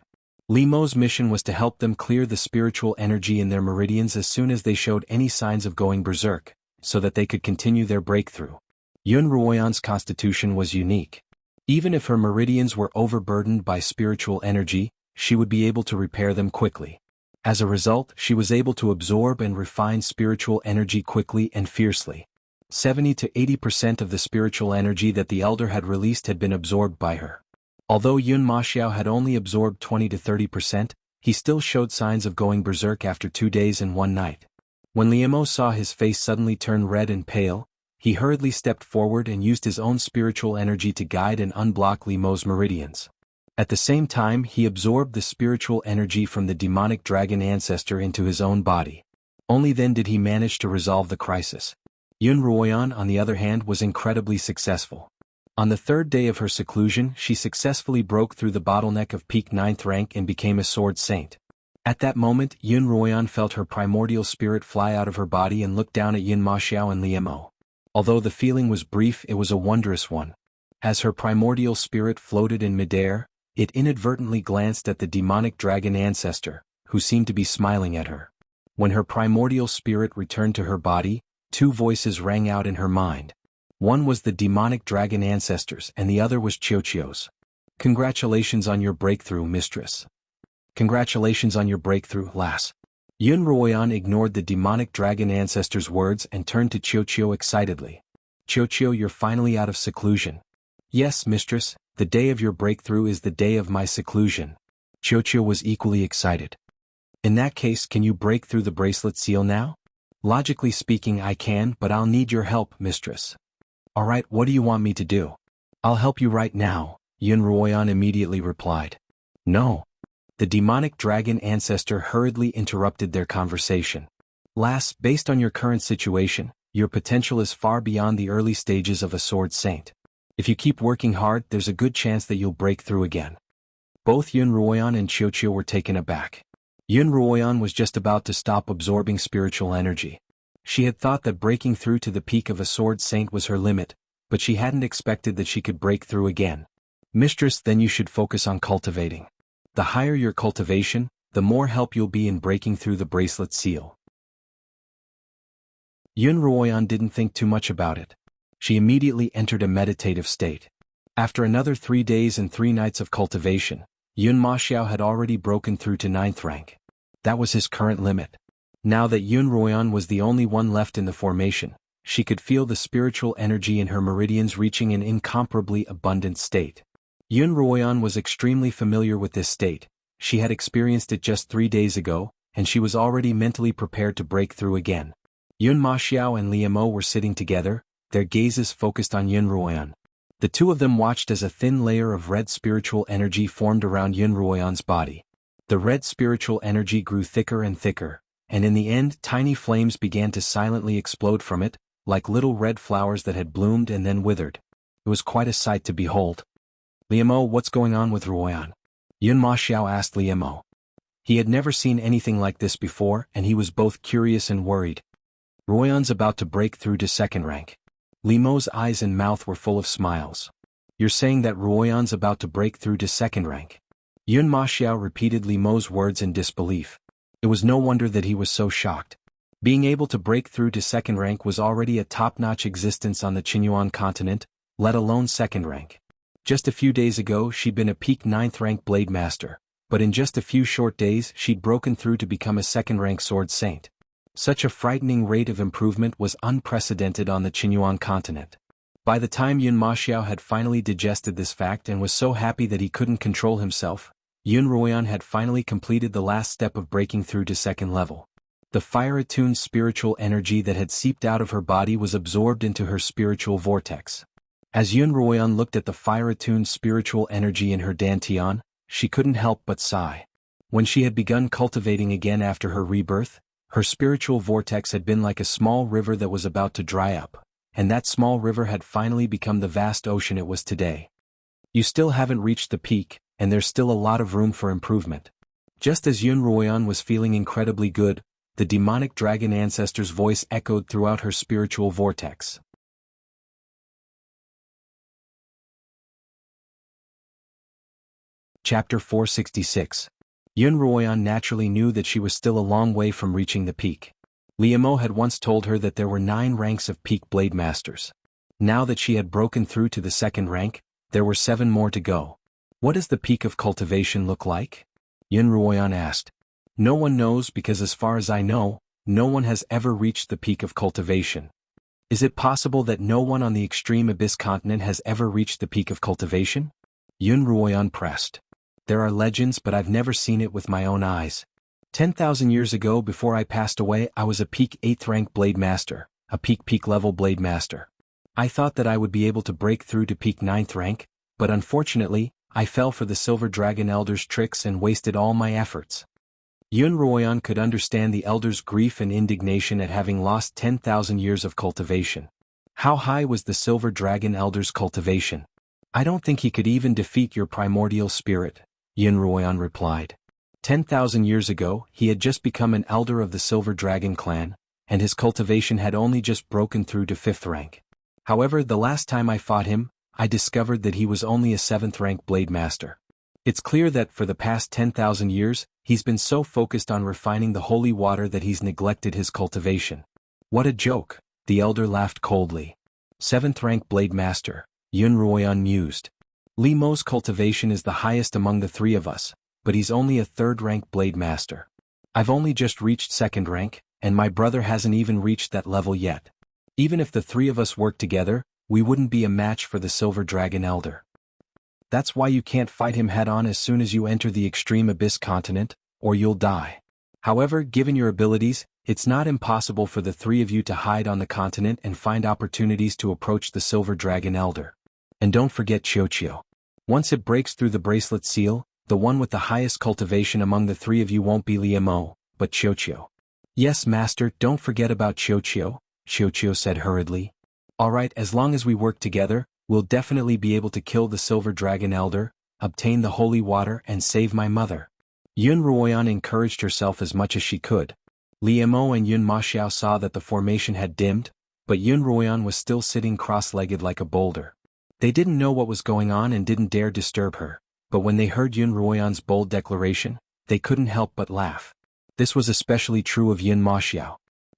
[SPEAKER 1] Liemo's mission was to help them clear the spiritual energy in their meridians as soon as they showed any signs of going berserk, so that they could continue their breakthrough. Xuanhuan's constitution was unique. Even if her meridians were overburdened by spiritual energy, she would be able to repair them quickly. As a result, she was able to absorb and refine spiritual energy quickly and fiercely. 70 to 80% of the spiritual energy that the elder had released had been absorbed by her. Although Yun Maxiao had only absorbed 20 to 30%, he still showed signs of going berserk after 2 days and 1 night. When Liemo saw his face suddenly turn red and pale, he hurriedly stepped forward and used his own spiritual energy to guide and unblock Liemo's meridians. At the same time, he absorbed the spiritual energy from the demonic dragon ancestor into his own body. Only then did he manage to resolve the crisis. Xuanhuan, on the other hand, was incredibly successful. On the 3rd day of her seclusion, she successfully broke through the bottleneck of peak 9th rank and became a sword saint. At that moment, Xuanhuan felt her primordial spirit fly out of her body and looked down at Yin Maxiao and Liemo. Although the feeling was brief, it was a wondrous one. As her primordial spirit floated in midair, it inadvertently glanced at the demonic dragon ancestor, who seemed to be smiling at her. When her primordial spirit returned to her body, 2 voices rang out in her mind. One was the demonic dragon ancestor's and the other was Xiaoqiu's. Congratulations on your breakthrough, mistress. Congratulations on your breakthrough, lass. Xuanhuan ignored the demonic dragon ancestor's words and turned to Xiaoqiu excitedly. Xiaoqiu, you're finally out of seclusion. Yes, mistress, the day of your breakthrough is the day of my seclusion. Xiaoqiu was equally excited. In that case, can you break through the bracelet seal now? Logically speaking, I can, but I'll need your help, mistress. Alright, what do you want me to do? I'll help you right now, Xuanhuan immediately replied. No. The demonic dragon ancestor hurriedly interrupted their conversation. Lass, based on your current situation, your potential is far beyond the early stages of a sword saint. If you keep working hard, there's a good chance that you'll break through again. Both Xuanhuan and Xiaoqiu were taken aback. Xuanhuan was just about to stop absorbing spiritual energy. She had thought that breaking through to the peak of a sword saint was her limit, but she hadn't expected that she could break through again. Mistress, then you should focus on cultivating. The higher your cultivation, the more help you'll be in breaking through the bracelet seal. Xuanhuan didn't think too much about it. She immediately entered a meditative state. After another 3 days and 3 nights of cultivation, Yun Maxiao had already broken through to 9th rank. That was his current limit. Now that Xuanhuan was the only one left in the formation, she could feel the spiritual energy in her meridians reaching an incomparably abundant state. Xuanhuan was extremely familiar with this state. She had experienced it just 3 days ago, and she was already mentally prepared to break through again. Yun Maxiao and Liemo were sitting together, their gazes focused on Yunruoyan. The two of them watched as a thin layer of red spiritual energy formed around Yunruoyan's body. The red spiritual energy grew thicker and thicker, and in the end tiny flames began to silently explode from it, like little red flowers that had bloomed and then withered. It was quite a sight to behold. "Liemo, what's going on with Ruoyan?" Yun Maxiao asked Liemo. He had never seen anything like this before, and he was both curious and worried. "Ruoyan's about to break through to second rank." Liemo's eyes and mouth were full of smiles. "You're saying that Ruoyan's about to break through to second rank?" Yun Maxiao repeated Liemo's words in disbelief. It was no wonder that he was so shocked. Being able to break through to second rank was already a top-notch existence on the Xuanhuan continent, let alone second rank. Just a few days ago she'd been a peak 9th rank blade master, but in just a few short days she'd broken through to become a second rank sword saint. Such a frightening rate of improvement was unprecedented on the Xuanhuan continent. By the time Yun Maxiao had finally digested this fact and was so happy that he couldn't control himself, Yun Ruoyan had finally completed the last step of breaking through to second level. The fire-attuned spiritual energy that had seeped out of her body was absorbed into her spiritual vortex. As Yun Ruoyan looked at the fire-attuned spiritual energy in her dantian, she couldn't help but sigh. When she had begun cultivating again after her rebirth, her spiritual vortex had been like a small river that was about to dry up, and that small river had finally become the vast ocean it was today. "You still haven't reached the peak, and there's still a lot of room for improvement." Just as Yun Ruoyan was feeling incredibly good, the demonic dragon ancestor's voice echoed throughout her spiritual vortex. Chapter 466. Yun Ruoyan naturally knew that she was still a long way from reaching the peak. Liemo had once told her that there were 9 ranks of peak blade masters. Now that she had broken through to the second rank, there were 7 more to go. "What does the peak of cultivation look like?" Yun Ruoyan asked. "No one knows because as far as I know, no one has ever reached the peak of cultivation." "Is it possible that no one on the extreme abyss continent has ever reached the peak of cultivation?" Yun Ruoyan pressed. "There are legends, but I've never seen it with my own eyes. 10,000 years ago before I passed away I was a peak 8th rank blade master, a peak level blade master. I thought that I would be able to break through to peak 9th rank, but unfortunately, I fell for the Silver Dragon Elder's tricks and wasted all my efforts." Yun Ruoyan could understand the elder's grief and indignation at having lost 10,000 years of cultivation. How high was the Silver Dragon Elder's cultivation? "I don't think he could even defeat your primordial spirit," Yun Ruoyan replied. 10,000 years ago, he had just become an elder of the Silver Dragon clan, and his cultivation had only just broken through to 5th rank. However, the last time I fought him, I discovered that he was only a 7th rank blade master. It's clear that for the past 10,000 years, he's been so focused on refining the holy water that he's neglected his cultivation." "What a joke," the elder laughed coldly. 7th rank blade master, Yun Ruoyan mused. "Liemo's cultivation is the highest among the 3 of us, but he's only a 3rd rank blade master. I've only just reached 2nd rank, and my brother hasn't even reached that level yet. Even if the 3 of us work together, we wouldn't be a match for the Silver Dragon Elder. That's why you can't fight him head-on as soon as you enter the extreme abyss continent, or you'll die. However, given your abilities, it's not impossible for the 3 of you to hide on the continent and find opportunities to approach the Silver Dragon Elder. And don't forget xianxia. Once it breaks through the bracelet seal, the one with the highest cultivation among the 3 of you won't be Liemo, but xianxia." "Yes, master, don't forget about xianxia," xianxia said hurriedly. "Alright, as long as we work together, we'll definitely be able to kill the Silver Dragon Elder, obtain the holy water and save my mother." Yun Ruoyan encouraged herself as much as she could. Liemo and Yun Maxiao saw that the formation had dimmed, but Yun Ruoyan was still sitting cross-legged like a boulder. They didn't know what was going on and didn't dare disturb her, but when they heard Yun Ruoyan's bold declaration, they couldn't help but laugh. This was especially true of Yun Maxiao.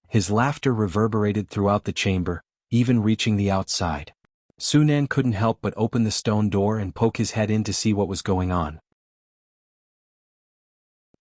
[SPEAKER 1] His laughter reverberated throughout the chamber, even reaching the outside. Xuanhuan couldn't help but open the stone door and poke his head in to see what was going on.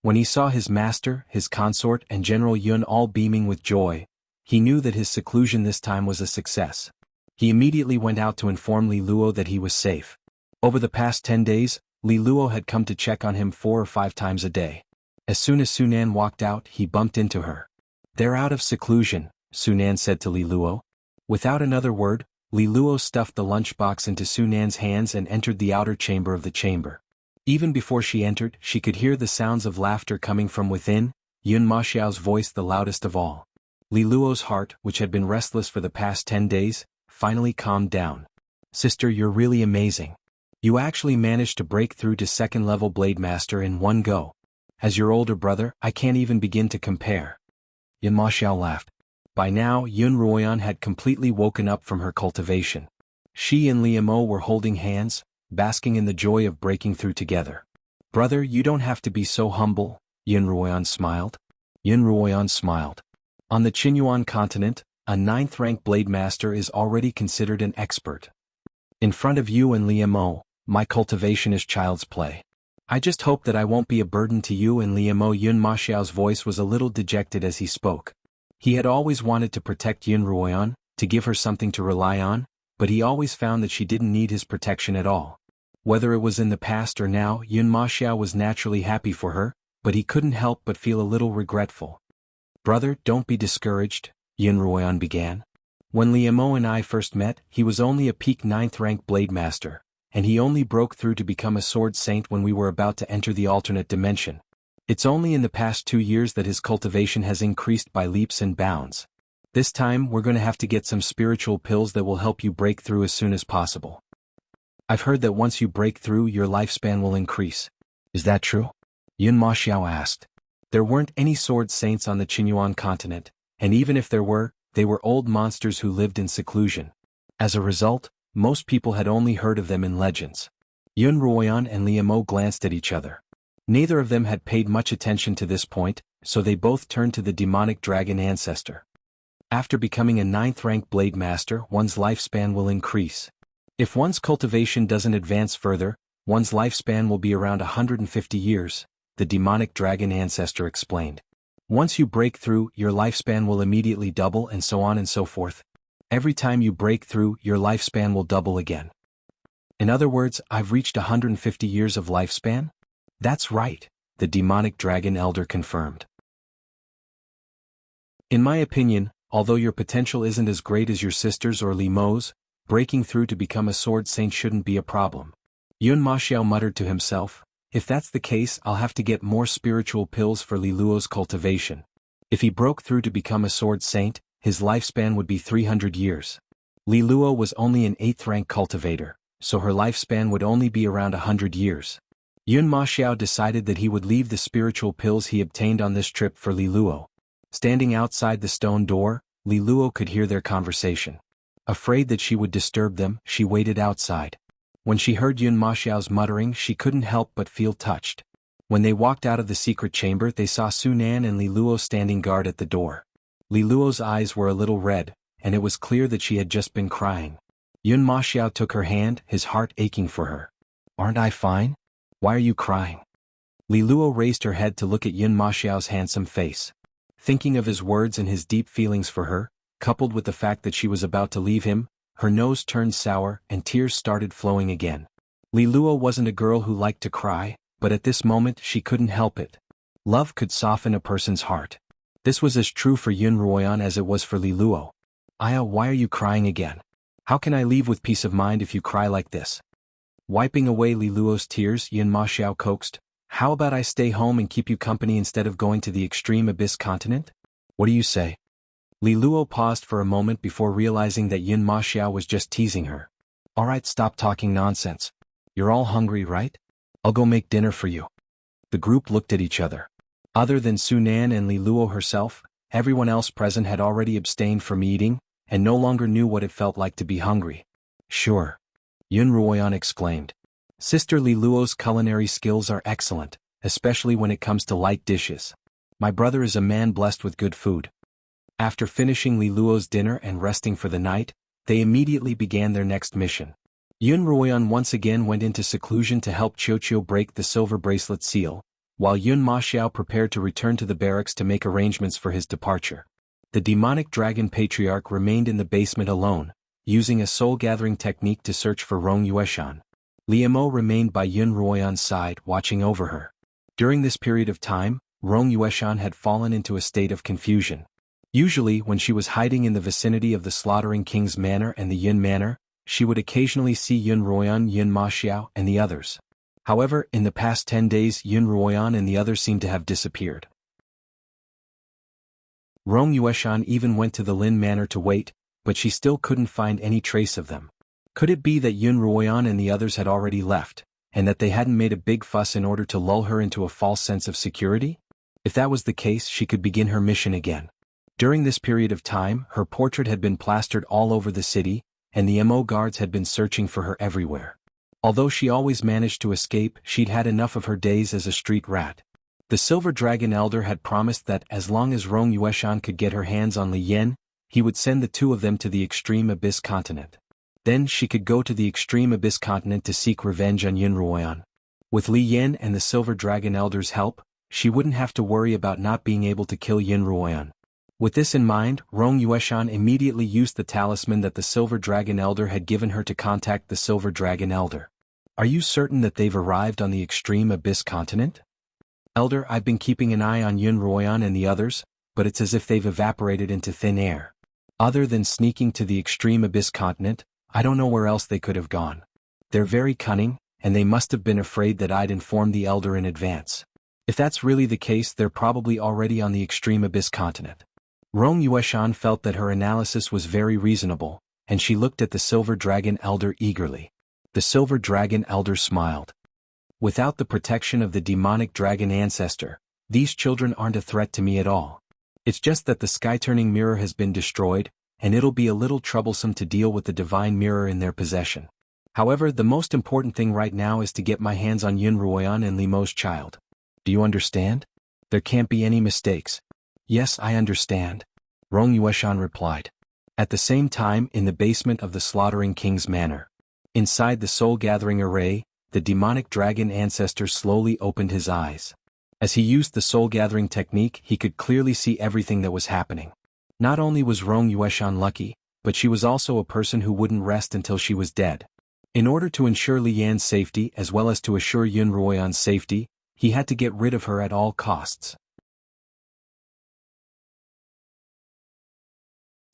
[SPEAKER 1] When he saw his master, his consort, and General Yun all beaming with joy, he knew that his seclusion this time was a success. He immediately went out to inform Li Luo that he was safe. Over the past 10 days, Li Luo had come to check on him 4 or 5 times a day. As soon as Xuanhuan walked out, he bumped into her. "They're out of seclusion," Xuanhuan said to Li Luo. Without another word, Li Luo stuffed the lunchbox into Su Nan's hands and entered the outer chamber of the chamber. Even before she entered, she could hear the sounds of laughter coming from within, Yun Maxiao's voice the loudest of all. Li Luo's heart, which had been restless for the past 10 days, finally calmed down. Sister, you're really amazing. You actually managed to break through to second-level Blade Master in one go. As your older brother, I can't even begin to compare. Yun Maxiao laughed. By now, Yun Ruoyan had completely woken up from her cultivation. She and Liu Mo were holding hands, basking in the joy of breaking through together. Brother, you don't have to be so humble, Yun Ruoyan smiled. Yun Ruoyan smiled. On the Xuanhuan continent, a 9th-rank Blade Master is already considered an expert. In front of you and Liu Mo, my cultivation is child's play. I just hope that I won't be a burden to you and Liu Mo. Yun Maxiao's voice was a little dejected as he spoke. He had always wanted to protect Yun Ruoyan, to give her something to rely on, but he always found that she didn't need his protection at all. Whether it was in the past or now, Yun Maxiao was naturally happy for her, but he couldn't help but feel a little regretful. Brother, don't be discouraged, Yun Ruoyan began. When Liu Mo and I first met, he was only a peak 9th-rank Blade Master, and he only broke through to become a Sword Saint when we were about to enter the alternate dimension. It's only in the past 2 years that his cultivation has increased by leaps and bounds. This time we're going to have to get some spiritual pills that will help you break through as soon as possible. I've heard that once you break through, your lifespan will increase. Is that true? Yun Maxiao asked. There weren't any Sword Saints on the Xuanhuan continent, and even if there were, they were old monsters who lived in seclusion. As a result, most people had only heard of them in legends. Yun Ruoyan and Liu Mo glanced at each other. Neither of them had paid much attention to this point, so they both turned to the demonic dragon ancestor. After becoming a 9th-rank Blade Master, one's lifespan will increase. If one's cultivation doesn't advance further, one's lifespan will be around 150 years, the demonic dragon ancestor explained. Once you break through, your lifespan will immediately double and so on and so forth. Every time you break through, your lifespan will double again. In other words, I've reached 150 years of lifespan? That's right, the demonic dragon elder confirmed. In my opinion, although your potential isn't as great as your sister's or Li Mo's, breaking through to become a Sword Saint shouldn't be a problem. Yun Maxiao muttered to himself, if that's the case, I'll have to get more spiritual pills for Li Luo's cultivation. If he broke through to become a Sword Saint, his lifespan would be 300 years. Li Luo was only an 8th-rank cultivator, so her lifespan would only be around 100 years. Yun Maxiao decided that he would leave the spiritual pills he obtained on this trip for Li Luo. Standing outside the stone door, Li Luo could hear their conversation. Afraid that she would disturb them, she waited outside. When she heard Yun Maxiao's muttering, she couldn't help but feel touched. When they walked out of the secret chamber, they saw Su Nan and Li Luo standing guard at the door. Li Luo's eyes were a little red, and it was clear that she had just been crying. Yun Maxiao took her hand, his heart aching for her. Aren't I fine? Why are you crying? Li Luo raised her head to look at Yun Maxiao's handsome face. Thinking of his words and his deep feelings for her, coupled with the fact that she was about to leave him, her nose turned sour and tears started flowing again. Li Luo wasn't a girl who liked to cry, but at this moment she couldn't help it. Love could soften a person's heart. This was as true for Yun Ruoyan as it was for Li Luo. Aya, why are you crying again? How can I leave with peace of mind if you cry like this? Wiping away Li Luo's tears, Yun Maxiao coaxed, how about I stay home and keep you company instead of going to the extreme abyss continent? What do you say? Li Luo paused for a moment before realizing that Yun Maxiao was just teasing her. Alright, stop talking nonsense. You're all hungry, right? I'll go make dinner for you. The group looked at each other. Other than Su Nan and Li Luo herself, everyone else present had already abstained from eating, and no longer knew what it felt like to be hungry. Sure. Yun Ruoyan exclaimed. Sister Li Luo's culinary skills are excellent, especially when it comes to light dishes. My brother is a man blessed with good food. After finishing Li Luo's dinner and resting for the night, they immediately began their next mission. Yun Ruoyan once again went into seclusion to help Qiuqiu break the silver bracelet seal, while Yun Maxiao prepared to return to the barracks to make arrangements for his departure. The demonic dragon patriarch remained in the basement alone, using a soul-gathering technique to search for Rong Yueshan. Liu Mo remained by Yun Ruoyan's side, watching over her. During this period of time, Rong Yueshan had fallen into a state of confusion. Usually, when she was hiding in the vicinity of the Slaughtering King's manor and the Yun manor, she would occasionally see Yun Ruoyan, Yun Maxiao, and the others. However, in the past 10 days Yun Ruoyan and the others seemed to have disappeared. Rong Yueshan even went to the Lin manor to wait, but she still couldn't find any trace of them. Could it be that Yun Ruoyan and the others had already left, and that they hadn't made a big fuss in order to lull her into a false sense of security? If that was the case, she could begin her mission again. During this period of time, her portrait had been plastered all over the city, and the MO guards had been searching for her everywhere. Although she always managed to escape, she'd had enough of her days as a street rat. The Silver Dragon Elder had promised that as long as Rong Yueshan could get her hands on Li Yan, he would send the two of them to the Extreme Abyss continent. Then she could go to the Extreme Abyss continent to seek revenge on Yun Ruoyan. With Li Yan and the Silver Dragon Elder's help, she wouldn't have to worry about not being able to kill Yun Ruoyan. With this in mind, Rong Yueshan immediately used the talisman that the Silver Dragon Elder had given her to contact the Silver Dragon Elder. Are you certain that they've arrived on the Extreme Abyss continent? Elder, I've been keeping an eye on Yun Ruoyan and the others, but it's as if they've evaporated into thin air. Other than sneaking to the Extreme Abyss continent, I don't know where else they could have gone. They're very cunning, and they must have been afraid that I'd informed the Elder in advance. If that's really the case, they're probably already on the Extreme Abyss continent. Rong Yueshan felt that her analysis was very reasonable, and she looked at the Silver Dragon Elder eagerly. The Silver Dragon Elder smiled. Without the protection of the demonic dragon ancestor, these children aren't a threat to me at all. It's just that the sky-turning mirror has been destroyed, and it'll be a little troublesome to deal with the divine mirror in their possession. However, the most important thing right now is to get my hands on Yun Ruoyan and Li Mo's child. Do you understand? There can't be any mistakes. Yes, I understand, Rong Yueshan replied. At the same time, in the basement of the Slaughtering King's manor, inside the soul-gathering array, the demonic dragon ancestor slowly opened his eyes. As he used the soul-gathering technique, he could clearly see everything that was happening. Not only was Rong Yueshan lucky, but she was also a person who wouldn't rest until she was dead. In order to ensure Li Yan's safety as well as to assure Yun Ruoyan's safety, he had to get rid of her at all costs.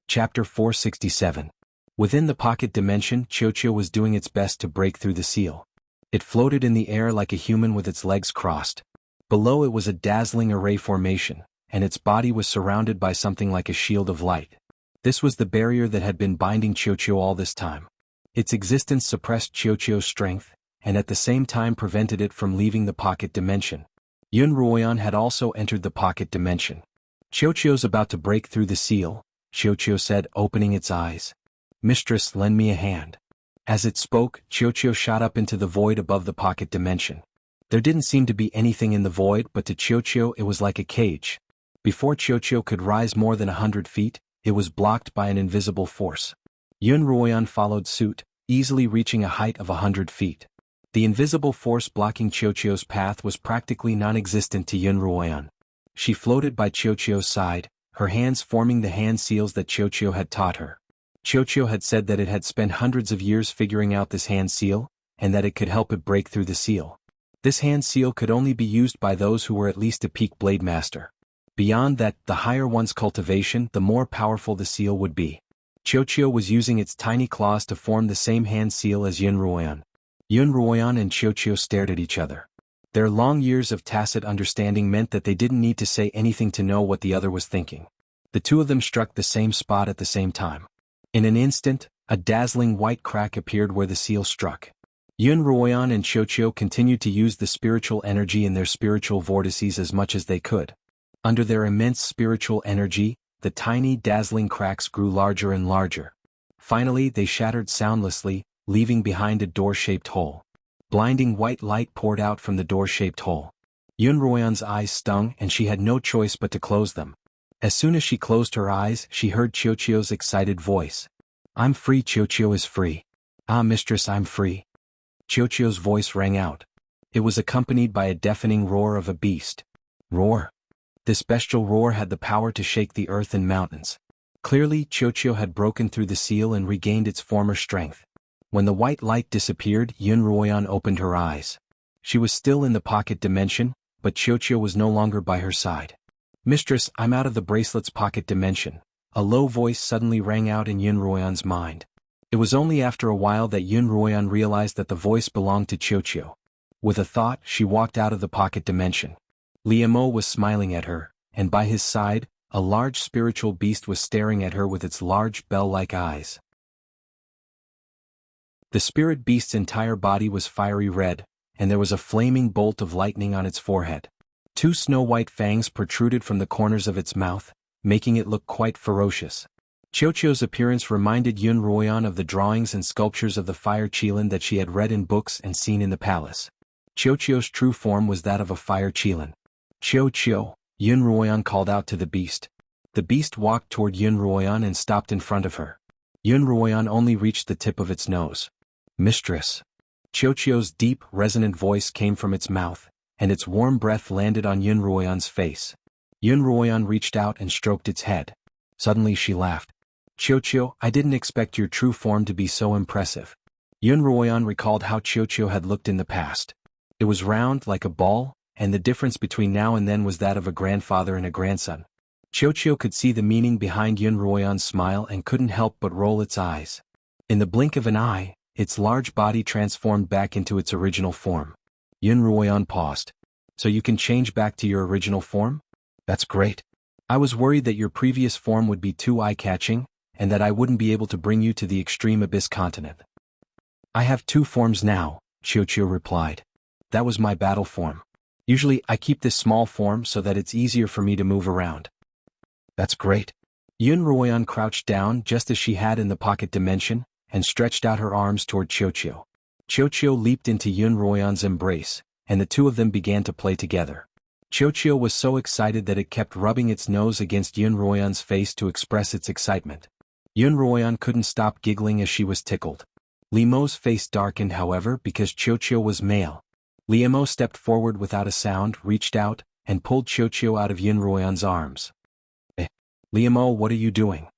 [SPEAKER 1] Chapter 467. Within the pocket dimension, Xianxia was doing its best to break through the seal. It floated in the air like a human with its legs crossed. Below it was a dazzling array formation, and its body was surrounded by something like a shield of light. This was the barrier that had been binding Xianxia all this time. Its existence suppressed Xianxia's strength, and at the same time prevented it from leaving the pocket dimension. Yun Ruoyan had also entered the pocket dimension. Xianxia's about to break through the seal, Xianxia said, opening its eyes. Mistress, lend me a hand. As it spoke, Xianxia shot up into the void above the pocket dimension. There didn't seem to be anything in the void, but to Xianxia it was like a cage. Before Xianxia could rise more than 100 feet, it was blocked by an invisible force. Yun Ruoyan followed suit, easily reaching a height of 100 feet. The invisible force blocking Xianxia's path was practically non-existent to Yun Ruoyan. She floated by Xianxia's side, her hands forming the hand seals that Xianxia had taught her. Xianxia had said that it had spent hundreds of years figuring out this hand seal, and that it could help it break through the seal. This hand seal could only be used by those who were at least a peak blade master. Beyond that, the higher one's cultivation, the more powerful the seal would be. Xianxia was using its tiny claws to form the same hand seal as Yun Ruoyan. Yun Ruoyan and Xianxia stared at each other. Their long years of tacit understanding meant that they didn't need to say anything to know what the other was thinking. The two of them struck the same spot at the same time. In an instant, a dazzling white crack appeared where the seal struck. Yun Ruoyan and Xianxia continued to use the spiritual energy in their spiritual vortices as much as they could. Under their immense spiritual energy, the tiny dazzling cracks grew larger and larger. Finally, they shattered soundlessly, leaving behind a door-shaped hole. Blinding white light poured out from the door-shaped hole. Yun Ruoyan's eyes stung and she had no choice but to close them. As soon as she closed her eyes, she heard Xianxia's excited voice. I'm free, Xianxia is free. Ah, mistress, I'm free. Xianxia's voice rang out. It was accompanied by a deafening roar of a beast. Roar. This bestial roar had the power to shake the earth and mountains. Clearly, Xianxia had broken through the seal and regained its former strength. When the white light disappeared, Yun Ruoyan opened her eyes. She was still in the pocket dimension, but Xianxia was no longer by her side. Mistress, I'm out of the bracelet's pocket dimension. A low voice suddenly rang out in Xuanhuan's mind. It was only after a while that Xuanhuan realized that the voice belonged to Xiao. With a thought, she walked out of the pocket dimension. Liemo was smiling at her, and by his side, a large spiritual beast was staring at her with its large bell-like eyes. The spirit beast's entire body was fiery red, and there was a flaming bolt of lightning on its forehead. 2 snow-white fangs protruded from the corners of its mouth, making it look quite ferocious. Xiao's appearance reminded Xuanhuan of the drawings and sculptures of the fire qilin that she had read in books and seen in the palace. Xiao's true form was that of a fire qilin. Xiao, Xuanhuan called out to the beast. The beast walked toward Xuanhuan and stopped in front of her. Xuanhuan only reached the tip of its nose. Mistress. Xiao's deep, resonant voice came from its mouth, and its warm breath landed on Xuanhuan's face. Xuanhuan reached out and stroked its head. Suddenly she laughed. Xiao, I didn't expect your true form to be so impressive. Xuanhuan recalled how Xiao had looked in the past. It was round like a ball, and the difference between now and then was that of a grandfather and a grandson. Xiao could see the meaning behind Xuanhuan's smile and couldn't help but roll its eyes. In the blink of an eye, its large body transformed back into its original form. Xuanhuan paused. So you can change back to your original form? That's great. I was worried that your previous form would be too eye-catching, and that I wouldn't be able to bring you to the extreme abyss continent. I have 2 forms now, Xiao replied. That was my battle form. Usually I keep this small form so that it's easier for me to move around. That's great. Xuanhuan crouched down just as she had in the pocket dimension, and stretched out her arms toward Xiao. Xiao leaped into Xuanhuan's embrace, and the 2 of them began to play together. Xiao was so excited that it kept rubbing its nose against Xuanhuan's face to express its excitement. Xuanhuan couldn't stop giggling as she was tickled. Liemo's face darkened, however, because Xiao was male. Liemo stepped forward without a sound, reached out, and pulled Xiao out of Xuanhuan's arms. Liemo, what are you doing?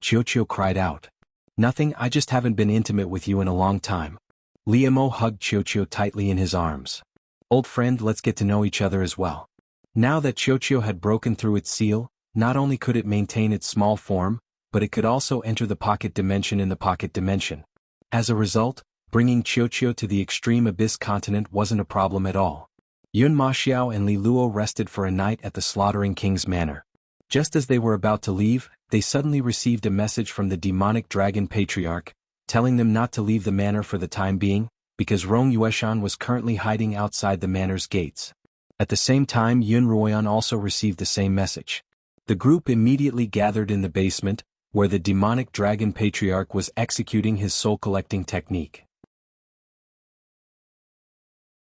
[SPEAKER 1] Xiao cried out. Nothing, I just haven't been intimate with you in a long time. Liemo hugged Xiao tightly in his arms. Old friend, let's get to know each other as well. Now that Xiao had broken through its seal, not only could it maintain its small form, but it could also enter the pocket dimension in the pocket dimension. As a result, bringing Xiao to the extreme abyss continent wasn't a problem at all. Yun Maxiao and Li Luo rested for a night at the Slaughtering King's manor. Just as they were about to leave, they suddenly received a message from the demonic dragon patriarch, telling them not to leave the manor for the time being, because Rong Yueshan was currently hiding outside the manor's gates. At the same time, Xuanhuan also received the same message. The group immediately gathered in the basement, where the demonic dragon patriarch was executing his soul-collecting technique.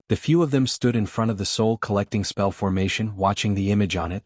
[SPEAKER 1] The few of them stood in front of the soul-collecting spell formation, watching the image on it.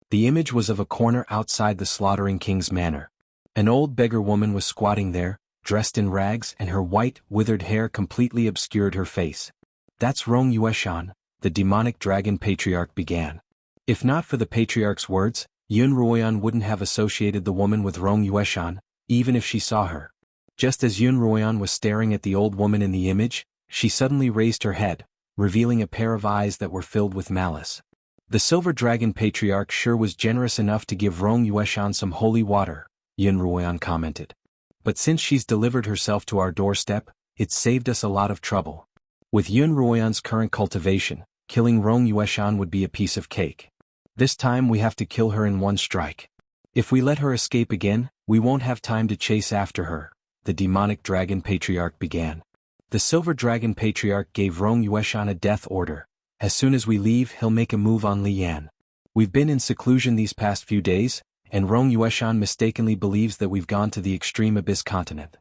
[SPEAKER 1] The image was of a corner outside the Slaughtering King's manor. An old beggar woman was squatting there, dressed in rags, and her white, withered hair completely obscured her face. That's Rong Yueshan, the demonic dragon patriarch began. If not for the patriarch's words, Xuanhuan wouldn't have associated the woman with Rong Yueshan, even if she saw her. Just as Xuanhuan was staring at the old woman in the image, she suddenly raised her head, revealing a pair of eyes that were filled with malice. The Silver Dragon Patriarch sure was generous enough to give Rong Yueshan some holy water, Xuanhuan commented. But since she's delivered herself to our doorstep, it's saved us a lot of trouble. With Xuanhuan's current cultivation, killing Rong Yueshan would be a piece of cake. This time we have to kill her in one strike. If we let her escape again, we won't have time to chase after her, the demonic dragon patriarch began. The Silver Dragon Patriarch gave Rong Yueshan a death order. As soon as we leave, he'll make a move on Lian. We've been in seclusion these past few days, and Rong Yueshan mistakenly believes that we've gone to the extreme abyss continent.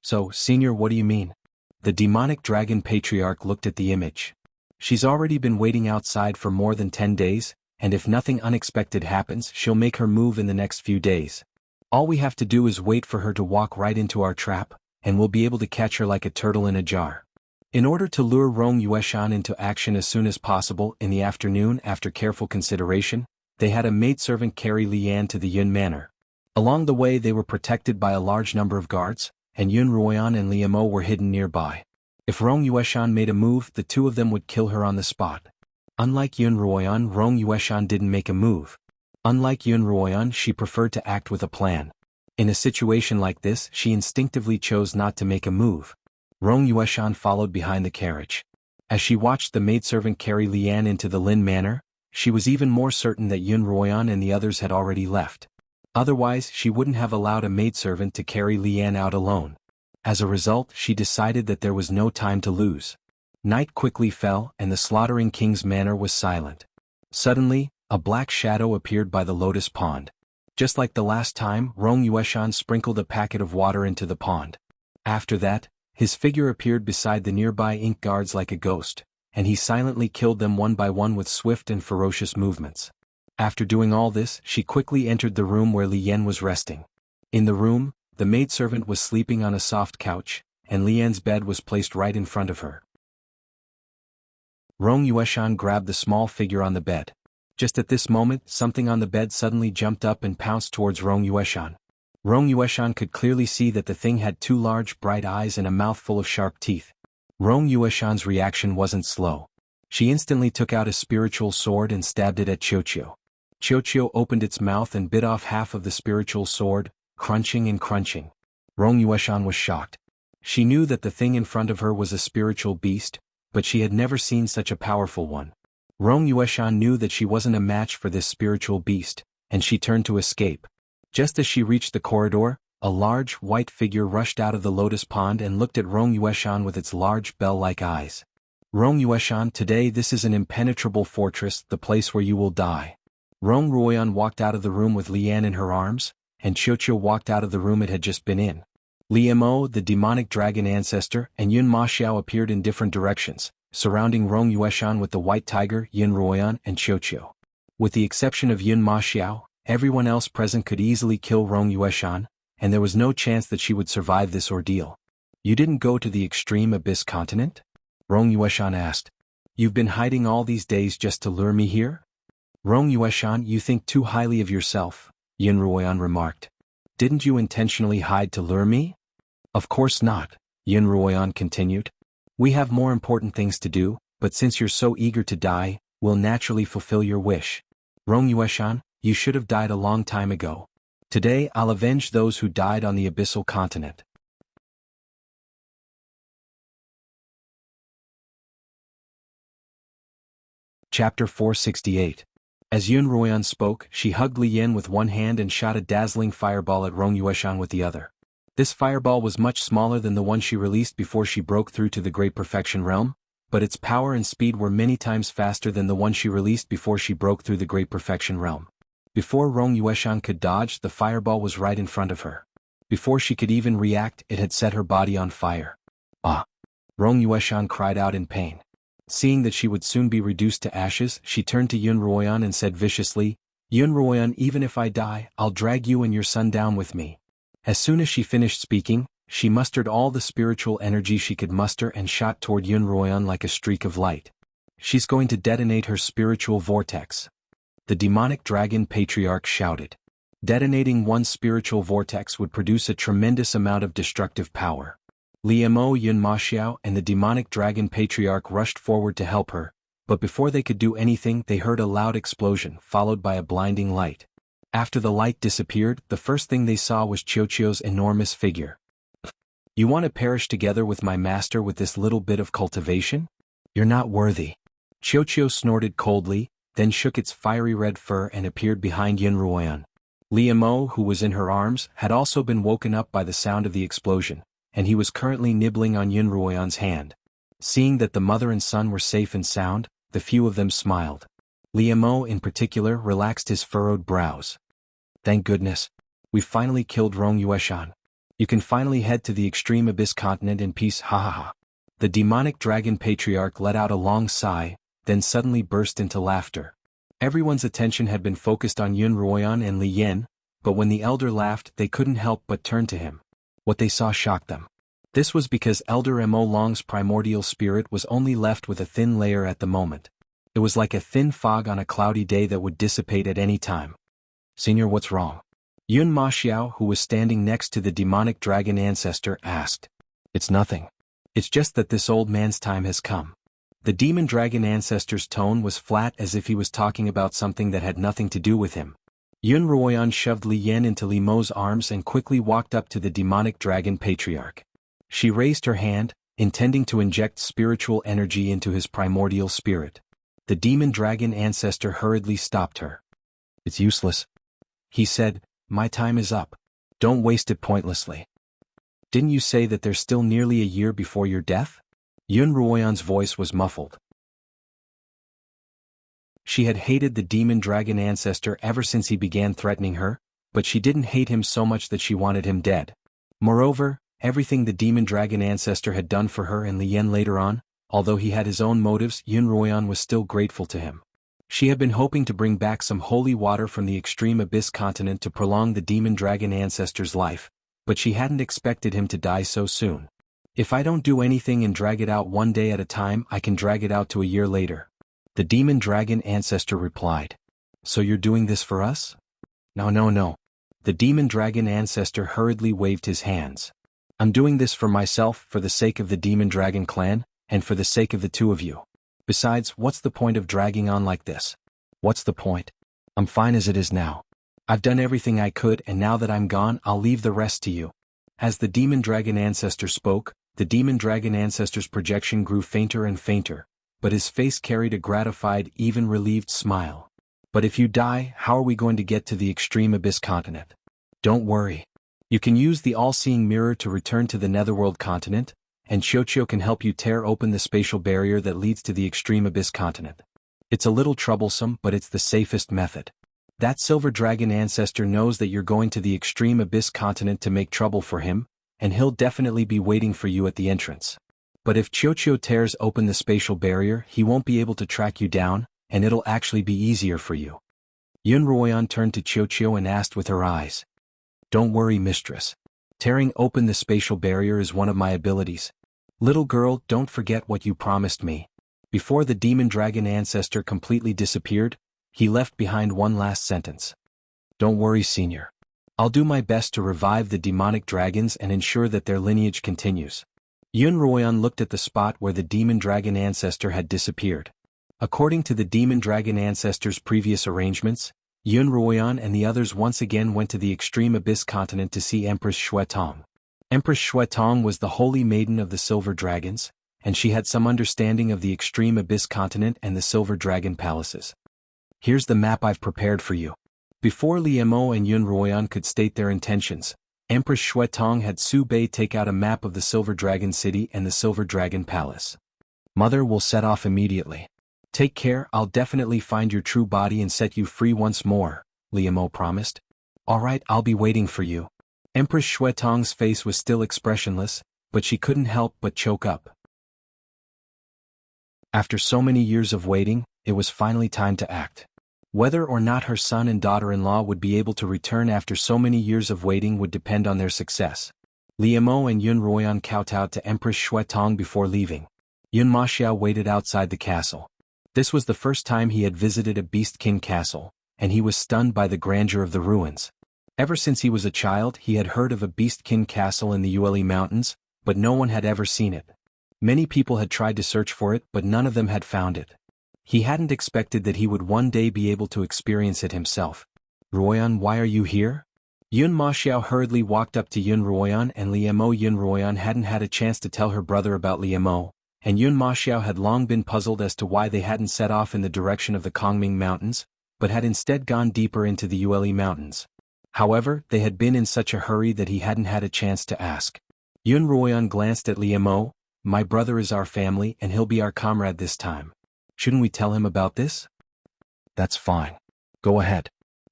[SPEAKER 1] So, Senior, what do you mean? The demonic dragon patriarch looked at the image. She's already been waiting outside for more than 10 days, and if nothing unexpected happens, she'll make her move in the next few days. All we have to do is wait for her to walk right into our trap, and we'll be able to catch her like a turtle in a jar. In order to lure Rong Yueshan into action as soon as possible in the afternoon, after careful consideration, they had a maidservant carry Lian to the Yun Manor. Along the way they were protected by a large number of guards, and Xuanhuan and Liemo were hidden nearby. If Rong Yueshan made a move, the 2 of them would kill her on the spot. Unlike Xuanhuan, Rong Yueshan didn't make a move. Unlike Xuanhuan, she preferred to act with a plan. In a situation like this, she instinctively chose not to make a move. Yuxian followed behind the carriage. As she watched the maidservant carry Lian into the Lin Manor, she was even more certain that Xuanhuan and the others had already left. Otherwise, she wouldn't have allowed a maidservant to carry Lian out alone. As a result, she decided that there was no time to lose. Night quickly fell, and the slaughtering king's manor was silent. Suddenly, a black shadow appeared by the lotus pond. Just like the last time, Yuxian sprinkled a packet of water into the pond. After that, his figure appeared beside the nearby ink guards like a ghost, and he silently killed them one by one with swift and ferocious movements. After doing all this, she quickly entered the room where Lian was resting. In the room, the maidservant was sleeping on a soft couch, and Lian's bed was placed right in front of her. Yuxian grabbed the small figure on the bed. Just at this moment, something on the bed suddenly jumped up and pounced towards Yuxian. Yuxian could clearly see that the thing had two large bright eyes and a mouth full of sharp teeth. Yuxian's reaction wasn't slow. She instantly took out a spiritual sword and stabbed it at Xiao. Xiao opened its mouth and bit off half of the spiritual sword, crunching and crunching. Yuxian was shocked. She knew that the thing in front of her was a spiritual beast, but she had never seen such a powerful one. Yuxian knew that she wasn't a match for this spiritual beast, and she turned to escape. Just as she reached the corridor, a large, white figure rushed out of the lotus pond and looked at Yuxian with its large bell-like eyes. Yuxian, today this is an impenetrable fortress, the place where you will die. Yuxian walked out of the room with Lian in her arms, and Xiao walked out of the room it had just been in. Liemo, the demonic dragon ancestor, and Yun Maxiao appeared in different directions, surrounding Yuxian with the white tiger, Xuanhuan, and Xiao. With the exception of Yun Maxiao, everyone else present could easily kill Yuxian, and there was no chance that she would survive this ordeal. You didn't go to the extreme abyss continent? Yuxian asked. You've been hiding all these days just to lure me here? Yuxian, you think too highly of yourself, Xuanhuan remarked. Didn't you intentionally hide to lure me? Of course not, Xuanhuan continued. We have more important things to do, but since you're so eager to die, we'll naturally fulfill your wish. Yuxian, you should have died a long time ago. Today I'll avenge those who died on the abyssal continent. Chapter 468. As Xuanhuan spoke, she hugged Lian with one hand and shot a dazzling fireball at Yuxian with the other. This fireball was much smaller than the one she released before she broke through to the Great Perfection Realm, but its power and speed were many times faster than the one she released before she broke through the Great Perfection Realm. Before Yuxian could dodge, the fireball was right in front of her. Before she could even react, it had set her body on fire. Ah! Yuxian cried out in pain. Seeing that she would soon be reduced to ashes, she turned to Xuanhuan and said viciously, Xuanhuan, even if I die, I'll drag you and your son down with me. As soon as she finished speaking, she mustered all the spiritual energy she could muster and shot toward Xuanhuan like a streak of light. She's going to detonate her spiritual vortex. The demonic dragon patriarch shouted. Detonating one spiritual vortex would produce a tremendous amount of destructive power. Liemo, Yun Maxiao, and the demonic dragon patriarch rushed forward to help her, but before they could do anything they heard a loud explosion followed by a blinding light. After the light disappeared, the first thing they saw was Xiao's enormous figure. You want to perish together with my master with this little bit of cultivation? You're not worthy. Xiao snorted coldly, then shook its fiery red fur and appeared behind Xuanhuan. Liemo, who was in her arms, had also been woken up by the sound of the explosion, and he was currently nibbling on Xuanhuan's hand. Seeing that the mother and son were safe and sound, the few of them smiled. Liemo in particular relaxed his furrowed brows. Thank goodness. We've finally killed Yuxian. You can finally head to the extreme abyss continent in peace, ha ha ha. The demonic dragon patriarch let out a long sigh, then suddenly burst into laughter. Everyone's attention had been focused on Xuanhuan and Lian, but when the elder laughed they couldn't help but turn to him. What they saw shocked them. This was because Elder Mo Long's primordial spirit was only left with a thin layer at the moment. It was like a thin fog on a cloudy day that would dissipate at any time. Senior, what's wrong? Yun Maxiao, who was standing next to the demonic dragon ancestor, asked. It's nothing. It's just that this old man's time has come. The demon dragon ancestor's tone was flat as if he was talking about something that had nothing to do with him, Yun Ruoyan shoved Li Yan into Li Mo's arms and quickly walked up to the demonic dragon patriarch. She raised her hand, intending to inject spiritual energy into his primordial spirit. The demon dragon ancestor hurriedly stopped her. "It's useless," he said. "My time is up. Don't waste it pointlessly." "Didn't you say that there's still nearly a year before your death?" Yun Ruoyan's voice was muffled. She had hated the demon dragon ancestor ever since he began threatening her, but she didn't hate him so much that she wanted him dead. Moreover, everything the demon dragon ancestor had done for her and Li Yan later on, although he had his own motives, Yun Ruoyan was still grateful to him. She had been hoping to bring back some holy water from the extreme abyss continent to prolong the demon dragon ancestor's life, but she hadn't expected him to die so soon. "If I don't do anything and drag it out one day at a time, I can drag it out to a year later," the demon dragon ancestor replied. "So you're doing this for us?" No. The demon dragon ancestor hurriedly waved his hands. "I'm doing this for myself, for the sake of the demon dragon clan, and for the sake of the two of you. Besides, what's the point of dragging on like this? What's the point? I'm fine as it is now. I've done everything I could, and now that I'm gone, I'll leave the rest to you." As the demon dragon ancestor spoke, the demon dragon ancestor's projection grew fainter and fainter, but his face carried a gratified, even relieved smile. "But if you die, how are we going to get to the extreme abyss continent?" "Don't worry. You can use the all-seeing mirror to return to the netherworld continent, and Xianxia can help you tear open the spatial barrier that leads to the extreme abyss continent. It's a little troublesome, but it's the safest method. That silver dragon ancestor knows that you're going to the extreme abyss continent to make trouble for him, and he'll definitely be waiting for you at the entrance. But if Xianxia tears open the spatial barrier, he won't be able to track you down, and it'll actually be easier for you." Yun Ruoyan turned to Xianxia and asked with her eyes. "Don't worry, mistress. Tearing open the spatial barrier is one of my abilities. Little girl, don't forget what you promised me." Before the demon dragon ancestor completely disappeared, he left behind one last sentence. "Don't worry, senior. I'll do my best to revive the demonic dragons and ensure that their lineage continues." Yun Ruoyan looked at the spot where the demon dragon ancestor had disappeared. According to the demon dragon ancestor's previous arrangements, Yun Ruoyan and the others once again went to the extreme abyss continent to see Empress Xuetong. Empress Xuetong was the holy maiden of the silver dragons, and she had some understanding of the extreme abyss continent and the silver dragon palaces. "Here's the map I've prepared for you." Before Li Mo and Yun Ruoyan could state their intentions, Empress Xuetong had Su Bei take out a map of the silver dragon city and the silver dragon palace. "Mother will set off immediately. Take care, I'll definitely find your true body and set you free once more," Li Mo promised. "All right, I'll be waiting for you." Empress Xuetong's face was still expressionless, but she couldn't help but choke up. After so many years of waiting, it was finally time to act. Whether or not her son and daughter-in-law would be able to return after so many years of waiting would depend on their success. Li Mo and Yun Ruoyan kowtowed to Empress Xuetong before leaving. Yun Maxiao waited outside the castle. This was the first time he had visited a beastkin castle, and he was stunned by the grandeur of the ruins. Ever since he was a child, he had heard of a beastkin castle in the Ueli Mountains, but no one had ever seen it. Many people had tried to search for it, but none of them had found it. He hadn't expected that he would one day be able to experience it himself. "Ruoyan, why are you here?" Yun Maxiao hurriedly walked up to Yun Ruoyan and Li Mo. Yun Ruoyan hadn't had a chance to tell her brother about Li Mo, and Yun Maxiao had long been puzzled as to why they hadn't set off in the direction of the Kongming Mountains, but had instead gone deeper into the Ueli Mountains. However, they had been in such a hurry that he hadn't had a chance to ask. Yun Ruoyan glanced at Li Mo. "My brother is our family and he'll be our comrade this time. Shouldn't we tell him about this?" "That's fine. Go ahead.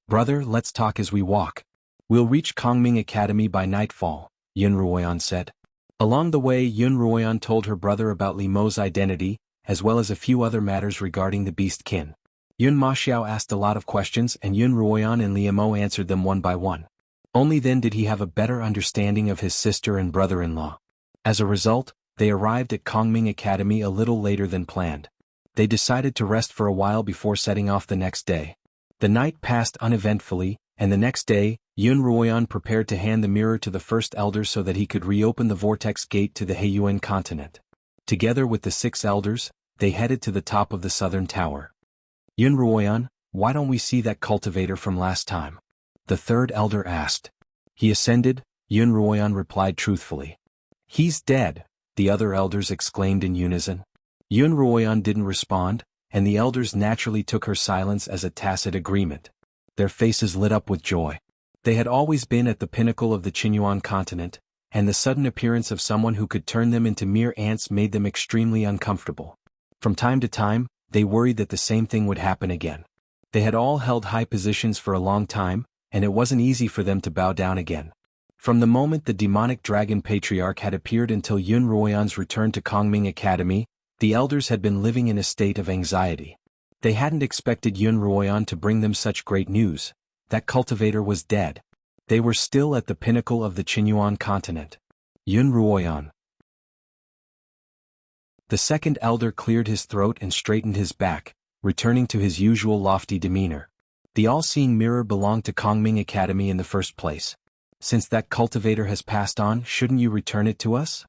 [SPEAKER 1] Brother, let's talk as we walk. We'll reach Kongming Academy by nightfall," Yun Ruoyan said. Along the way, Yun Ruoyan told her brother about Li Mo's identity, as well as a few other matters regarding the beastkin. Yun Maxiao asked a lot of questions and Yun Ruoyan and Li Mo answered them one by one. Only then did he have a better understanding of his sister and brother-in-law. As a result, they arrived at Kongming Academy a little later than planned. They decided to rest for a while before setting off the next day. The night passed uneventfully, and the next day, Yun Ruoyan prepared to hand the mirror to the first elder so that he could reopen the vortex gate to the Heiyuan continent. Together with the 6 elders, they headed to the top of the southern tower. "Yun Ruoyan, Why don't we see that cultivator from last time? The third elder asked. He ascended, Xuanhuan replied truthfully. He's dead, the other elders exclaimed in unison. Xuanhuan didn't respond, and the elders naturally took her silence as a tacit agreement. Their faces lit up with joy. They had always been at the pinnacle of the Xuanhuan continent, and the sudden appearance of someone who could turn them into mere ants made them extremely uncomfortable. From time to time, they worried that the same thing would happen again. They had all held high positions for a long time, and it wasn't easy for them to bow down again. From the moment the demonic dragon patriarch had appeared until Xuanhuan's return to Kongming Academy, the elders had been living in a state of anxiety. They hadn't expected Xuanhuan to bring them such great news. That cultivator was dead. They were still at the pinnacle of the Xuanhuan continent. Xuanhuan. The second elder cleared his throat and straightened his back, returning to his usual lofty demeanor. The all-seeing mirror belonged to Kongming Academy in the first place. Since that cultivator has passed on, shouldn't you return it to us?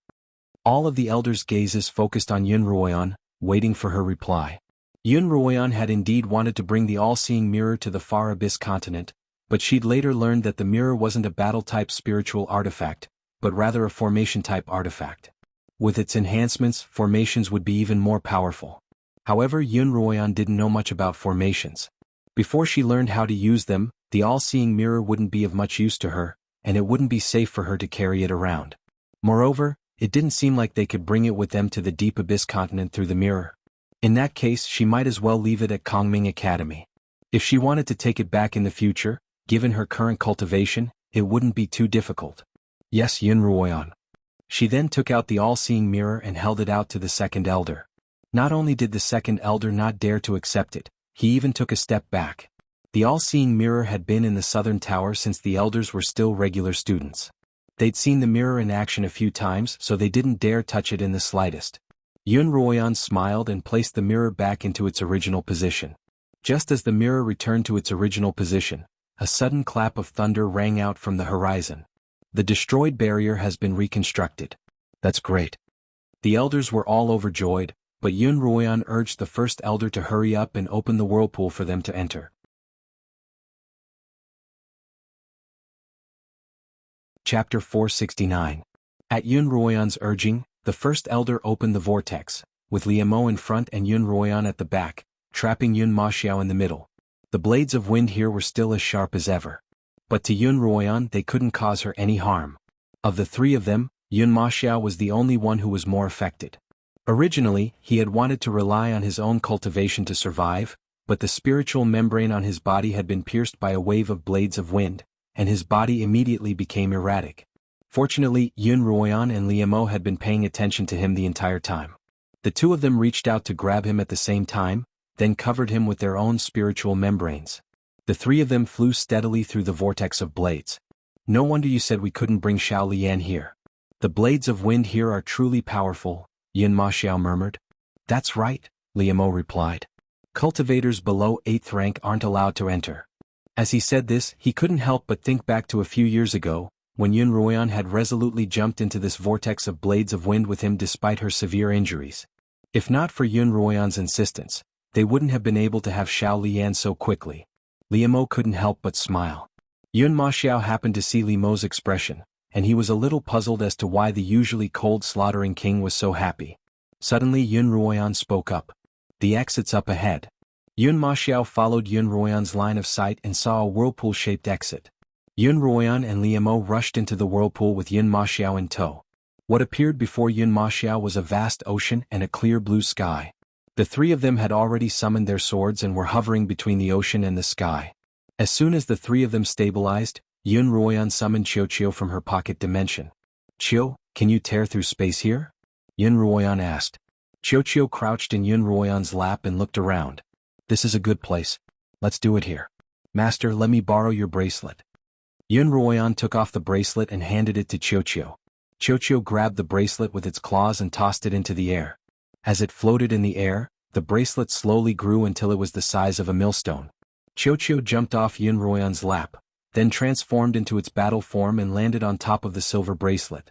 [SPEAKER 1] All of the elders' gazes focused on Xuanhuan, waiting for her reply. Xuanhuan had indeed wanted to bring the all-seeing mirror to the far abyss continent, but she'd later learned that the mirror wasn't a battle-type spiritual artifact, but rather a formation-type artifact. With its enhancements, formations would be even more powerful. However, Xuanhuan didn't know much about formations. Before she learned how to use them, the all-seeing mirror wouldn't be of much use to her, and it wouldn't be safe for her to carry it around. Moreover, it didn't seem like they could bring it with them to the deep abyss continent through the mirror. In that case, she might as well leave it at Kongming Academy. If she wanted to take it back in the future, given her current cultivation, it wouldn't be too difficult. Yes, Xuanhuan. She then took out the all-seeing mirror and held it out to the second elder. Not only did the second elder not dare to accept it, he even took a step back. The all-seeing mirror had been in the southern tower since the elders were still regular students. They'd seen the mirror in action a few times, so they didn't dare touch it in the slightest. Xuanhuan smiled and placed the mirror back into its original position. Just as the mirror returned to its original position, a sudden clap of thunder rang out from the horizon. The destroyed barrier has been reconstructed. That's great. The elders were all overjoyed, but Xuanhuan urged the first elder to hurry up and open the whirlpool for them to enter. Chapter 469. At Xuanhuan's urging, the first elder opened the vortex, with Liemo in front and Xuanhuan at the back, trapping Xuanhuan in the middle. The blades of wind here were still as sharp as ever. But to Xuanhuan they couldn't cause her any harm. Of the three of them, Xuanhuan was the only one who was more affected. Originally, he had wanted to rely on his own cultivation to survive, but the spiritual membrane on his body had been pierced by a wave of blades of wind, and his body immediately became erratic. Fortunately, Xuanhuan and Liemo had been paying attention to him the entire time. The two of them reached out to grab him at the same time, then covered him with their own spiritual membranes. The three of them flew steadily through the vortex of blades. No wonder you said we couldn't bring Xiao Lian here. The blades of wind here are truly powerful, Xuanhuan murmured. That's right, Liemo replied. Cultivators below 8th rank aren't allowed to enter. As he said this, he couldn't help but think back to a few years ago, when Xuanhuan had resolutely jumped into this vortex of blades of wind with him despite her severe injuries. If not for Xuanhuan's insistence, they wouldn't have been able to have Xiao Lian so quickly. Liemo couldn't help but smile. Xuanhuan happened to see Liemo's expression, and he was a little puzzled as to why the usually cold slaughtering king was so happy. Suddenly Xuanhuan spoke up. The exit's up ahead. Xuanhuan followed Xuanhuan's line of sight and saw a whirlpool-shaped exit. Xuanhuan and Liemo rushed into the whirlpool with Xuanhuan in tow. What appeared before Xuanhuan was a vast ocean and a clear blue sky. The three of them had already summoned their swords and were hovering between the ocean and the sky. As soon as the three of them stabilized, Xuanhuan summoned Xiao from her pocket dimension. Xiao, can you tear through space here? Xuanhuan asked. Xiao crouched in Xuanhuan's lap and looked around. This is a good place. Let's do it here. Master, let me borrow your bracelet. Xuanhuan took off the bracelet and handed it to Xiao. Xiao grabbed the bracelet with its claws and tossed it into the air. As it floated in the air, the bracelet slowly grew until it was the size of a millstone. Xiao jumped off Xuanhuan's lap, then transformed into its battle form and landed on top of the silver bracelet.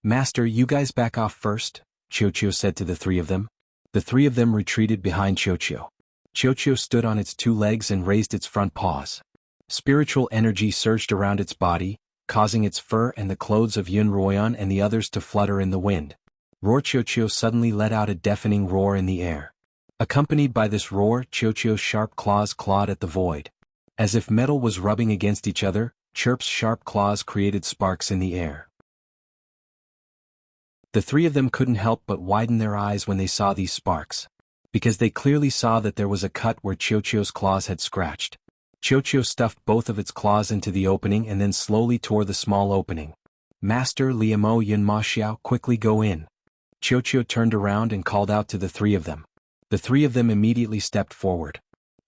[SPEAKER 1] Master, you guys back off first, Xiao said to the three of them. The three of them retreated behind Xiao. Xiaoqiu stood on its two legs and raised its front paws. Spiritual energy surged around its body, causing its fur and the clothes of Xuanhuan and the others to flutter in the wind. Xiaoqiu suddenly let out a deafening roar in the air. Accompanied by this roar, Xiaoqiu's sharp claws clawed at the void. As if metal was rubbing against each other, Chirp's sharp claws created sparks in the air. The three of them couldn't help but widen their eyes when they saw these sparks, because they clearly saw that there was a cut where Xiaoqiu's claws had scratched. Xiaoqiu stuffed both of its claws into the opening and then slowly tore the small opening. Master Liamo Yunma, quickly go in. Xiaoqiu turned around and called out to the three of them. The three of them immediately stepped forward.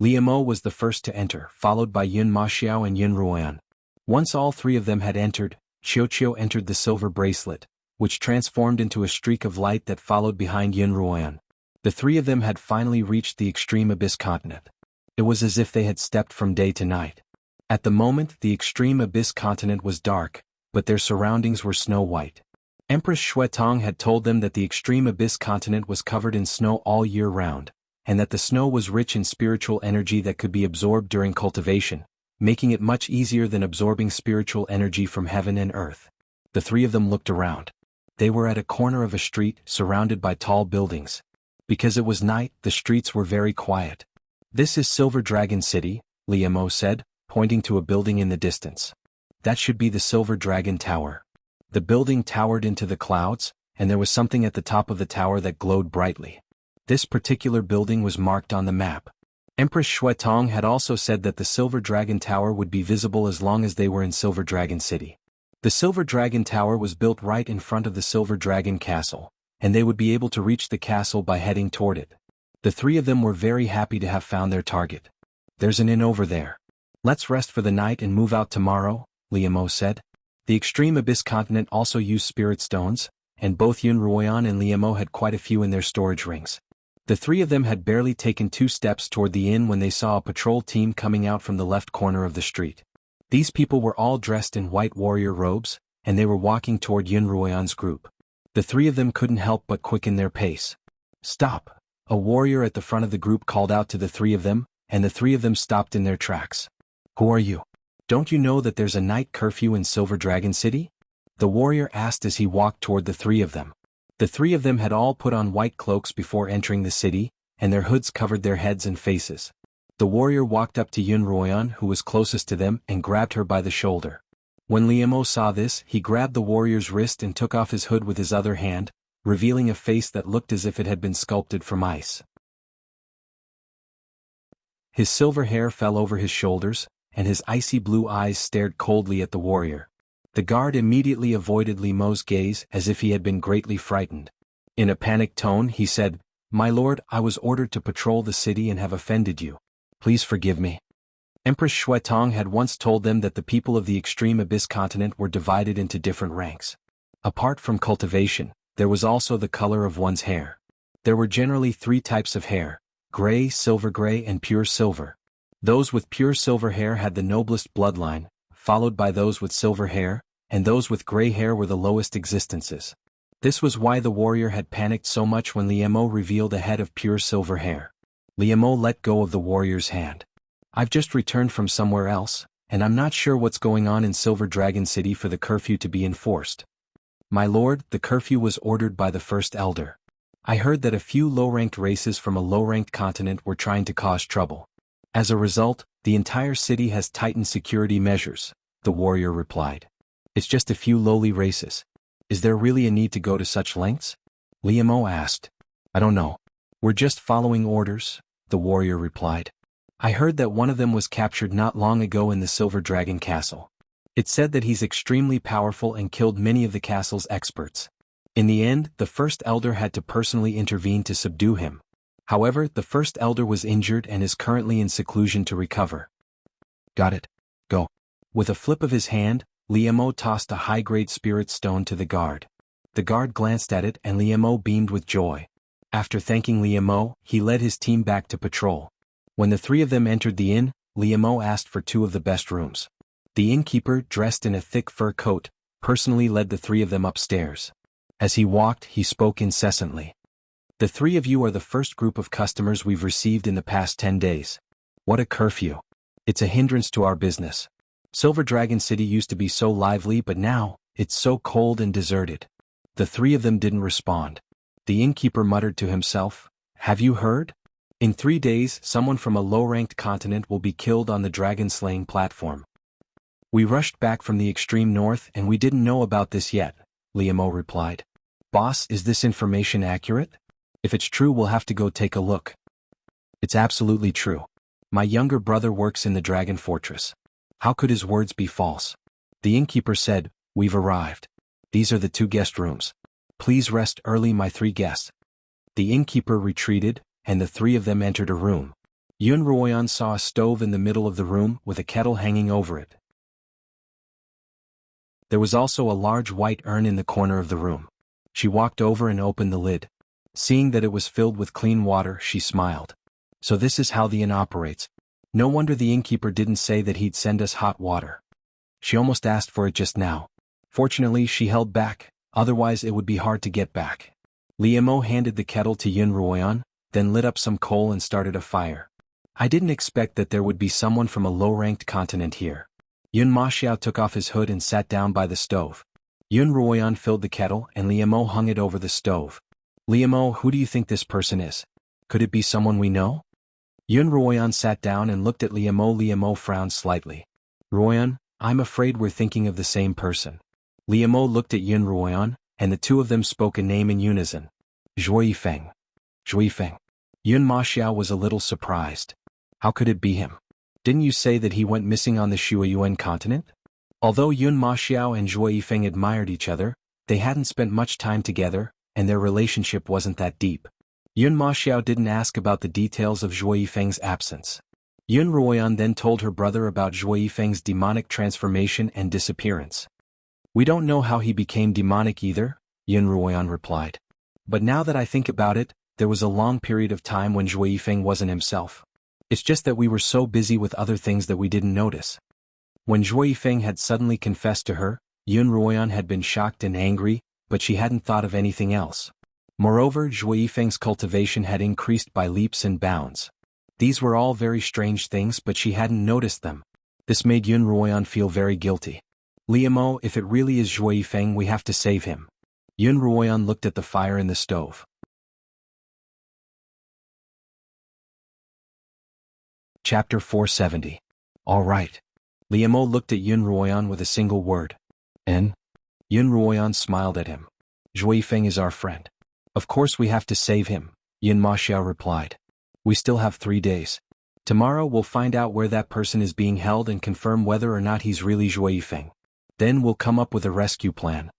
[SPEAKER 1] Liamo was the first to enter, followed by Yunma and Yunruoyan. Once all three of them had entered, Xiaoqiu entered the silver bracelet, which transformed into a streak of light that followed behind Yunruoyan. The three of them had finally reached the extreme abyss continent. It was as if they had stepped from day to night. At the moment, the extreme abyss continent was dark, but their surroundings were snow-white. Empress Xuetong had told them that the extreme abyss continent was covered in snow all year round, and that the snow was rich in spiritual energy that could be absorbed during cultivation, making it much easier than absorbing spiritual energy from heaven and earth. The three of them looked around. They were at a corner of a street, surrounded by tall buildings. Because it was night, the streets were very quiet. This is Silver Dragon City, Liamo said, pointing to a building in the distance. That should be the Silver Dragon Tower. The building towered into the clouds, and there was something at the top of the tower that glowed brightly. This particular building was marked on the map. Empress Xuetong had also said that the Silver Dragon Tower would be visible as long as they were in Silver Dragon City. The Silver Dragon Tower was built right in front of the Silver Dragon Castle, and they would be able to reach the castle by heading toward it. The three of them were very happy to have found their target. There's an inn over there. Let's rest for the night and move out tomorrow, Liamo said. The extreme abyss continent also used spirit stones, and both Yunruoyan and Liamo had quite a few in their storage rings. The three of them had barely taken 2 steps toward the inn when they saw a patrol team coming out from the left corner of the street. These people were all dressed in white warrior robes, and they were walking toward Yunruoyan's group. The three of them couldn't help but quicken their pace. Stop! A warrior at the front of the group called out to the three of them, and the three of them stopped in their tracks. Who are you? Don't you know that there's a night curfew in Silver Dragon City? The warrior asked as he walked toward the three of them. The three of them had all put on white cloaks before entering the city, and their hoods covered their heads and faces. The warrior walked up to Yunruoyan, who was closest to them, and grabbed her by the shoulder. When Liamo saw this, he grabbed the warrior's wrist and took off his hood with his other hand, revealing a face that looked as if it had been sculpted from ice. His silver hair fell over his shoulders, and his icy blue eyes stared coldly at the warrior. The guard immediately avoided Liamo's gaze as if he had been greatly frightened. In a panicked tone, he said, "My lord, I was ordered to patrol the city and have offended you. Please forgive me." Empress Xuetong had once told them that the people of the extreme abyss continent were divided into different ranks. Apart from cultivation, there was also the color of one's hair. There were generally 3 types of hair: gray, silver gray, and pure silver. Those with pure silver hair had the noblest bloodline, followed by those with silver hair, and those with gray hair were the lowest existences. This was why the warrior had panicked so much when Liamo revealed a head of pure silver hair. Liamo let go of the warrior's hand. "I've just returned from somewhere else, and I'm not sure what's going on in Silver Dragon City for the curfew to be enforced." "My lord, the curfew was ordered by the first elder. I heard that a few low-ranked races from a low-ranked continent were trying to cause trouble. As a result, the entire city has tightened security measures," the warrior replied. "It's just a few lowly races. Is there really a need to go to such lengths?" Liamo asked. "I don't know. We're just following orders," the warrior replied. "I heard that one of them was captured not long ago in the Silver Dragon Castle. It's said that he's extremely powerful and killed many of the castle's experts. In the end, the first elder had to personally intervene to subdue him. However, the first elder was injured and is currently in seclusion to recover." "Got it. Go." With a flip of his hand, Liamo tossed a high-grade spirit stone to the guard. The guard glanced at it and Liamo beamed with joy. After thanking Liamo, he led his team back to patrol. When the three of them entered the inn, Liamo asked for 2 of the best rooms. The innkeeper, dressed in a thick fur coat, personally led the 3 of them upstairs. As he walked, he spoke incessantly. The three of you are the first group of customers we've received in the past 10 days. What a curfew. It's a hindrance to our business. Silver Dragon City used to be so lively, but now, it's so cold and deserted. The three of them didn't respond. The innkeeper muttered to himself, "Have you heard? In 3 days, someone from a low-ranked continent will be killed on the dragon-slaying platform." "We rushed back from the extreme north and we didn't know about this yet," Liamo replied. "Boss, is this information accurate? If it's true, we'll have to go take a look." "It's absolutely true. My younger brother works in the Dragon Fortress. How could his words be false?" The innkeeper said, "We've arrived. These are the 2 guest rooms. Please rest early, my 3 guests." The innkeeper retreated, and the 3 of them entered a room. Xuanhuan saw a stove in the middle of the room with a kettle hanging over it. There was also a large white urn in the corner of the room. She walked over and opened the lid. Seeing that it was filled with clean water, she smiled. "So this is how the inn operates. No wonder the innkeeper didn't say that he'd send us hot water. She almost asked for it just now. Fortunately, she held back, otherwise it would be hard to get back." Liamo handed the kettle to Xuanhuan, then lit up some coal and started a fire. "I didn't expect that there would be someone from a low-ranked continent here." Xuanhuan took off his hood and sat down by the stove. Xuanhuan filled the kettle and Liamo hung it over the stove. "Liamo, who do you think this person is? Could it be someone we know?" Xuanhuan sat down and looked at Liamo. Liamo frowned slightly. "Ruoyan, I'm afraid we're thinking of the same person." Liamo looked at Xuanhuan, and the 2 of them spoke a name in unison. Zhuifeng. Zhuifeng. Xuanhuan was a little surprised. How could it be him? Didn't you say that he went missing on the Xuanhuan continent? Although Xuanhuan and Zhuifeng admired each other, they hadn't spent much time together, and their relationship wasn't that deep. Xuanhuan didn't ask about the details of Zhuifeng's absence. Xuanhuan then told her brother about Zhuifeng's demonic transformation and disappearance. "We don't know how he became demonic either," Xuanhuan replied. "But now that I think about it, there was a long period of time when Zhuifeng wasn't himself. It's just that we were so busy with other things that we didn't notice." When Zhuifeng had suddenly confessed to her, Xuanhuan had been shocked and angry, but she hadn't thought of anything else. Moreover, Zhuifeng's cultivation had increased by leaps and bounds. These were all very strange things, but she hadn't noticed them. This made Xuanhuan feel very guilty. "Liamo, if it really is Zhuifeng, we have to save him." Xuanhuan looked at the fire in the stove. Chapter 470. All right. Liamo looked at Xuanhuan with a single word. "En?" Xuanhuan smiled at him. "Zhuifeng is our friend. Of course we have to save him," Xuanhuan replied. "We still have 3 days. Tomorrow we'll find out where that person is being held and confirm whether or not he's really Zhuifeng. Then we'll come up with a rescue plan."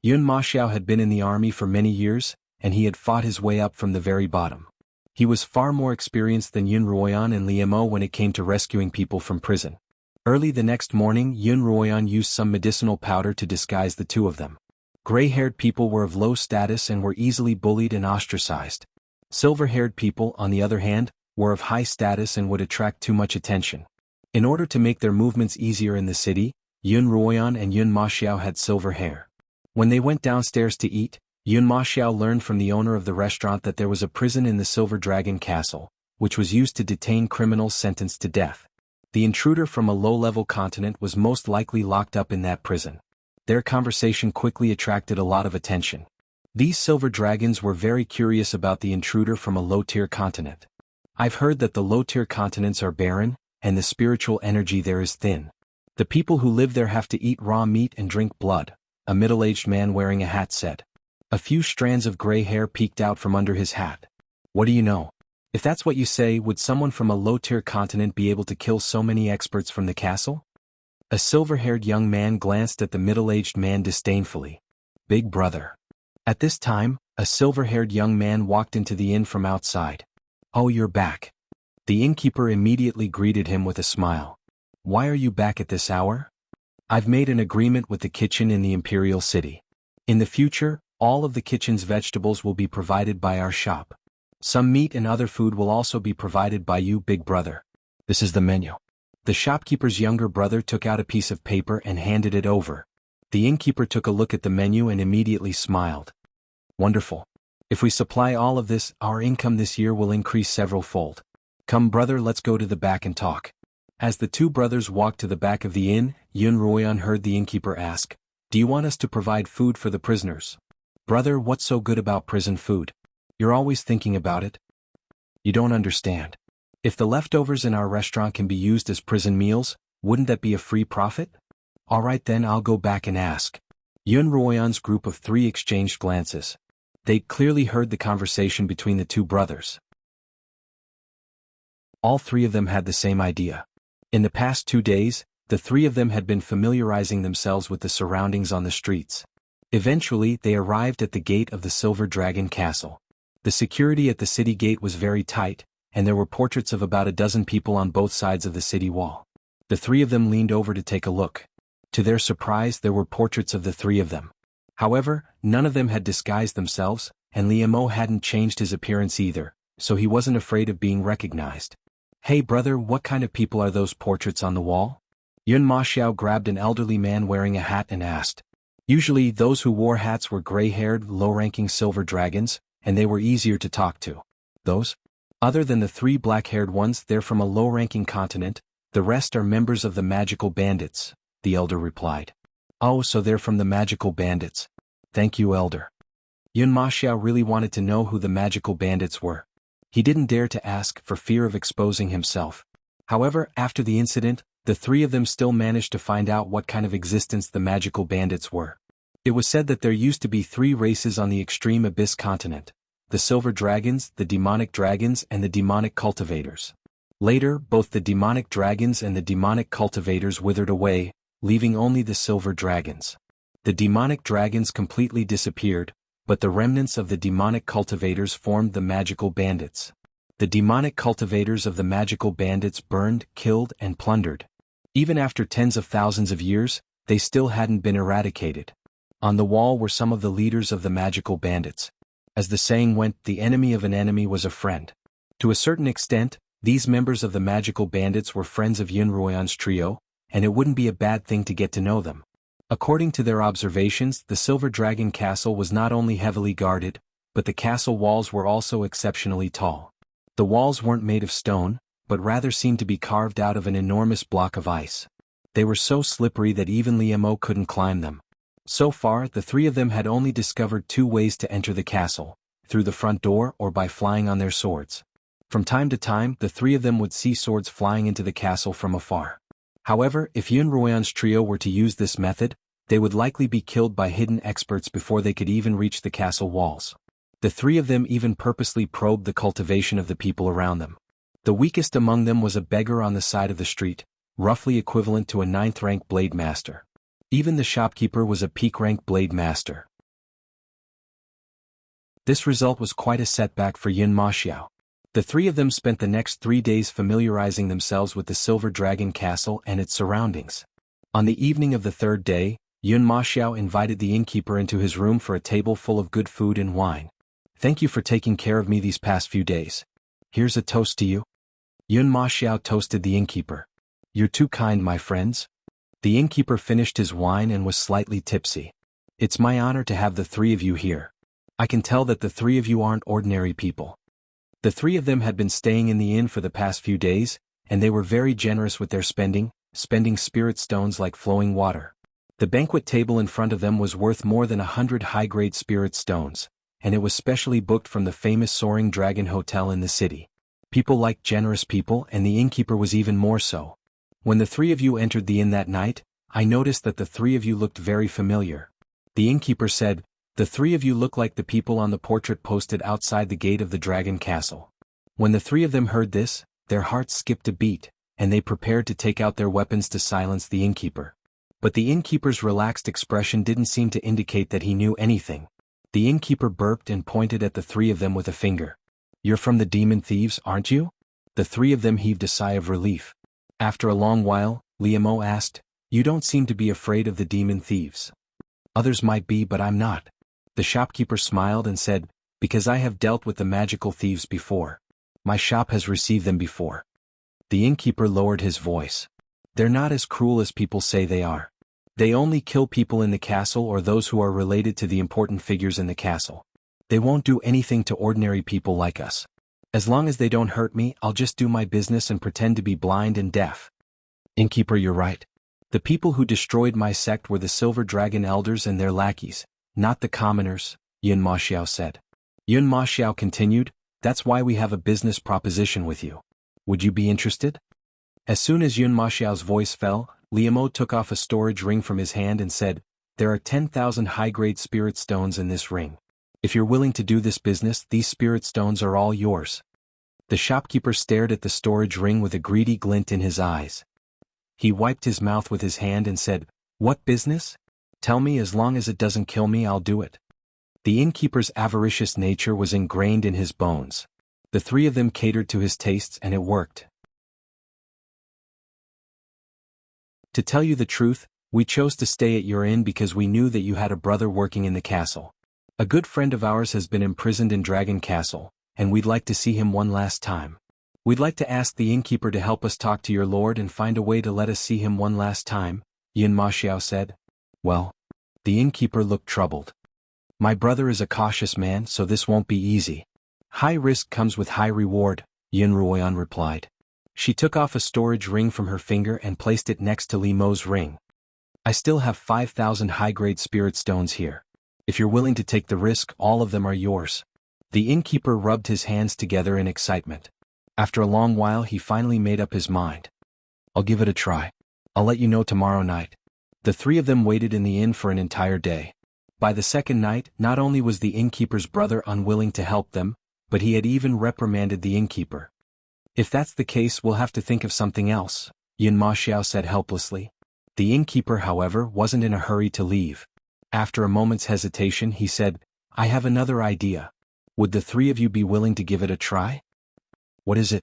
[SPEAKER 1] Xuanhuan had been in the army for many years, and he had fought his way up from the very bottom. He was far more experienced than Xuanhuan and Liamo when it came to rescuing people from prison. Early the next morning, Xuanhuan used some medicinal powder to disguise the 2 of them. Gray-haired people were of low status and were easily bullied and ostracized. Silver-haired people, on the other hand, were of high status and would attract too much attention. In order to make their movements easier in the city, Xuanhuan and Xuanhuan had silver hair. When they went downstairs to eat, Xuanhuan learned from the owner of the restaurant that there was a prison in the Silver Dragon Castle, which was used to detain criminals sentenced to death. The intruder from a low-level continent was most likely locked up in that prison. Their conversation quickly attracted a lot of attention. These silver dragons were very curious about the intruder from a low-tier continent. "I've heard that the low-tier continents are barren, and the spiritual energy there is thin. The people who live there have to eat raw meat and drink blood," a middle-aged man wearing a hat said. A few strands of gray hair peeked out from under his hat. "What do you know? If that's what you say, would someone from a low-tier continent be able to kill so many experts from the castle?" A silver-haired young man glanced at the middle-aged man disdainfully. "Big brother." At this time, a silver-haired young man walked into the inn from outside. "Oh, you're back." The innkeeper immediately greeted him with a smile. "Why are you back at this hour?" "I've made an agreement with the kitchen in the Imperial City. In the future, all of the kitchen's vegetables will be provided by our shop. Some meat and other food will also be provided by you, big brother. This is the menu." The shopkeeper's younger brother took out a piece of paper and handed it over. The innkeeper took a look at the menu and immediately smiled. "Wonderful. If we supply all of this, our income this year will increase several-fold. Come brother, let's go to the back and talk. As the two brothers walked to the back of the inn, Xuanhuan heard the innkeeper ask, "Do you want us to provide food for the prisoners?" "Brother, what's so good about prison food? You're always thinking about it. You don't understand. If the leftovers in our restaurant can be used as prison meals, wouldn't that be a free profit?" "Alright then, I'll go back and ask." Xuanhuan's group of three exchanged glances. They'd clearly heard the conversation between the two brothers. All three of them had the same idea. In the past 2 days, the three of them had been familiarizing themselves with the surroundings on the streets. Eventually, they arrived at the gate of the Silver Dragon Castle. The security at the city gate was very tight, and there were portraits of about a dozen people on both sides of the city wall. The three of them leaned over to take a look. To their surprise, there were portraits of the three of them. However, none of them had disguised themselves, and Liamo hadn't changed his appearance either, so he wasn't afraid of being recognized. "Hey brother, what kind of people are those portraits on the wall?" Yun Maxiao grabbed an elderly man wearing a hat and asked. Usually those who wore hats were gray-haired, low-ranking silver dragons, and they were easier to talk to. "Those? Other than the 3 black-haired ones, they're from a low-ranking continent, the rest are members of the magical bandits," the elder replied. "Oh, so they're from the magical bandits. Thank you, elder." Yun Maxiao really wanted to know who the magical bandits were. He didn't dare to ask for fear of exposing himself. However, after the incident, the three of them still managed to find out what kind of existence the magical bandits were. It was said that there used to be 3 races on the extreme abyss continent: the silver dragons, the demonic dragons, and the demonic cultivators. Later, both the demonic dragons and the demonic cultivators withered away, leaving only the silver dragons. The demonic dragons completely disappeared, but the remnants of the demonic cultivators formed the magical bandits. The demonic cultivators of the magical bandits burned, killed, and plundered. Even after tens of thousands of years, they still hadn't been eradicated. On the wall were some of the leaders of the magical bandits. As the saying went, the enemy of an enemy was a friend. To a certain extent, these members of the magical bandits were friends of Xuanhuan's trio, and it wouldn't be a bad thing to get to know them. According to their observations, the Silver Dragon Castle was not only heavily guarded, but the castle walls were also exceptionally tall. The walls weren't made of stone, but rather seemed to be carved out of an enormous block of ice. They were so slippery that even Liamo couldn't climb them. So far, the three of them had only discovered 2 ways to enter the castle: through the front door or by flying on their swords. From time to time, the three of them would see swords flying into the castle from afar. However, if Xuanhuan's trio were to use this method, they would likely be killed by hidden experts before they could even reach the castle walls. The three of them even purposely probed the cultivation of the people around them. The weakest among them was a beggar on the side of the street, roughly equivalent to a 9th-rank blade master. Even the shopkeeper was a peak-rank blade master. This result was quite a setback for Yun Maxiao. The three of them spent the next 3 days familiarizing themselves with the Silver Dragon Castle and its surroundings. On the evening of the 3rd day, Yun Maxiao invited the innkeeper into his room for a table full of good food and wine. "Thank you for taking care of me these past few days. Here's a toast to you." Yun Maxiao toasted the innkeeper. "You're too kind, my friends." The innkeeper finished his wine and was slightly tipsy. "It's my honor to have the 3 of you here. I can tell that the 3 of you aren't ordinary people." The 3 of them had been staying in the inn for the past few days, and they were very generous with their spending spirit stones like flowing water. The banquet table in front of them was worth more than 100 high-grade spirit stones, and it was specially booked from the famous Soaring Dragon Hotel in the city. People liked generous people, and the innkeeper was even more so. "When the 3 of you entered the inn that night, I noticed that the 3 of you looked very familiar." The innkeeper said, "The 3 of you look like the people on the portrait posted outside the gate of the Dragon Castle." When the 3 of them heard this, their hearts skipped a beat, and they prepared to take out their weapons to silence the innkeeper. But the innkeeper's relaxed expression didn't seem to indicate that he knew anything. The innkeeper burped and pointed at the 3 of them with a finger. "You're from the demon thieves, aren't you?" The 3 of them heaved a sigh of relief. After a long while, Liamo asked, "You don't seem to be afraid of the demon thieves." "Others might be, but I'm not." The shopkeeper smiled and said, "Because I have dealt with the magical thieves before. My shop has received them before." The innkeeper lowered his voice. "They're not as cruel as people say they are. They only kill people in the castle or those who are related to the important figures in the castle. They won't do anything to ordinary people like us. As long as they don't hurt me, I'll just do my business and pretend to be blind and deaf. Innkeeper, you're right. The people who destroyed my sect were the Silver Dragon Elders and their lackeys, not the commoners, Yun Maxiao said. Yun Maxiao continued, that's why we have a business proposition with you. Would you be interested? As soon as Yun Maxiao's voice fell, Liamo took off a storage ring from his hand and said, there are 10,000 high-grade spirit stones in this ring. If you're willing to do this business, these spirit stones are all yours. The shopkeeper stared at the storage ring with a greedy glint in his eyes. He wiped his mouth with his hand and said, what business? Tell me, as long as it doesn't kill me, I'll do it. The innkeeper's avaricious nature was ingrained in his bones. The three of them catered to his tastes and it worked. To tell you the truth, we chose to stay at your inn because we knew that you had a brother working in the castle. A good friend of ours has been imprisoned in Dragon Castle, and we'd like to see him one last time. We'd like to ask the innkeeper to help us talk to your lord and find a way to let us see him one last time, Yun Maxiao said. Well, the innkeeper looked troubled. My brother is a cautious man, so this won't be easy. High risk comes with high reward, Yun Ruoyan replied. She took off a storage ring from her finger and placed it next to Li Mo's ring. I still have 5,000 high-grade spirit stones here. If you're willing to take the risk, all of them are yours. The innkeeper rubbed his hands together in excitement. After a long while he finally made up his mind. I'll give it a try. I'll let you know tomorrow night. The three of them waited in the inn for an entire day. By the second night, not only was the innkeeper's brother unwilling to help them, but he had even reprimanded the innkeeper. If that's the case, we'll have to think of something else, Yun Maxiao said helplessly. The innkeeper, however, wasn't in a hurry to leave. After a moment's hesitation he said, I have another idea. Would the three of you be willing to give it a try? What is it?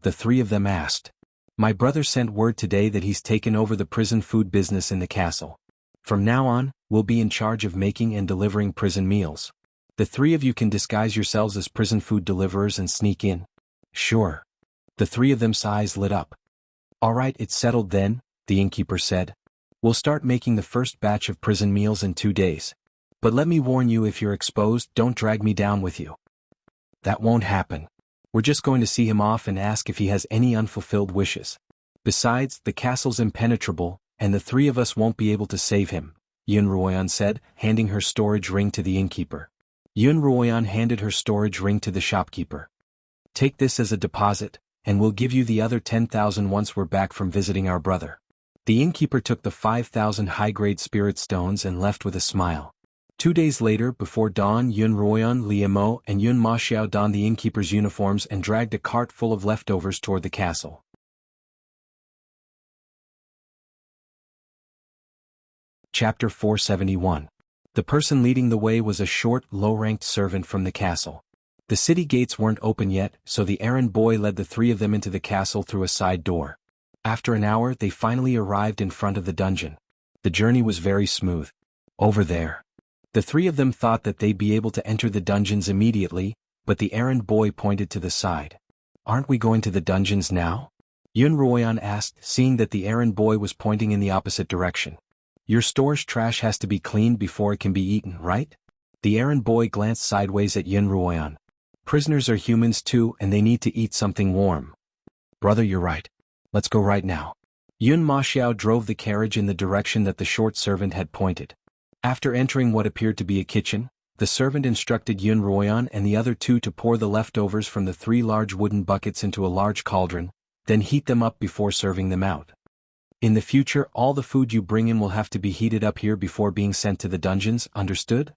[SPEAKER 1] The three of them asked. My brother sent word today that he's taken over the prison food business in the castle. From now on, we'll be in charge of making and delivering prison meals. The three of you can disguise yourselves as prison food deliverers and sneak in. Sure. The three of them's eyes lit up. All right, it's settled then, the innkeeper said. We'll start making the first batch of prison meals in 2 days. But let me warn you, if you're exposed, don't drag me down with you. That won't happen. We're just going to see him off and ask if he has any unfulfilled wishes. Besides, the castle's impenetrable, and the three of us won't be able to save him, Yun Ruoyan said, handing her storage ring to the innkeeper. Yun Ruoyan handed her storage ring to the shopkeeper. Take this as a deposit, and we'll give you the other 10,000 once we're back from visiting our brother. The innkeeper took the 5,000 high-grade spirit stones and left with a smile. 2 days later, before dawn, Yun Ruoyan, Liamo, and Yun Maxiao donned the innkeeper's uniforms and dragged a cart full of leftovers toward the castle. Chapter 471. The person leading the way was a short, low-ranked servant from the castle. The city gates weren't open yet, so the errand boy led the three of them into the castle through a side door. After an hour, they finally arrived in front of the dungeon. The journey was very smooth. Over there. The three of them thought that they'd be able to enter the dungeons immediately, but the errand boy pointed to the side. Aren't we going to the dungeons now? Yun Ruoyan asked, seeing that the errand boy was pointing in the opposite direction. Your store's trash has to be cleaned before it can be eaten, right? The errand boy glanced sideways at Yun Ruoyan. Prisoners are humans too, and they need to eat something warm. Brother, you're right. Let's go right now. Yun Maxiao drove the carriage in the direction that the short servant had pointed. After entering what appeared to be a kitchen, the servant instructed Yun Ruoyan and the other two to pour the leftovers from the 3 large wooden buckets into a large cauldron, then heat them up before serving them out. In the future, all the food you bring in will have to be heated up here before being sent to the dungeons, understood?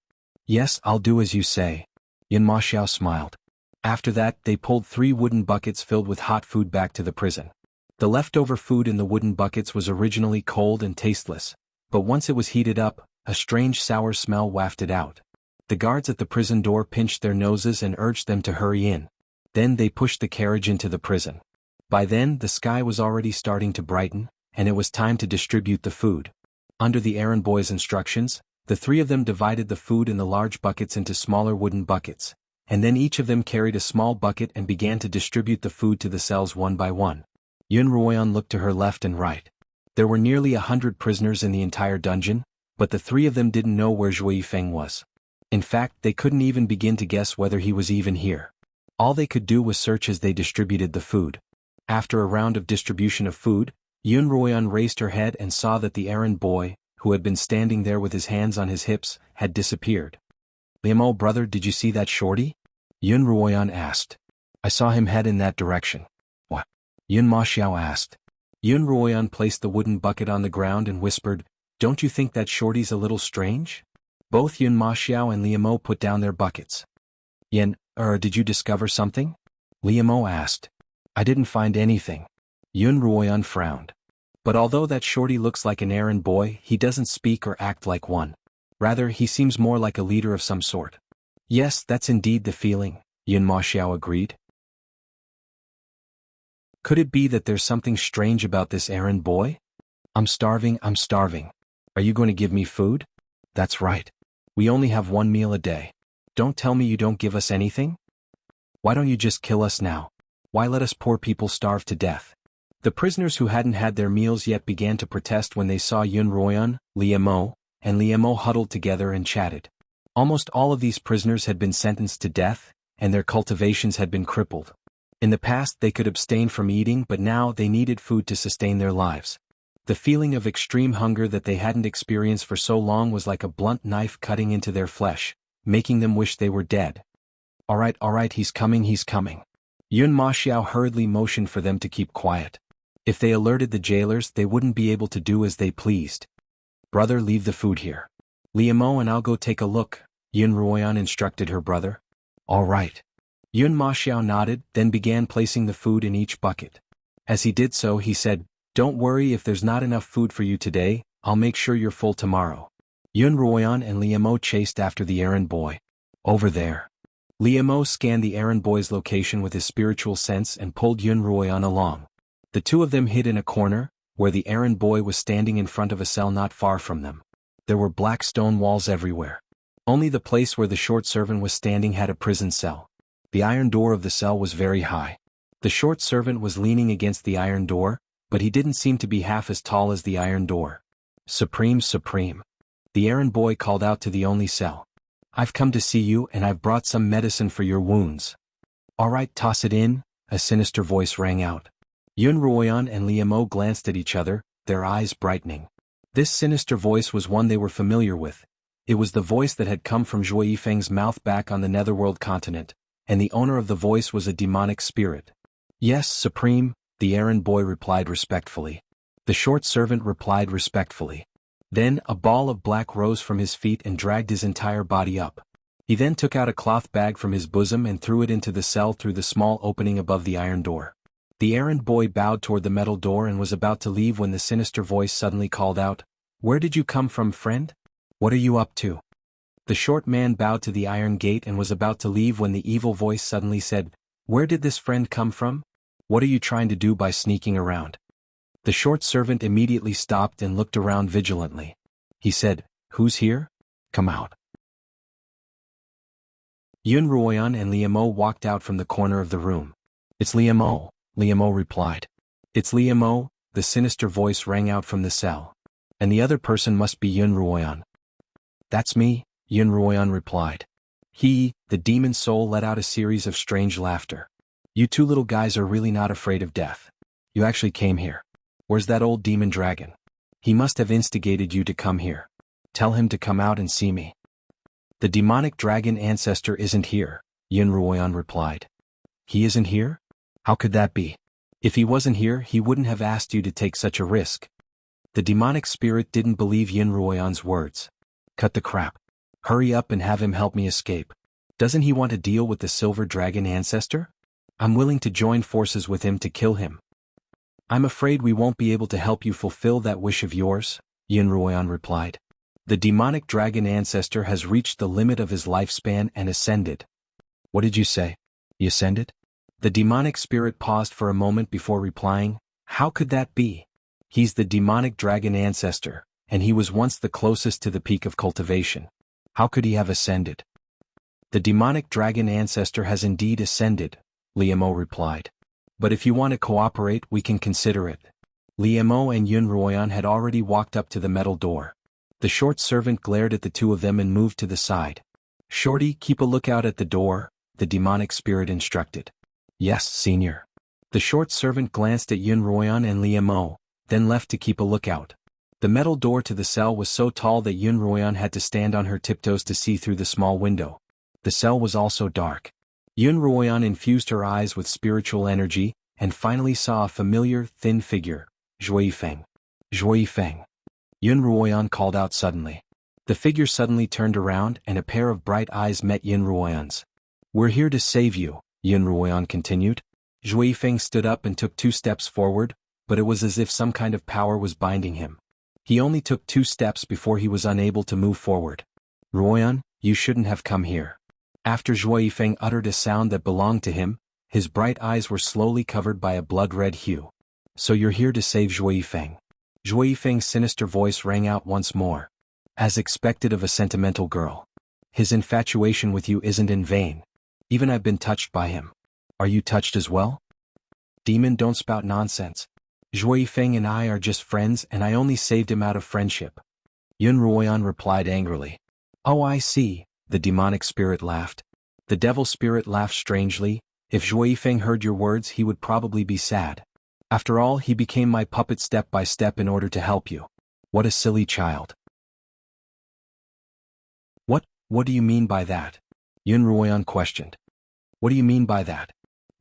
[SPEAKER 1] Yes, I'll do as you say. Yun Maxiao smiled. After that, they pulled 3 wooden buckets filled with hot food back to the prison. The leftover food in the wooden buckets was originally cold and tasteless, but once it was heated up, a strange sour smell wafted out. The guards at the prison door pinched their noses and urged them to hurry in. Then they pushed the carriage into the prison. By then, the sky was already starting to brighten, and it was time to distribute the food. Under the errand boy's instructions, the three of them divided the food in the large buckets into smaller wooden buckets, and then each of them carried a small bucket and began to distribute the food to the cells one by one. Yun Ruoyan looked to her left and right. There were nearly 100 prisoners in the entire dungeon, but the three of them didn't know where Zhui Feng was. In fact, they couldn't even begin to guess whether he was even here. All they could do was search as they distributed the food. After a round of distribution of food, Xuanhuan raised her head and saw that the errand boy, who had been standing there with his hands on his hips, had disappeared. "Liamo, brother, did you see that shorty?" Xuanhuan asked. "I saw him head in that direction." "What?" Yun Maxiao asked. Xuanhuan placed the wooden bucket on the ground and whispered, "Don't you think that shorty's a little strange?" Both Yun Maxiao and Liamo put down their buckets. "Yen, did you discover something?" Liamo asked. "I didn't find anything." Xuanhuan frowned. "But although that shorty looks like an errand boy, he doesn't speak or act like one. Rather, he seems more like a leader of some sort." "Yes, that's indeed the feeling," Yun Maxiao agreed. "Could it be that there's something strange about this errand boy?" I'm starving. Are you going to give me food?" "That's right. We only have one meal a day. Don't tell me you don't give us anything? Why don't you just kill us now? Why let us poor people starve to death?" The prisoners who hadn't had their meals yet began to protest when they saw Xuanhuan, Liamo, and Liamo huddled together and chatted. Almost all of these prisoners had been sentenced to death, and their cultivations had been crippled. In the past they could abstain from eating, but now they needed food to sustain their lives. The feeling of extreme hunger that they hadn't experienced for so long was like a blunt knife cutting into their flesh, making them wish they were dead. All right, he's coming. Yun Maxiao hurriedly motioned for them to keep quiet. If they alerted the jailers, they wouldn't be able to do as they pleased. "Brother, leave the food here. Liamo and I'll go take a look," Xuanhuan instructed her brother. "All right." Yun Maxiao nodded, then began placing the food in each bucket. As he did so, he said, "Don't worry if there's not enough food for you today, I'll make sure you're full tomorrow." Xuanhuan and Liamo chased after the errand boy. "Over there." Liamo scanned the errand boy's location with his spiritual sense and pulled Xuanhuan along. The two of them hid in a corner, where the errand boy was standing in front of a cell not far from them. There were black stone walls everywhere. Only the place where the short servant was standing had a prison cell. The iron door of the cell was very high. The short servant was leaning against the iron door, but he didn't seem to be half as tall as the iron door. Supreme. The errand boy called out to the only cell. "I've come to see you and I've brought some medicine for your wounds." "All right, toss it in," a sinister voice rang out. Xuanhuan and Liamo glanced at each other, their eyes brightening. This sinister voice was one they were familiar with. It was the voice that had come from Zhuo Yifeng's mouth back on the Netherworld continent, and the owner of the voice was a demonic spirit. "Yes, Supreme," the errand boy replied respectfully. The short servant replied respectfully. Then a ball of black rose from his feet and dragged his entire body up. He then took out a cloth bag from his bosom and threw it into the cell through the small opening above the iron door. The errand boy bowed toward the metal door and was about to leave when the sinister voice suddenly called out, "Where did you come from, friend? What are you up to?" The short man bowed to the iron gate and was about to leave when the evil voice suddenly said, "Where did this friend come from? What are you trying to do by sneaking around?" The short servant immediately stopped and looked around vigilantly. He said, "Who's here? Come out." Xuanhuan and Liamo walked out from the corner of the room. "It's Liamo," Liamo replied. "It's Liamo," the sinister voice rang out from the cell. "And the other person must be Xuanhuan." "That's me," Xuanhuan replied. The demon soul, let out a series of strange laughter. "You two little guys are really not afraid of death. You actually came here. Where's that old demon dragon? He must have instigated you to come here. Tell him to come out and see me." "The demonic dragon ancestor isn't here," Xuanhuan replied. "He isn't here? How could that be? If he wasn't here, he wouldn't have asked you to take such a risk." The demonic spirit didn't believe Xuanhuan's words. "Cut the crap. Hurry up and have him help me escape. Doesn't he want to deal with the silver dragon ancestor? I'm willing to join forces with him to kill him." "I'm afraid we won't be able to help you fulfill that wish of yours," Xuanhuan replied. "The demonic dragon ancestor has reached the limit of his lifespan and ascended." "What did you say? He ascended?" The demonic spirit paused for a moment before replying, "How could that be? He's the demonic dragon ancestor, and he was once the closest to the peak of cultivation. How could he have ascended?" "The demonic dragon ancestor has indeed ascended," Liamo replied. "But if you want to cooperate, we can consider it." Liamo and Xuanhuan had already walked up to the metal door. The short servant glared at the two of them and moved to the side. Shorty, keep a lookout at the door, the demonic spirit instructed. Yes, senior. The short servant glanced at Xuanhuan and Liemo, then left to keep a lookout. The metal door to the cell was so tall that Xuanhuan had to stand on her tiptoes to see through the small window. The cell was also dark. Xuanhuan infused her eyes with spiritual energy, and finally saw a familiar, thin figure, Xuanfeng. Xuanfeng. Xuanhuan called out suddenly. The figure suddenly turned around and a pair of bright eyes met Xuanhuan's. We're here to save you, Xuanhuan continued. Xuanfeng stood up and took 2 steps forward, but it was as if some kind of power was binding him. He only took 2 steps before he was unable to move forward. Ruoyan, you shouldn't have come here. After Xuanfeng uttered a sound that belonged to him, his bright eyes were slowly covered by a blood-red hue. So you're here to save Xuanfeng. Xuanfeng's sinister voice rang out once more. As expected of a sentimental girl. His infatuation with you isn't in vain. Even I've been touched by him. Are you touched as well? Demon, don't spout nonsense. Xuanfeng and I are just friends and I only saved him out of friendship. Xuanhuan replied angrily. Oh, I see, the demonic spirit laughed. The devil spirit laughed strangely. If Xuanfeng heard your words he would probably be sad. After all, he became my puppet step by step in order to help you. What a silly child. What do you mean by that? Xuanhuan questioned. What do you mean by that?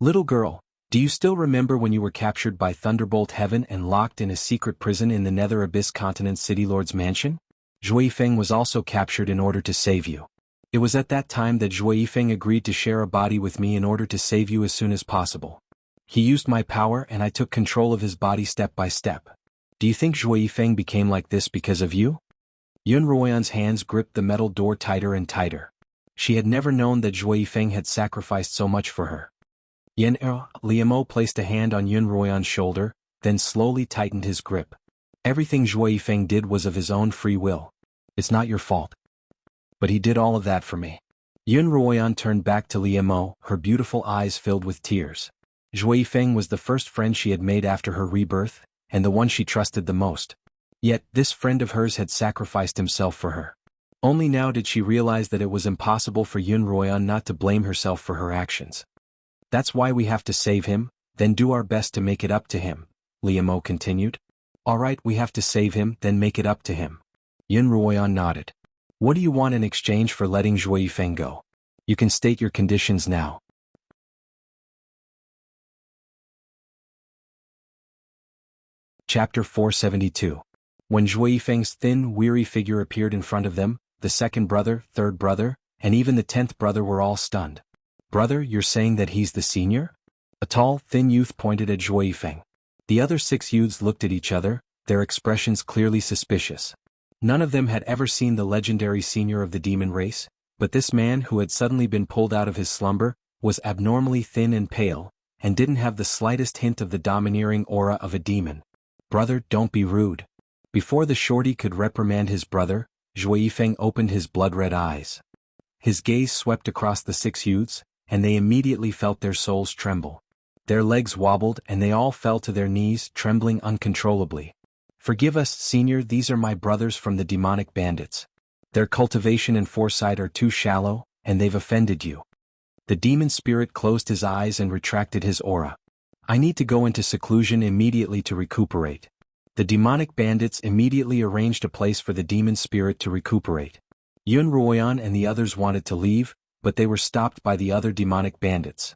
[SPEAKER 1] Little girl, do you still remember when you were captured by Thunderbolt Heaven and locked in a secret prison in the Nether Abyss Continent City Lord's mansion? Xuanfeng was also captured in order to save you. It was at that time that Xuanfeng agreed to share a body with me in order to save you as soon as possible. He used my power and I took control of his body step by step. Do you think Xuanfeng became like this because of you? Xuanhuan's hands gripped the metal door tighter and tighter. She had never known that Xuanfeng had sacrificed so much for her. Liemo placed a hand on Xuanhuan's shoulder, then slowly tightened his grip. Everything Xuanfeng did was of his own free will. It's not your fault. But he did all of that for me. Xuanhuan turned back to Liemo, her beautiful eyes filled with tears. Xuanfeng was the first friend she had made after her rebirth, and the one she trusted the most. Yet, this friend of hers had sacrificed himself for her. Only now did she realize that it was impossible for Xuanhuan not to blame herself for her actions. That's why we have to save him, then do our best to make it up to him, Liemo continued. Alright, we have to save him, then make it up to him. Xuanhuan nodded. What do you want in exchange for letting Xuanfeng go? You can state your conditions now. Chapter 472. When Xuanfeng's thin, weary figure appeared in front of them, the second brother, third brother, and even the 10th brother were all stunned. Brother, you're saying that he's the senior? A tall, thin youth pointed at Xuanfeng. The other 6 youths looked at each other, their expressions clearly suspicious. None of them had ever seen the legendary senior of the demon race, but this man who had suddenly been pulled out of his slumber, was abnormally thin and pale, and didn't have the slightest hint of the domineering aura of a demon. Brother, don't be rude. Before the shorty could reprimand his brother, Xuanfeng opened his blood-red eyes. His gaze swept across the 6 youths, and they immediately felt their souls tremble. Their legs wobbled and they all fell to their knees, trembling uncontrollably. Forgive us, senior, these are my brothers from the demonic bandits. Their cultivation and foresight are too shallow, and they've offended you. The demon spirit closed his eyes and retracted his aura. I need to go into seclusion immediately to recuperate. The demonic bandits immediately arranged a place for the demon spirit to recuperate. Xuanhuan and the others wanted to leave, but they were stopped by the other demonic bandits.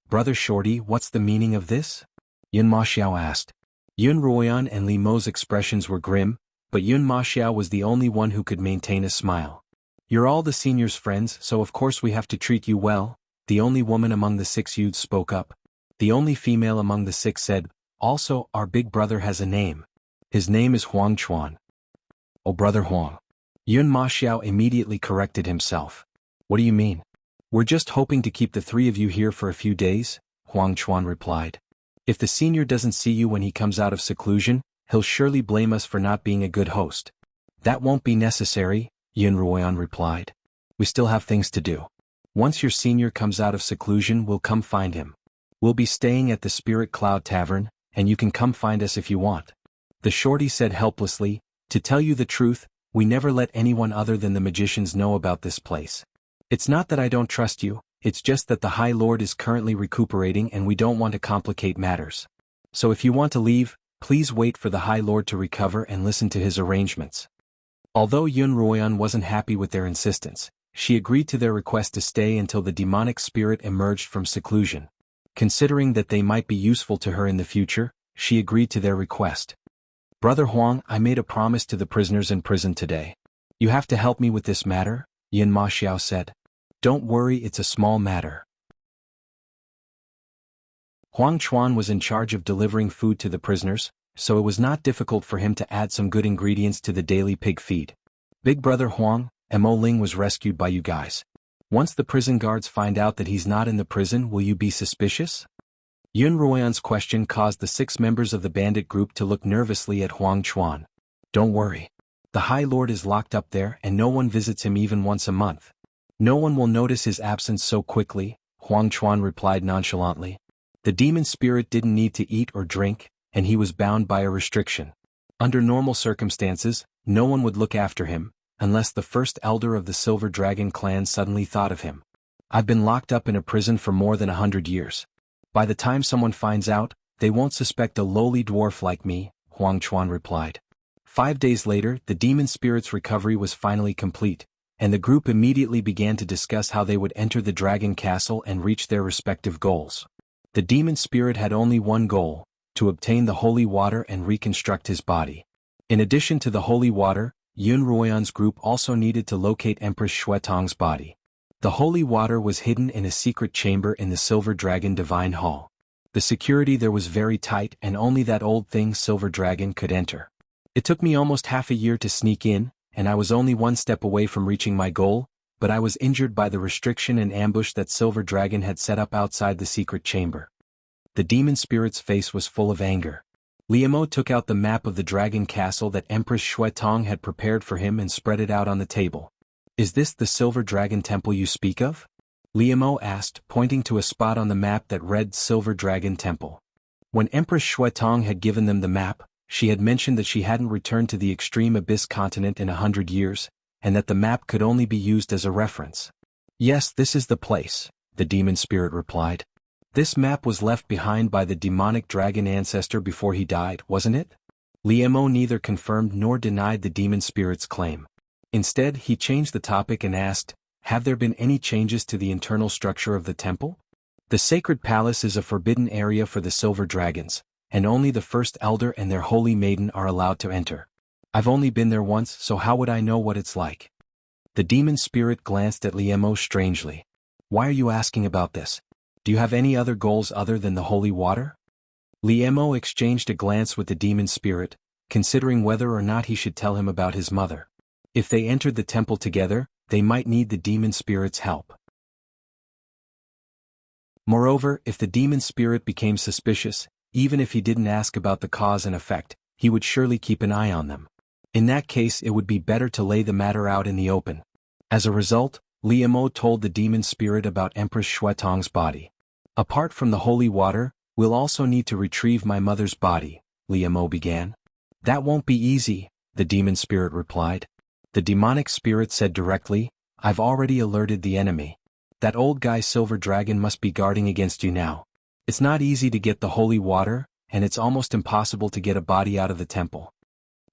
[SPEAKER 1] Brother Shorty, what's the meaning of this? Xuanhuan asked. Xuanhuan and Liemo's expressions were grim, but Xuanhuan was the only one who could maintain a smile. You're all the senior's friends, so of course we have to treat you well, the only woman among the 6 youths spoke up. The only female among the 6 said, also, our big brother has a name. His name is Xuanhuan. Oh, Brother Huang. Xuanhuan immediately corrected himself. What do you mean? We're just hoping to keep the 3 of you here for a few days, Xuanhuan replied. If the senior doesn't see you when he comes out of seclusion, he'll surely blame us for not being a good host. That won't be necessary, Xuanhuan replied. We still have things to do. Once your senior comes out of seclusion, we'll come find him. We'll be staying at the Spirit Cloud Tavern, and you can come find us if you want. The shorty said helplessly, to tell you the truth, we never let anyone other than the magicians know about this place. It's not that I don't trust you, it's just that the High Lord is currently recuperating and we don't want to complicate matters. So if you want to leave, please wait for the High Lord to recover and listen to his arrangements. Although Xuanhuan wasn't happy with their insistence, she agreed to their request to stay until the demonic spirit emerged from seclusion. Considering that they might be useful to her in the future, she agreed to their request. Brother Huang, I made a promise to the prisoners in prison today. You have to help me with this matter, Yin Ma Xiao said. Don't worry, it's a small matter. Huang Chuan was in charge of delivering food to the prisoners, so it was not difficult for him to add some good ingredients to the daily pig feed. Big brother Huang, Mo Ling was rescued by you guys. Once the prison guards find out that he's not in the prison, will you be suspicious? Yun Ruoyan's question caused the 6 members of the bandit group to look nervously at Huang Chuan. Don't worry. The High Lord is locked up there and no one visits him even once a month. No one will notice his absence so quickly, Huang Chuan replied nonchalantly. The demon spirit didn't need to eat or drink, and he was bound by a restriction. Under normal circumstances, no one would look after him, unless the first elder of the Silver Dragon clan suddenly thought of him. I've been locked up in a prison for more than 100 years. By the time someone finds out, they won't suspect a lowly dwarf like me, Huang Chuan replied. 5 days later, the demon spirit's recovery was finally complete, and the group immediately began to discuss how they would enter the dragon castle and reach their respective goals. The demon spirit had only one goal, to obtain the holy water and reconstruct his body. In addition to the holy water, Yun Ruoyan's group also needed to locate Empress Shuetong's body. The holy water was hidden in a secret chamber in the Silver Dragon Divine Hall. The security there was very tight and only that old thing Silver Dragon could enter. It took me almost half a year to sneak in, and I was only one step away from reaching my goal, but I was injured by the restriction and ambush that Silver Dragon had set up outside the secret chamber. The demon spirit's face was full of anger. Liemo took out the map of the dragon castle that Empress Shuetong had prepared for him and spread it out on the table. Is this the Silver Dragon Temple you speak of? Liemo asked, pointing to a spot on the map that read Silver Dragon Temple. When Empress Shuetong had given them the map, she had mentioned that she hadn't returned to the extreme abyss continent in 100 years, and that the map could only be used as a reference. Yes, this is the place, the demon spirit replied. This map was left behind by the demonic dragon ancestor before he died, wasn't it? Liemo neither confirmed nor denied the demon spirit's claim. Instead, he changed the topic and asked, have there been any changes to the internal structure of the temple? The sacred palace is a forbidden area for the silver dragons, and only the first elder and their holy maiden are allowed to enter. I've only been there once, so how would I know what it's like? The demon spirit glanced at Liemo strangely. Why are you asking about this? Do you have any other goals other than the holy water? Liemo exchanged a glance with the demon spirit, considering whether or not he should tell him about his mother. If they entered the temple together, they might need the demon spirit's help. Moreover, if the demon spirit became suspicious, even if he didn't ask about the cause and effect, he would surely keep an eye on them. In that case, it would be better to lay the matter out in the open. As a result, Liemo told the demon spirit about Empress Shuetong's body. Apart from the holy water, we'll also need to retrieve my mother's body, Liemo began. That won't be easy, the demon spirit replied. The demonic spirit said directly, I've already alerted the enemy. That old guy Silver Dragon must be guarding against you now. It's not easy to get the holy water, and it's almost impossible to get a body out of the temple.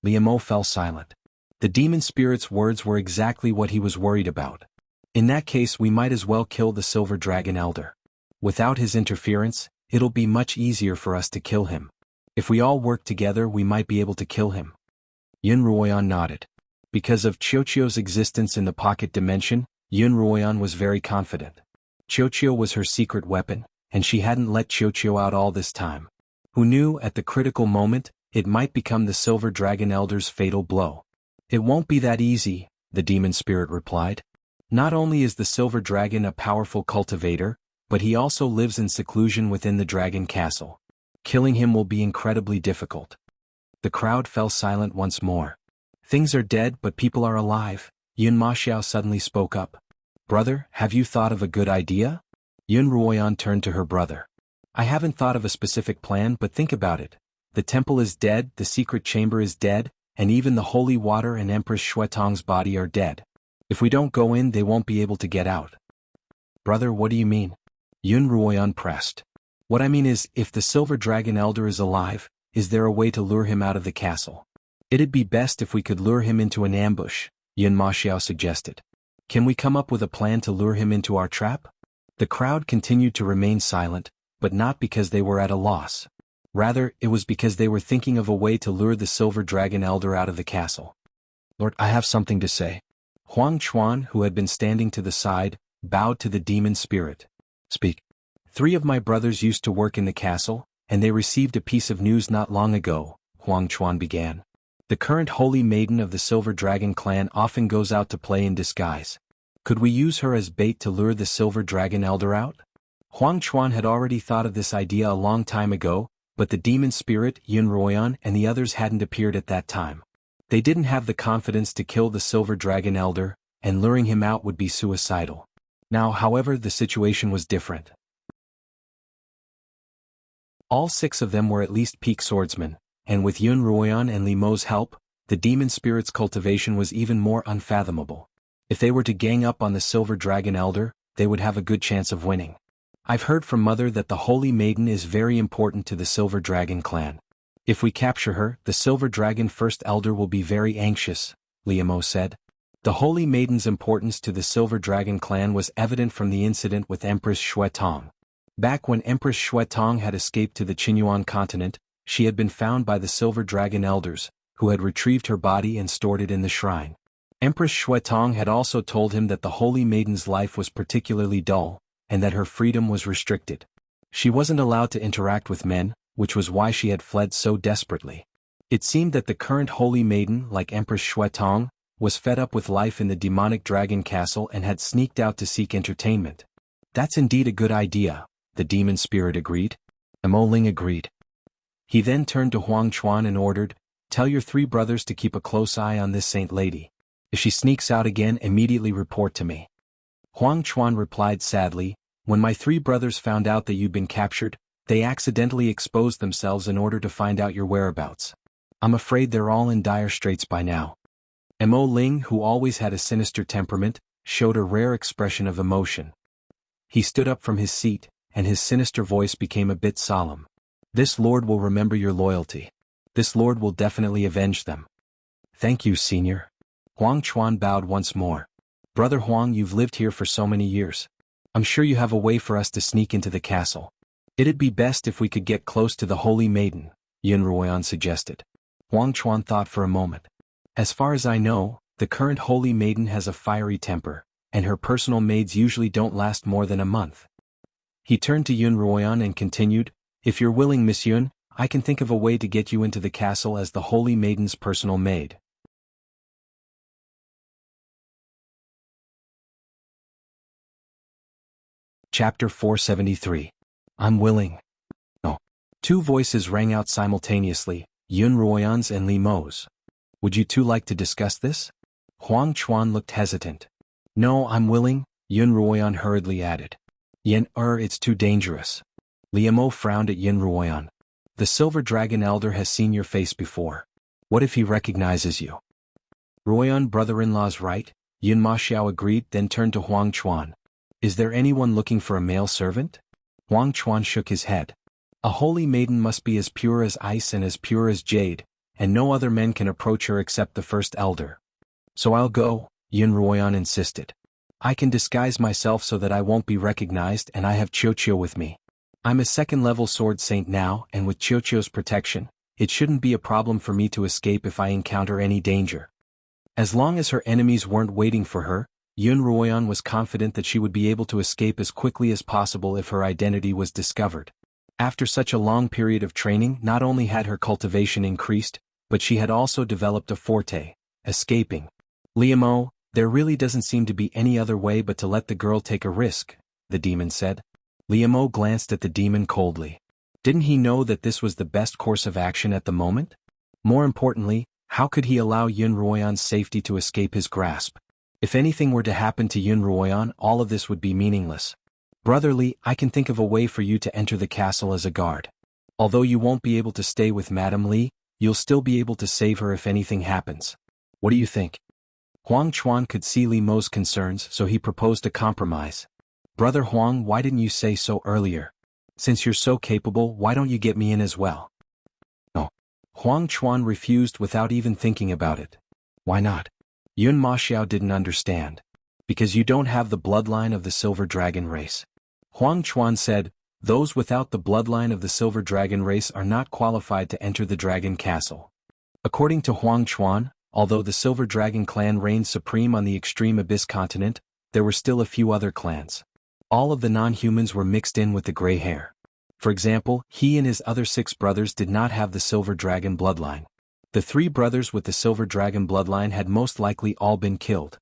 [SPEAKER 1] Liemo fell silent. The demon spirit's words were exactly what he was worried about. In that case, we might as well kill the Silver Dragon Elder. Without his interference, it'll be much easier for us to kill him. If we all work together, we might be able to kill him. Yun Ruoyan nodded. Because of Xiaoqiu's existence in the pocket dimension, Yun Ruoyan was very confident. Xiaoqiu was her secret weapon, and she hadn't let Xiaoqiu out all this time. Who knew, at the critical moment, it might become the Silver Dragon Elder's fatal blow. It won't be that easy, the demon spirit replied. Not only is the Silver Dragon a powerful cultivator, but he also lives in seclusion within the dragon castle. Killing him will be incredibly difficult. The crowd fell silent once more. Things are dead but people are alive, Yun Ma Xiao suddenly spoke up. Brother, have you thought of a good idea? Yun Ruoyan turned to her brother. I haven't thought of a specific plan, but think about it. The temple is dead, the secret chamber is dead, and even the holy water and Empress Shuetong's body are dead. If we don't go in, they won't be able to get out. Brother, what do you mean? Yun Ruoyan pressed. What I mean is, if the Silver Dragon Elder is alive, is there a way to lure him out of the castle? It'd be best if we could lure him into an ambush, Yun Maxiao suggested. Can we come up with a plan to lure him into our trap? The crowd continued to remain silent, but not because they were at a loss. Rather, it was because they were thinking of a way to lure the Silver Dragon Elder out of the castle. Lord, I have something to say. Xuanhuan, who had been standing to the side, bowed to the demon spirit. Speak. 3 of my brothers used to work in the castle, and they received a piece of news not long ago, Xuanchuan began. The current holy maiden of the Silver Dragon clan often goes out to play in disguise. Could we use her as bait to lure the Silver Dragon Elder out? Xuanchuan had already thought of this idea a long time ago, but the demon spirit, Yun Ruoyan, and the others hadn't appeared at that time. They didn't have the confidence to kill the Silver Dragon Elder, and luring him out would be suicidal. Now, however, the situation was different. All 6 of them were at least peak swordsmen, and with Yun Ruoyan and Li Mo's help, the demon spirit's cultivation was even more unfathomable. If they were to gang up on the Silver Dragon Elder, they would have a good chance of winning. I've heard from Mother that the Holy Maiden is very important to the Silver Dragon clan. If we capture her, the Silver Dragon First Elder will be very anxious, Li Mo said. The Holy Maiden's importance to the Silver Dragon clan was evident from the incident with Empress Xuetong. Back when Empress Xuetong had escaped to the Xuanhuan continent, she had been found by the Silver Dragon Elders, who had retrieved her body and stored it in the shrine. Empress Xuetong had also told him that the Holy Maiden's life was particularly dull, and that her freedom was restricted. She wasn't allowed to interact with men, which was why she had fled so desperately. It seemed that the current Holy Maiden, like Empress Xuetong, was fed up with life in the demonic dragon castle and had sneaked out to seek entertainment. That's indeed a good idea, the demon spirit agreed. Mo Ling agreed. He then turned to Huang Chuan and ordered, "Tell your 3 brothers to keep a close eye on this saint lady. If she sneaks out again, immediately report to me." Huang Chuan replied sadly, "When my 3 brothers found out that you'd been captured, they accidentally exposed themselves in order to find out your whereabouts. I'm afraid they're all in dire straits by now." Mo Ling, who always had a sinister temperament, showed a rare expression of emotion. He stood up from his seat, and his sinister voice became a bit solemn. "This lord will remember your loyalty. This lord will definitely avenge them." "Thank you, senior." Huang Chuan bowed once more. "Brother Huang, you've lived here for so many years. I'm sure you have a way for us to sneak into the castle. It'd be best if we could get close to the Holy Maiden," Yun Ruoyan suggested. Huang Chuan thought for a moment. "As far as I know, the current Holy Maiden has a fiery temper, and her personal maids usually don't last more than a month." He turned to Yun Ruoyan and continued, "If you're willing, Miss Yun, I can think of a way to get you into the castle as the Holy Maiden's personal maid." Chapter 473. I'm willing. No. 2 voices rang out simultaneously, Yun Ruoyan's and Li Mo's. "Would you 2 like to discuss this?" Huang Chuan looked hesitant. "No, I'm willing," Yun Ruoyan hurriedly added. It's too dangerous." Li Mo frowned at Yun Ruoyan. "The Silver Dragon Elder has seen your face before. What if he recognizes you?" "Ruoyan brother-in-law's right," Yun Maxiao agreed, then turned to Huang Chuan. "Is there anyone looking for a male servant?" Huang Chuan shook his head. "A holy maiden must be as pure as ice and as pure as jade, and no other men can approach her except the first elder." "So I'll go," Yun Ruoyan insisted. "I can disguise myself so that I won't be recognized, and I have Qiuqiu with me. I'm a 2nd-level sword saint now, and with Qiuqiu's protection, it shouldn't be a problem for me to escape if I encounter any danger." As long as her enemies weren't waiting for her, Yun Ruoyan was confident that she would be able to escape as quickly as possible if her identity was discovered. After such a long period of training, not only had her cultivation increased, but she had also developed a forte, escaping. "Li Mo, there really doesn't seem to be any other way but to let the girl take a risk," the demon said. Li Mo glanced at the demon coldly. Didn't he know that this was the best course of action at the moment? More importantly, how could he allow Yun Ruoyan's safety to escape his grasp? If anything were to happen to Yun Ruoyan, all of this would be meaningless. "Brother Li, I can think of a way for you to enter the castle as a guard. Although you won't be able to stay with Madame Li, you'll still be able to save her if anything happens. What do you think?" Huang Chuan could see Li Mo's concerns, so he proposed a compromise. Brother Huang, why didn't you say so earlier? Since you're so capable, why don't you get me in as well? No. Huang Chuan refused without even thinking about it. Why not? Yun Ma Xiao didn't understand. Because you don't have the bloodline of the Silver Dragon race. Huang Chuan said, those without the bloodline of the Silver Dragon race are not qualified to enter the Dragon Castle. According to Huang Chuan, although the Silver Dragon clan reigned supreme on the extreme Abyss continent, there were still a few other clans. All of the non-humans were mixed in with the gray hair. For example, he and his other 6 brothers did not have the Silver Dragon bloodline. The 3 brothers with the Silver Dragon bloodline had most likely all been killed.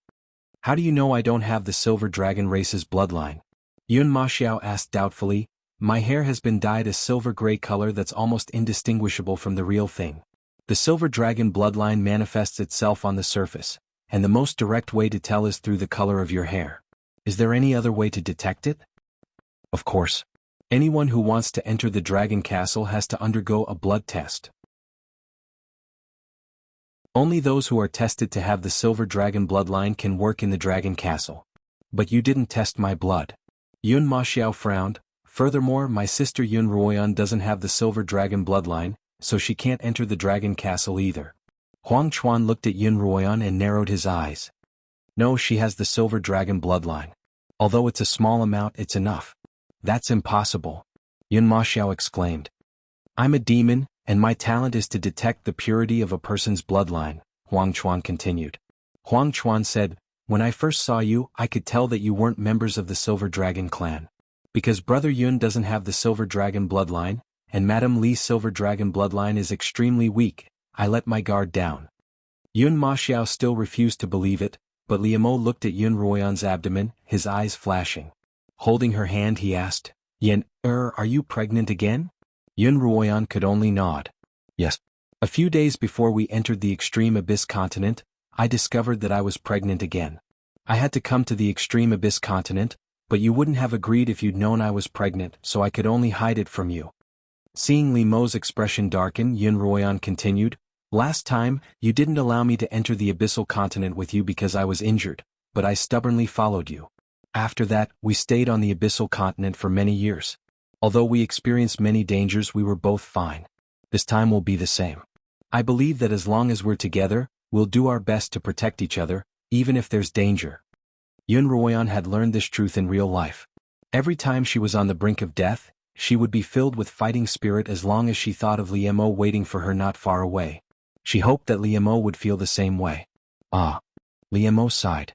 [SPEAKER 1] How do you know I don't have the Silver Dragon race's bloodline? Yun Ma Xiao asked doubtfully. My hair has been dyed a silver-gray color that's almost indistinguishable from the real thing. The Silver Dragon bloodline manifests itself on the surface, and the most direct way to tell is through the color of your hair. Is there any other way to detect it? Of course. Anyone who wants to enter the Dragon Castle has to undergo a blood test. Only those who are tested to have the Silver Dragon bloodline can work in the Dragon Castle. But you didn't test my blood. Yun Ma Xiao frowned. Furthermore, my sister Yun Ruoyan doesn't have the Silver Dragon bloodline, so she can't enter the Dragon Castle either. Huang Chuan looked at Yun Ruoyan and narrowed his eyes. No, she has the Silver Dragon bloodline. Although it's a small amount, it's enough. That's impossible. Yun Ma Xiao exclaimed. I'm a demon, and my talent is to detect the purity of a person's bloodline, Huang Chuan continued. Huang Chuan said, when I first saw you, I could tell that you weren't members of the Silver Dragon clan. Because Brother Yun doesn't have the Silver Dragon bloodline, and Madame Li's Silver Dragon bloodline is extremely weak, I let my guard down. Yun Ma Xiao still refused to believe it, but Li Mo looked at Yun Ruoyan's abdomen, his eyes flashing. Holding her hand he asked, are you pregnant again? Yun Ruoyan could only nod. Yes. A few days before we entered the extreme Abyss continent, I discovered that I was pregnant again. I had to come to the extreme Abyss continent, but you wouldn't have agreed if you'd known I was pregnant, so I could only hide it from you. Seeing Li Mo's expression darken, Yun Ruoyan continued, last time, you didn't allow me to enter the abyssal continent with you because I was injured, but I stubbornly followed you. After that, we stayed on the abyssal continent for many years. Although we experienced many dangers, we were both fine. This time will be the same. I believe that as long as we're together, we'll do our best to protect each other, even if there's danger. Yun Ruoyan had learned this truth in real life. Every time she was on the brink of death, she would be filled with fighting spirit as long as she thought of Li Mo waiting for her not far away. She hoped that Li Mo would feel the same way. Ah. Li Mo sighed.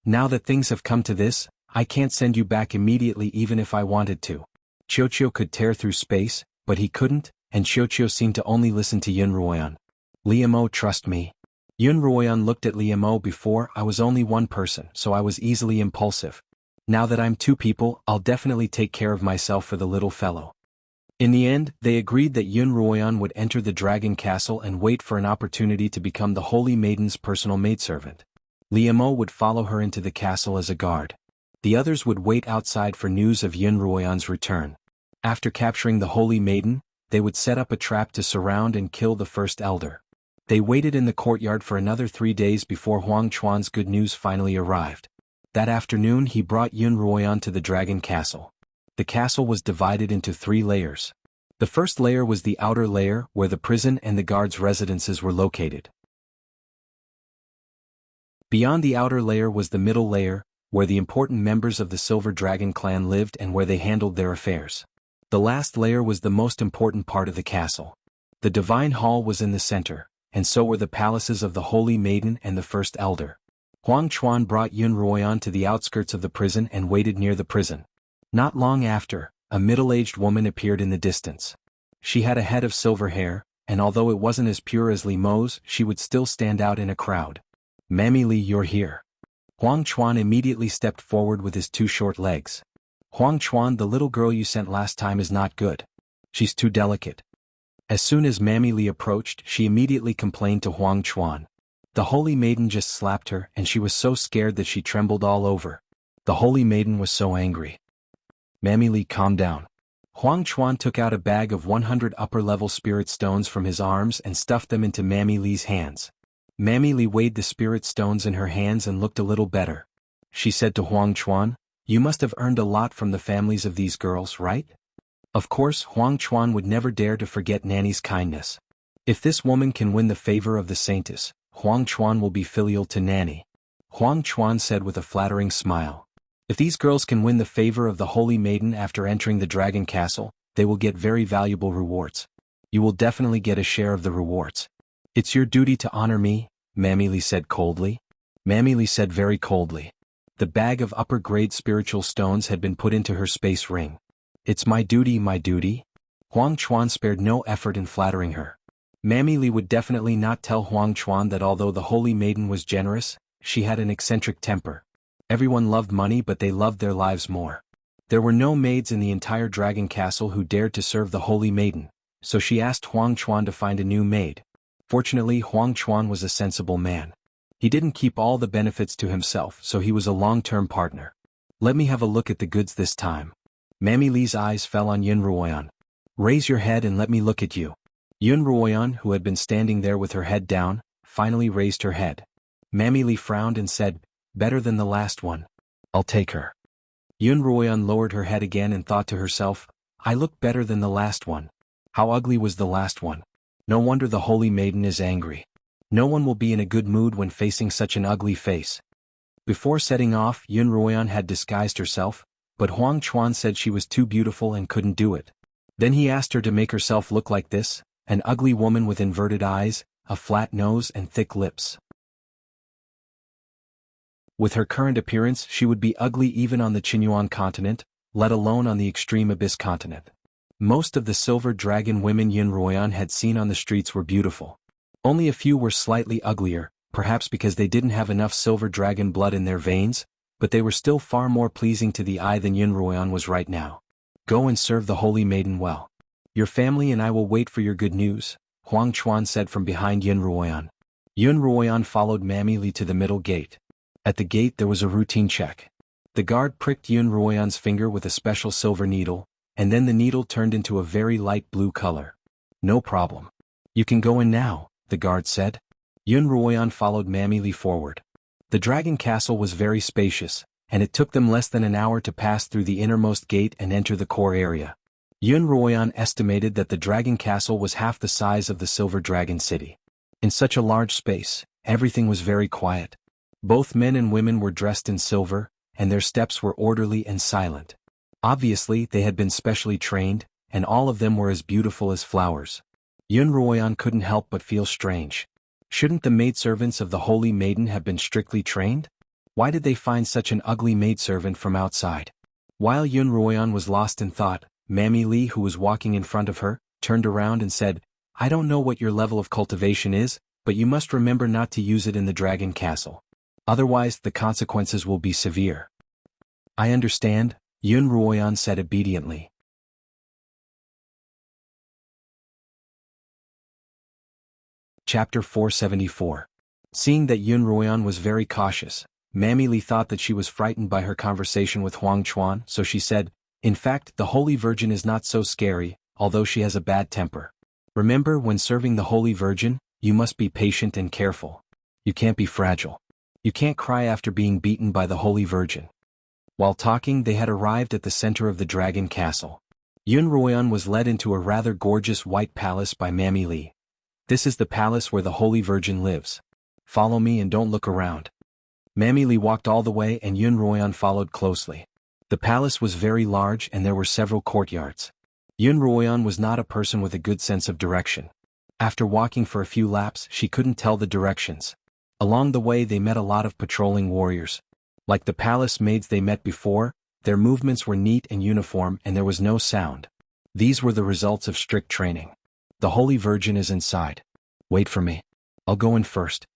[SPEAKER 1] Now that things have come to this, I can't send you back immediately even if I wanted to. Xiao could tear through space, but he couldn't, and Xiao seemed to only listen to Yun Ruoyan. Li Mo, trust me. Yun Ruoyan looked at Li Mo. Before, I was only one person, so I was easily impulsive. Now that I'm 2 people, I'll definitely take care of myself for the little fellow. In the end, they agreed that Yun Ruoyan would enter the Dragon Castle and wait for an opportunity to become the Holy Maiden's personal maidservant. Li Mo would follow her into the castle as a guard. The others would wait outside for news of Yun Ruoyan's return. After capturing the Holy Maiden, they would set up a trap to surround and kill the first elder. They waited in the courtyard for another 3 days before Huang Chuan's good news finally arrived. That afternoon he brought Yun Ruoyan to the Dragon Castle. The castle was divided into 3 layers. The first layer was the outer layer, where the prison and the guards' residences were located. Beyond the outer layer was the middle layer, where the important members of the Silver Dragon clan lived and where they handled their affairs. The last layer was the most important part of the castle. The Divine Hall was in the center, and so were the palaces of the Holy Maiden and the First Elder. Huang Chuan brought Yun Ruoyan to the outskirts of the prison and waited near the prison. Not long after, a middle-aged woman appeared in the distance. She had a head of silver hair, and although it wasn't as pure as Li Mo's, she would still stand out in a crowd. Mammy Li, you're here. Huang Chuan immediately stepped forward with his 2 short legs. Huang Chuan, the little girl you sent last time is not good. She's too delicate. As soon as Mammy Li approached, she immediately complained to Huang Chuan. The Holy Maiden just slapped her and she was so scared that she trembled all over. The Holy Maiden was so angry. Mammy Li, calm down. Huang Chuan took out a bag of 100 upper-level spirit stones from his arms and stuffed them into Mammy Li's hands. Mammy Li weighed the spirit stones in her hands and looked a little better. She said to Xuanhuan, "You must have earned a lot from the families of these girls, right?" Of course, Xuanhuan would never dare to forget Nanny's kindness. If this woman can win the favor of the saintess, Xuanhuan will be filial to Nanny. Xuanhuan said with a flattering smile. If these girls can win the favor of the Holy Maiden after entering the Dragon Castle, they will get very valuable rewards. You will definitely get a share of the rewards. It's your duty to honor me, Mammy Li said coldly. Mammy Li said very coldly. The bag of upper-grade spiritual stones had been put into her space ring. It's my duty, my duty? Xuanhuan spared no effort in flattering her. Mammy Li would definitely not tell Xuanhuan that although the Holy Maiden was generous, she had an eccentric temper. Everyone loved money, but they loved their lives more. There were no maids in the entire Dragon Castle who dared to serve the Holy Maiden, so she asked Xuanhuan to find a new maid. Fortunately, Xuanhuan was a sensible man. He didn't keep all the benefits to himself, so he was a long-term partner. Let me have a look at the goods this time. Mammy Li's eyes fell on Yunruoyan. Raise your head and let me look at you. Yunruoyan, who had been standing there with her head down, finally raised her head. Mammy Li frowned and said, "Better than the last one. I'll take her." Yunruoyan lowered her head again and thought to herself, "I look better than the last one. How ugly was the last one? No wonder the Holy Maiden is angry. No one will be in a good mood when facing such an ugly face." Before setting off, Yunruoyan had disguised herself, but Xuanhuan said she was too beautiful and couldn't do it. Then he asked her to make herself look like this, an ugly woman with inverted eyes, a flat nose and thick lips. With her current appearance, she would be ugly even on the Xuanhuan continent, let alone on the extreme Abyss continent. Most of the silver dragon women Yunruoyan had seen on the streets were beautiful. Only a few were slightly uglier, perhaps because they didn't have enough silver dragon blood in their veins, but they were still far more pleasing to the eye than Yunruoyan was right now. Go and serve the Holy Maiden well. Your family and I will wait for your good news, Xuanhuan said from behind Yunruoyan. Yunruoyan followed Mammy Li to the middle gate. At the gate there was a routine check. The guard pricked Yunruoyan's finger with a special silver needle, and then the needle turned into a very light blue color. No problem. You can go in now, the guard said. Yunruoyan followed Mammy Li forward. The Dragon Castle was very spacious, and it took them less than an hour to pass through the innermost gate and enter the core area. Yunruoyan estimated that the Dragon Castle was half the size of the Silver Dragon City. In such a large space, everything was very quiet. Both men and women were dressed in silver, and their steps were orderly and silent. Obviously, they had been specially trained, and all of them were as beautiful as flowers. Yunruoyan couldn't help but feel strange. Shouldn't the maidservants of the Holy Maiden have been strictly trained? Why did they find such an ugly maidservant from outside? While Yunruoyan was lost in thought, Mammy Li, who was walking in front of her, turned around and said, "I don't know what your level of cultivation is, but you must remember not to use it in the Dragon Castle. Otherwise, the consequences will be severe." "I understand," Yunruoyan said obediently. Chapter 474. Seeing that Yunruoyan was very cautious, Mammy Li thought that she was frightened by her conversation with Xuanhuan, so she said, "In fact, the Holy Virgin is not so scary, although she has a bad temper. Remember, when serving the Holy Virgin, you must be patient and careful. You can't be fragile. You can't cry after being beaten by the Holy Virgin." While talking, they had arrived at the center of the Dragon Castle. Yunruoyan was led into a rather gorgeous white palace by Mammy Li. "This is the palace where the Holy Virgin lives. Follow me and don't look around." Mammy Li walked all the way and Yunruoyan followed closely. The palace was very large and there were several courtyards. Yunruoyan was not a person with a good sense of direction. After walking for a few laps, she couldn't tell the directions. Along the way they met a lot of patrolling warriors. Like the palace maids they met before, their movements were neat and uniform and there was no sound. These were the results of strict training. "The Holy Virgin is inside. Wait for me. I'll go in first."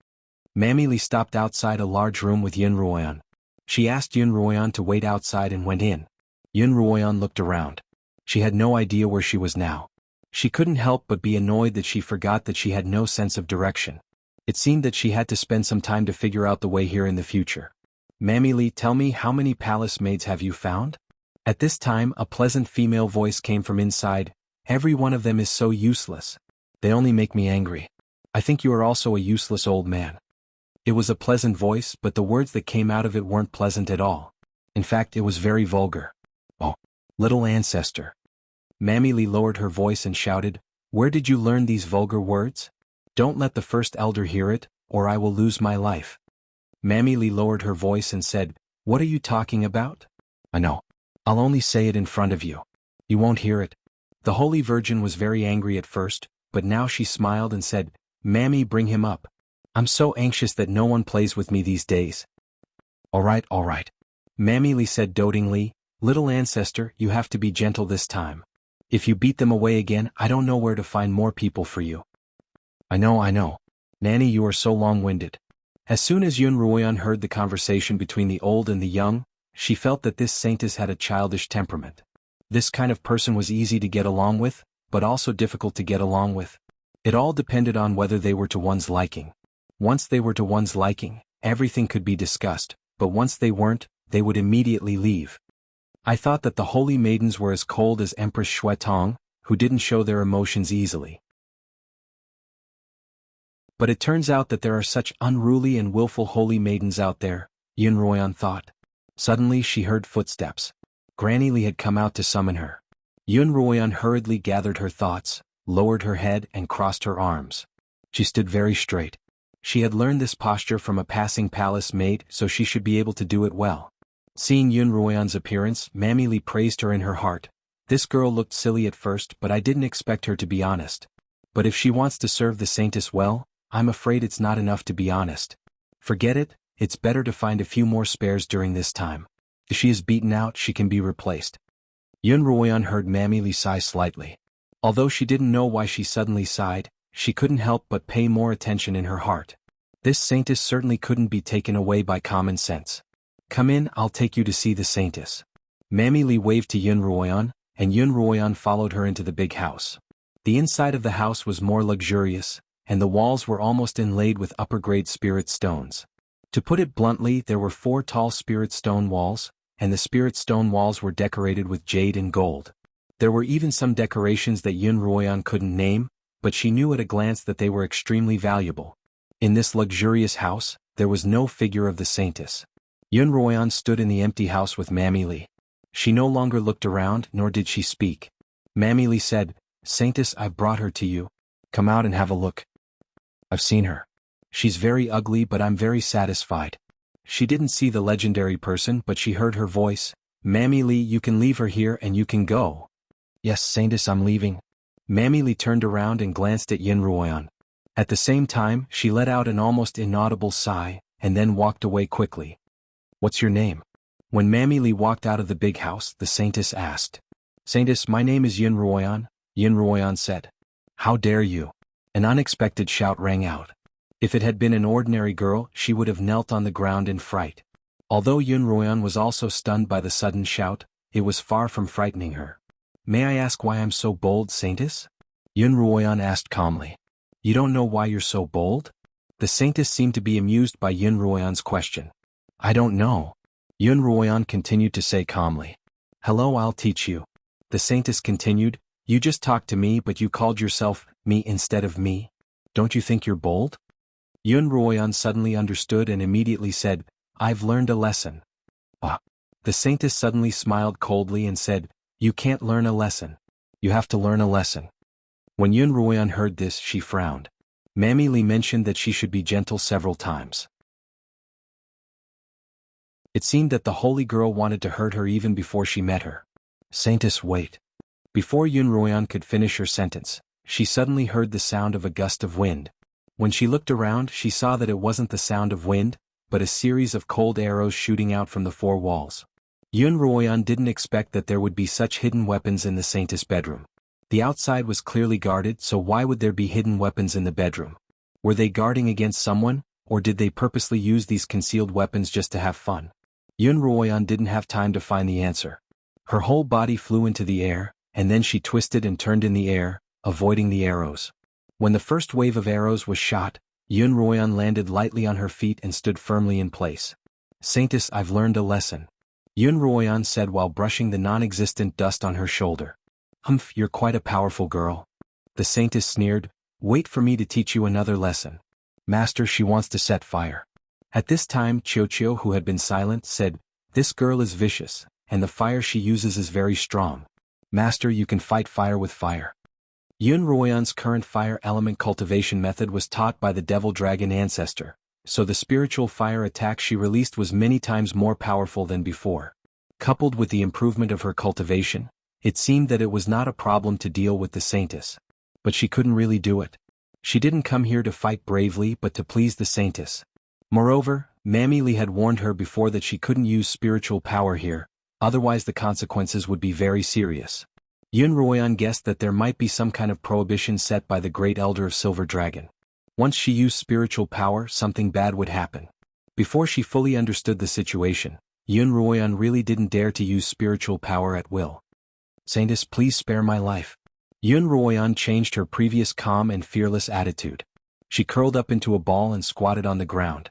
[SPEAKER 1] Mammy Li stopped outside a large room with Yunruoyan. She asked Yunruoyan to wait outside and went in. Yunruoyan looked around. She had no idea where she was now. She couldn't help but be annoyed that she forgot that she had no sense of direction. It seemed that she had to spend some time to figure out the way here in the future. "Mammy Li, tell me, how many palace maids have you found?" At this time, a pleasant female voice came from inside. "Every one of them is so useless. They only make me angry. I think you are also a useless old man. It was a pleasant voice, but the words that came out of it weren't pleasant at all. In fact, it was very vulgar. Oh, little ancestor. Mammy Lee lowered her voice and shouted, "Where did you learn these vulgar words? Don't let the first elder hear it, or I will lose my life." Mammy Lee lowered her voice and said, "What are you talking about?" "I know. I'll only say it in front of you. You won't hear it." The Holy Virgin was very angry at first, but now she smiled and said, "Mammy, bring him up. I'm so anxious that no one plays with me these days." All right. Mammy Lee said dotingly, "Little ancestor, you have to be gentle this time. If you beat them away again, I don't know where to find more people for you." I know. Nanny, you are so long-winded." As soon as Xuanhuan heard the conversation between the old and the young, she felt that this saintess had a childish temperament. This kind of person was easy to get along with, but also difficult to get along with. It all depended on whether they were to one's liking. Once they were to one's liking, everything could be discussed, but once they weren't, they would immediately leave. I thought that the holy maidens were as cold as Empress Shuetong, who didn't show their emotions easily. But it turns out that there are such unruly and willful holy maidens out there, Xuanhuan thought. Suddenly she heard footsteps. Granny Lee had come out to summon her. Xuanhuan hurriedly gathered her thoughts, lowered her head and crossed her arms. She stood very straight. She had learned this posture from a passing palace maid, so she should be able to do it well. Seeing Xuanhuan's appearance, Mammy Lee praised her in her heart. "This girl looked silly at first, but I didn't expect her to be honest. But if she wants to serve the saintess well, I'm afraid it's not enough to be honest. Forget it, it's better to find a few more spares during this time. If she is beaten out, she can be replaced." Xuanhuan heard Mammy Lee sigh slightly. Although she didn't know why she suddenly sighed, she couldn't help but pay more attention in her heart. This saintess certainly couldn't be taken away by common sense. "Come in, I'll take you to see the saintess." Mammy Lee waved to Xuanhuan, and Xuanhuan followed her into the big house. The inside of the house was more luxurious, and the walls were almost inlaid with upper-grade spirit stones. To put it bluntly, there were 4 tall spirit stone walls, and the spirit stone walls were decorated with jade and gold. There were even some decorations that Xuanhuan couldn't name, but she knew at a glance that they were extremely valuable. In this luxurious house, there was no figure of the saintess. Xuanhuan stood in the empty house with Mammy Lee. She no longer looked around, nor did she speak. Mammy Lee said, "Saintess, I've brought her to you. Come out and have a look." "I've seen her. She's very ugly, but I'm very satisfied." She didn't see the legendary person, but she heard her voice. "Mammy Lee, you can leave her here and you can go." "Yes, Saintess, I'm leaving." Mammy Lee turned around and glanced at Xuanhuan. At the same time, she let out an almost inaudible sigh, and then walked away quickly. "What's your name?" When Mammy Lee walked out of the big house, the saintess asked. "Saintess, my name is Xuanhuan," Xuanhuan said. "How dare you?" An unexpected shout rang out. If it had been an ordinary girl, she would have knelt on the ground in fright. Although Xuanhuan was also stunned by the sudden shout, it was far from frightening her. "May I ask why I'm so bold, Saintess?" Xuanhuan asked calmly. "You don't know why you're so bold?" The saintess seemed to be amused by Xuanhuan's question. "I don't know." Xuanhuan continued to say calmly. "Hello, I'll teach you." The saintess continued, "You just talked to me, but you called yourself me instead of me. Don't you think you're bold?" Xuanhuan suddenly understood and immediately said, "I've learned a lesson." "Ah." The saintess suddenly smiled coldly and said, "You can't learn a lesson. You have to learn a lesson." When Xuanhuan heard this, she frowned. Mammy Lee mentioned that she should be gentle several times. It seemed that the holy girl wanted to hurt her even before she met her. "Saintess, wait." Before Xuanhuan could finish her sentence, she suddenly heard the sound of a gust of wind. When she looked around, she saw that it wasn't the sound of wind, but a series of cold arrows shooting out from the 4 walls. Xuanhuan didn't expect that there would be such hidden weapons in the saintess' bedroom. The outside was clearly guarded, so why would there be hidden weapons in the bedroom? Were they guarding against someone, or did they purposely use these concealed weapons just to have fun? Xuanhuan didn't have time to find the answer. Her whole body flew into the air, and then she twisted and turned in the air, avoiding the arrows. When the first wave of arrows was shot, Xuanhuan landed lightly on her feet and stood firmly in place. "Saintess, I've learned a lesson," Xuanhuan said while brushing the non-existent dust on her shoulder. "Humph, you're quite a powerful girl." The saintess sneered, Wait for me to teach you another lesson. Master, she wants to set fire. At this time Xiao, who had been silent, said, This girl is vicious, and the fire she uses is very strong. Master, you can fight fire with fire. Xuanhuan's current fire element cultivation method was taught by the devil dragon ancestor, so the spiritual fire attack she released was many times more powerful than before. Coupled with the improvement of her cultivation, it seemed that it was not a problem to deal with the saintess. But she couldn't really do it. She didn't come here to fight bravely but to please the saintess. Moreover, Mammy Lee had warned her before that she couldn't use spiritual power here, otherwise the consequences would be very serious. Xuanhuan guessed that there might be some kind of prohibition set by the Great Elder of Silver Dragon. Once she used spiritual power, something bad would happen. Before she fully understood the situation, Xuanhuan really didn't dare to use spiritual power at will. Saintess, please spare my life. Xuanhuan changed her previous calm and fearless attitude. She curled up into a ball and squatted on the ground.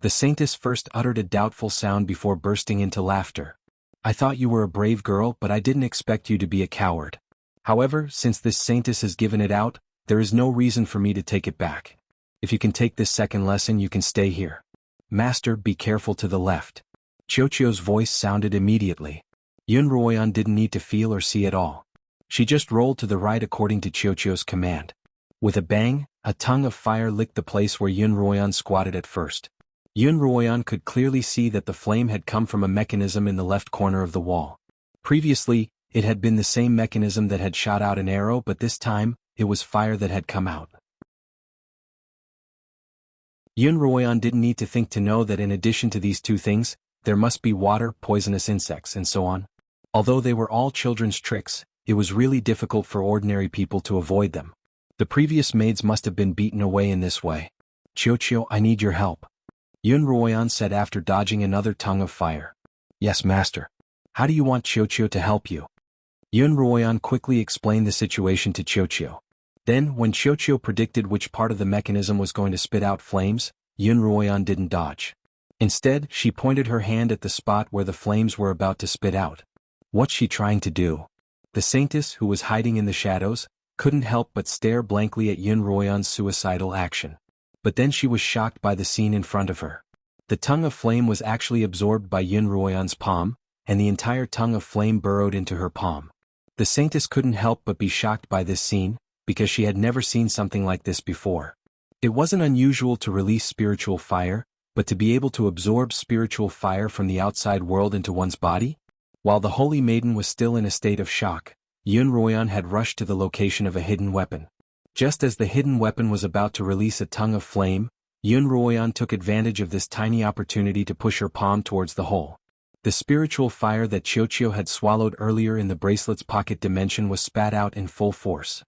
[SPEAKER 1] The saintess first uttered a doubtful sound before bursting into laughter. I thought you were a brave girl, but I didn't expect you to be a coward. However, since this saintess has given it out, there is no reason for me to take it back. If you can take this second lesson, you can stay here. Master, be careful to the left. Xiao's voice sounded immediately. Xuanhuan didn't need to feel or see at all. She just rolled to the right according to Xiao's command. With a bang, a tongue of fire licked the place where Xuanhuan squatted at first. Xuanhuan could clearly see that the flame had come from a mechanism in the left corner of the wall. Previously, it had been the same mechanism that had shot out an arrow, but this time, it was fire that had come out. Xuanhuan didn't need to think to know that in addition to these two things, there must be water, poisonous insects, and so on. Although they were all children's tricks, it was really difficult for ordinary people to avoid them. The previous maids must have been beaten away in this way. Xiao, I need your help. Xuanhuan said after dodging another tongue of fire. Yes, master. How do you want Xiao to help you? Xuanhuan quickly explained the situation to Xiao. Then, when Xiao predicted which part of the mechanism was going to spit out flames, Xuanhuan didn't dodge. Instead, she pointed her hand at the spot where the flames were about to spit out. What's she trying to do? The saintess, who was hiding in the shadows, couldn't help but stare blankly at Xuanhuan's suicidal action. But then she was shocked by the scene in front of her. The tongue of flame was actually absorbed by Xuanhuan's palm, and the entire tongue of flame burrowed into her palm. The saintess couldn't help but be shocked by this scene, because she had never seen something like this before. It wasn't unusual to release spiritual fire, but to be able to absorb spiritual fire from the outside world into one's body? While the holy maiden was still in a state of shock, Xuanhuan had rushed to the location of a hidden weapon. Just as the hidden weapon was about to release a tongue of flame, Xuanhuan took advantage of this tiny opportunity to push her palm towards the hole. The spiritual fire that Xiao had swallowed earlier in the bracelet's pocket dimension was spat out in full force.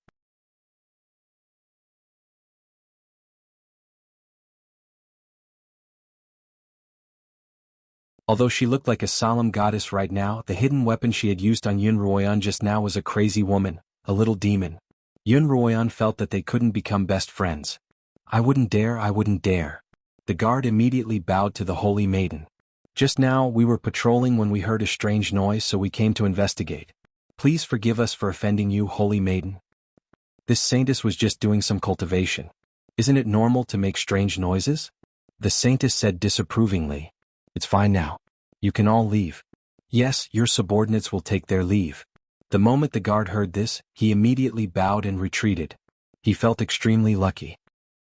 [SPEAKER 1] Although she looked like a solemn goddess right now, the hidden weapon she had used on Xuanhuan just now was a crazy woman, a little demon. Xuanhuan felt that they couldn't become best friends. I wouldn't dare. The guard immediately bowed to the holy maiden. Just now, we were patrolling when we heard a strange noise, so we came to investigate. Please forgive us for offending you, holy maiden. This saintess was just doing some cultivation. Isn't it normal to make strange noises? The saintess said disapprovingly. It's fine now. You can all leave. Yes, your subordinates will take their leave. The moment the guard heard this, he immediately bowed and retreated. He felt extremely lucky.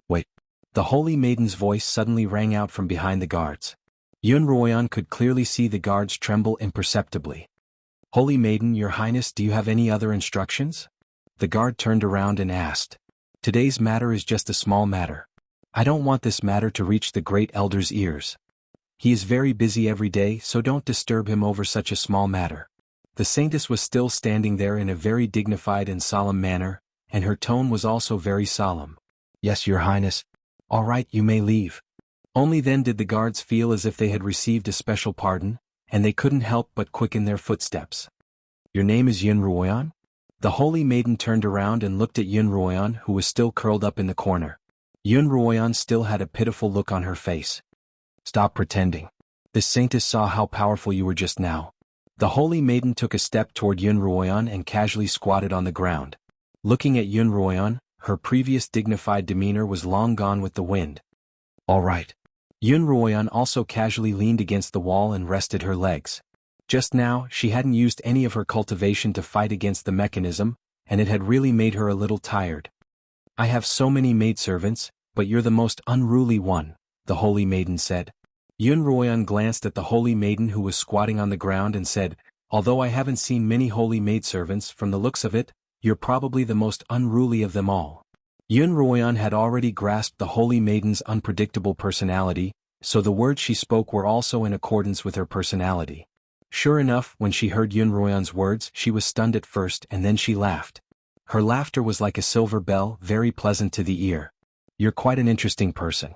[SPEAKER 1] Wait. The holy maiden's voice suddenly rang out from behind the guards. Xuanhuan could clearly see the guards tremble imperceptibly. Holy maiden, your highness, do you have any other instructions? The guard turned around and asked. Today's matter is just a small matter. I don't want this matter to reach the great elder's ears. He is very busy every day, so don't disturb him over such a small matter. The saintess was still standing there in a very dignified and solemn manner, and her tone was also very solemn. Yes, your highness. All right, you may leave. Only then did the guards feel as if they had received a special pardon, and they couldn't help but quicken their footsteps. Your name is Xuanhuan? The holy maiden turned around and looked at Xuanhuan, who was still curled up in the corner. Xuanhuan still had a pitiful look on her face. Stop pretending. This saintess saw how powerful you were just now. The holy maiden took a step toward Xuanhuan and casually squatted on the ground. Looking at Xuanhuan, her previous dignified demeanor was long gone with the wind. All right. Xuanhuan also casually leaned against the wall and rested her legs. Just now, she hadn't used any of her cultivation to fight against the mechanism, and it had really made her a little tired. I have so many maidservants, but you're the most unruly one, the holy maiden said. Xuanhuan glanced at the holy maiden who was squatting on the ground and said, although I haven't seen many holy maidservants, from the looks of it, you're probably the most unruly of them all. Xuanhuan had already grasped the holy maiden's unpredictable personality, so the words she spoke were also in accordance with her personality. Sure enough, when she heard Xuanhuan's words, she was stunned at first and then she laughed. Her laughter was like a silver bell, very pleasant to the ear. You're quite an interesting person.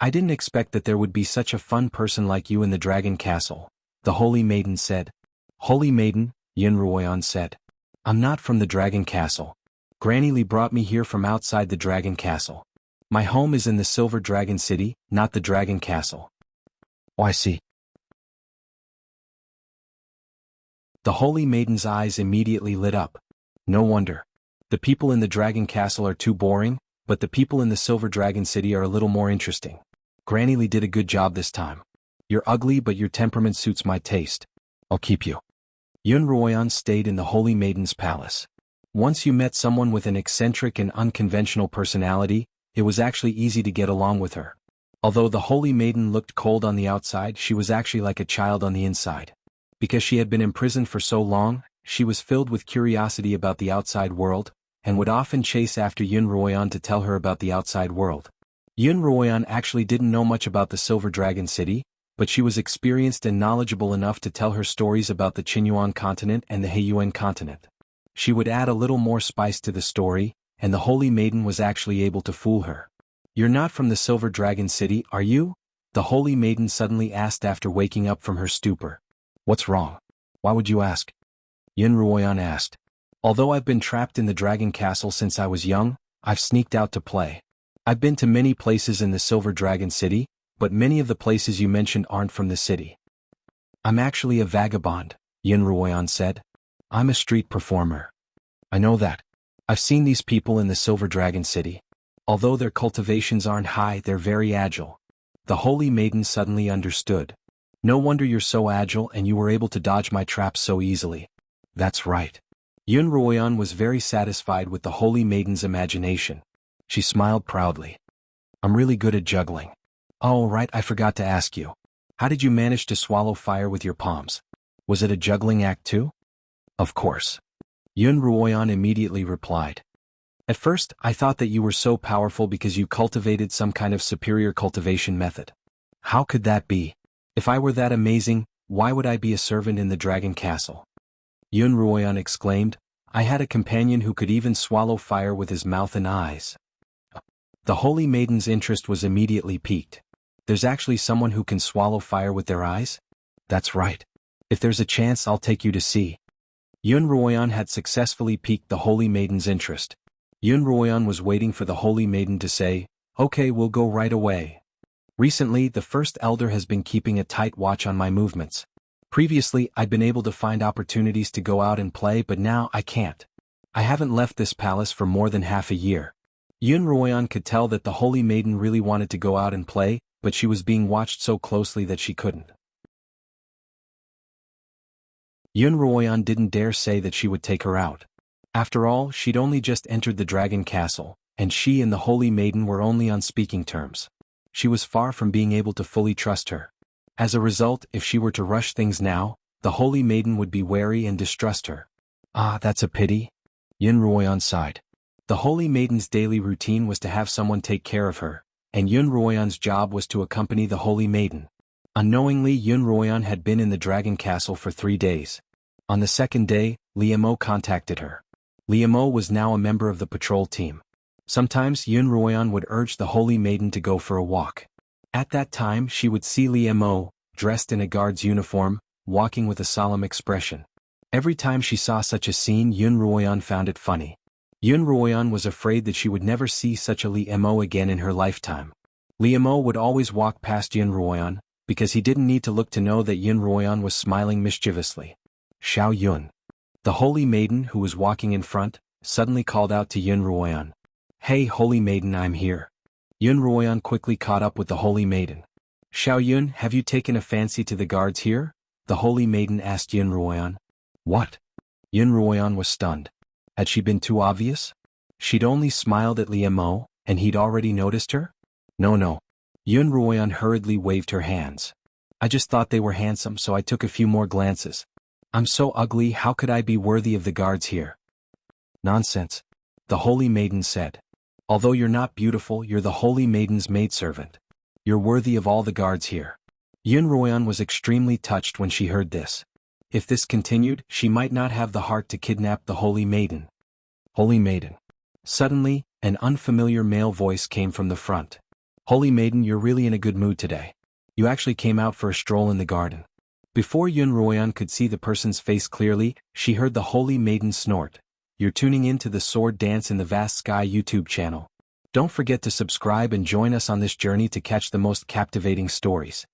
[SPEAKER 1] I didn't expect that there would be such a fun person like you in the dragon castle, the holy maiden said. Holy maiden, Xuanhuan said. I'm not from the dragon castle. Granny Lee brought me here from outside the dragon castle. My home is in the Silver Dragon City, not the dragon castle. Oh, I see. The holy maiden's eyes immediately lit up. No wonder. The people in the dragon castle are too boring, but the people in the Silver Dragon City are a little more interesting. Granny Lee did a good job this time. You're ugly, but your temperament suits my taste. I'll keep you. Xuanhuan stayed in the holy maiden's palace. Once you met someone with an eccentric and unconventional personality, it was actually easy to get along with her. Although the holy maiden looked cold on the outside, she was actually like a child on the inside. Because she had been imprisoned for so long, she was filled with curiosity about the outside world, and would often chase after Xuanhuan to tell her about the outside world. Xuanhuan actually didn't know much about the Silver Dragon City, but she was experienced and knowledgeable enough to tell her stories about the Xuanhuan continent and the Heiyuan continent. She would add a little more spice to the story, and the holy maiden was actually able to fool her. You're not from the Silver Dragon City, are you? The holy maiden suddenly asked after waking up from her stupor. What's wrong? Why would you ask? Xuanhuan asked. Although I've been trapped in the dragon castle since I was young, I've sneaked out to play. I've been to many places in the Silver Dragon City, but many of the places you mentioned aren't from the city. I'm actually a vagabond, Xuanhuan said. I'm a street performer. I know that. I've seen these people in the Silver Dragon City. Although their cultivations aren't high, they're very agile. The holy maiden suddenly understood. No wonder you're so agile and you were able to dodge my traps so easily. That's right. Xuanhuan was very satisfied with the holy maiden's imagination. She smiled proudly. I'm really good at juggling. Oh, right, I forgot to ask you. How did you manage to swallow fire with your palms? Was it a juggling act too? Of course. Xuanhuan immediately replied. At first, I thought that you were so powerful because you cultivated some kind of superior cultivation method. How could that be? If I were that amazing, why would I be a servant in the dragon castle? Xuanhuan exclaimed, I had a companion who could even swallow fire with his mouth and eyes. The holy maiden's interest was immediately piqued. There's actually someone who can swallow fire with their eyes? That's right. If there's a chance, I'll take you to see. Xuanhuan had successfully piqued the holy maiden's interest. Xuanhuan was waiting for the holy maiden to say, okay, we'll go right away. Recently, the first elder has been keeping a tight watch on my movements. Previously, I'd been able to find opportunities to go out and play, but now I can't. I haven't left this palace for more than half a year. Xuanhuan could tell that the holy maiden really wanted to go out and play, but she was being watched so closely that she couldn't. Xuanhuan didn't dare say that she would take her out. After all, she'd only just entered the dragon castle, and she and the holy maiden were only on speaking terms. She was far from being able to fully trust her. As a result, if she were to rush things now, the holy maiden would be wary and distrust her. Ah, that's a pity. Xuanhuan sighed. The holy maiden's daily routine was to have someone take care of her, and Xuanhuan's job was to accompany the holy maiden. Unknowingly, Xuanhuan had been in the dragon castle for 3 days. On the second day, Liemo contacted her. Liemo was now a member of the patrol team. Sometimes Xuanhuan would urge the holy maiden to go for a walk. At that time she would see Liemo, dressed in a guard's uniform, walking with a solemn expression. Every time she saw such a scene, Xuanhuan found it funny. Xuanhuan was afraid that she would never see such a Liemo again in her lifetime. Liemo would always walk past Xuanhuan, because he didn't need to look to know that Xuanhuan was smiling mischievously. Xiao Yun. The holy maiden, who was walking in front, suddenly called out to Xuanhuan. Hey holy maiden, I'm here. Yun Ruoyan quickly caught up with the holy maiden. Xiao Yun, have you taken a fancy to the guards here? The holy maiden asked Yun Ruoyan. What? Yun Ruoyan was stunned. Had she been too obvious? She'd only smiled at Liu Mo, and he'd already noticed her? No. Yun Ruoyan hurriedly waved her hands. I just thought they were handsome, so I took a few more glances. I'm so ugly, how could I be worthy of the guards here? Nonsense. The holy maiden said. Although you're not beautiful, you're the holy maiden's maidservant. You're worthy of all the guards here. Yun Ruoyan was extremely touched when she heard this. If this continued, she might not have the heart to kidnap the holy maiden. Holy maiden. Suddenly, an unfamiliar male voice came from the front. Holy maiden, you're really in a good mood today. You actually came out for a stroll in the garden. Before Yun Ruoyan could see the person's face clearly, she heard the holy maiden snort. You're tuning in to the Sword Dance in the Vast Sky YouTube channel. Don't forget to subscribe and join us on this journey to catch the most captivating stories.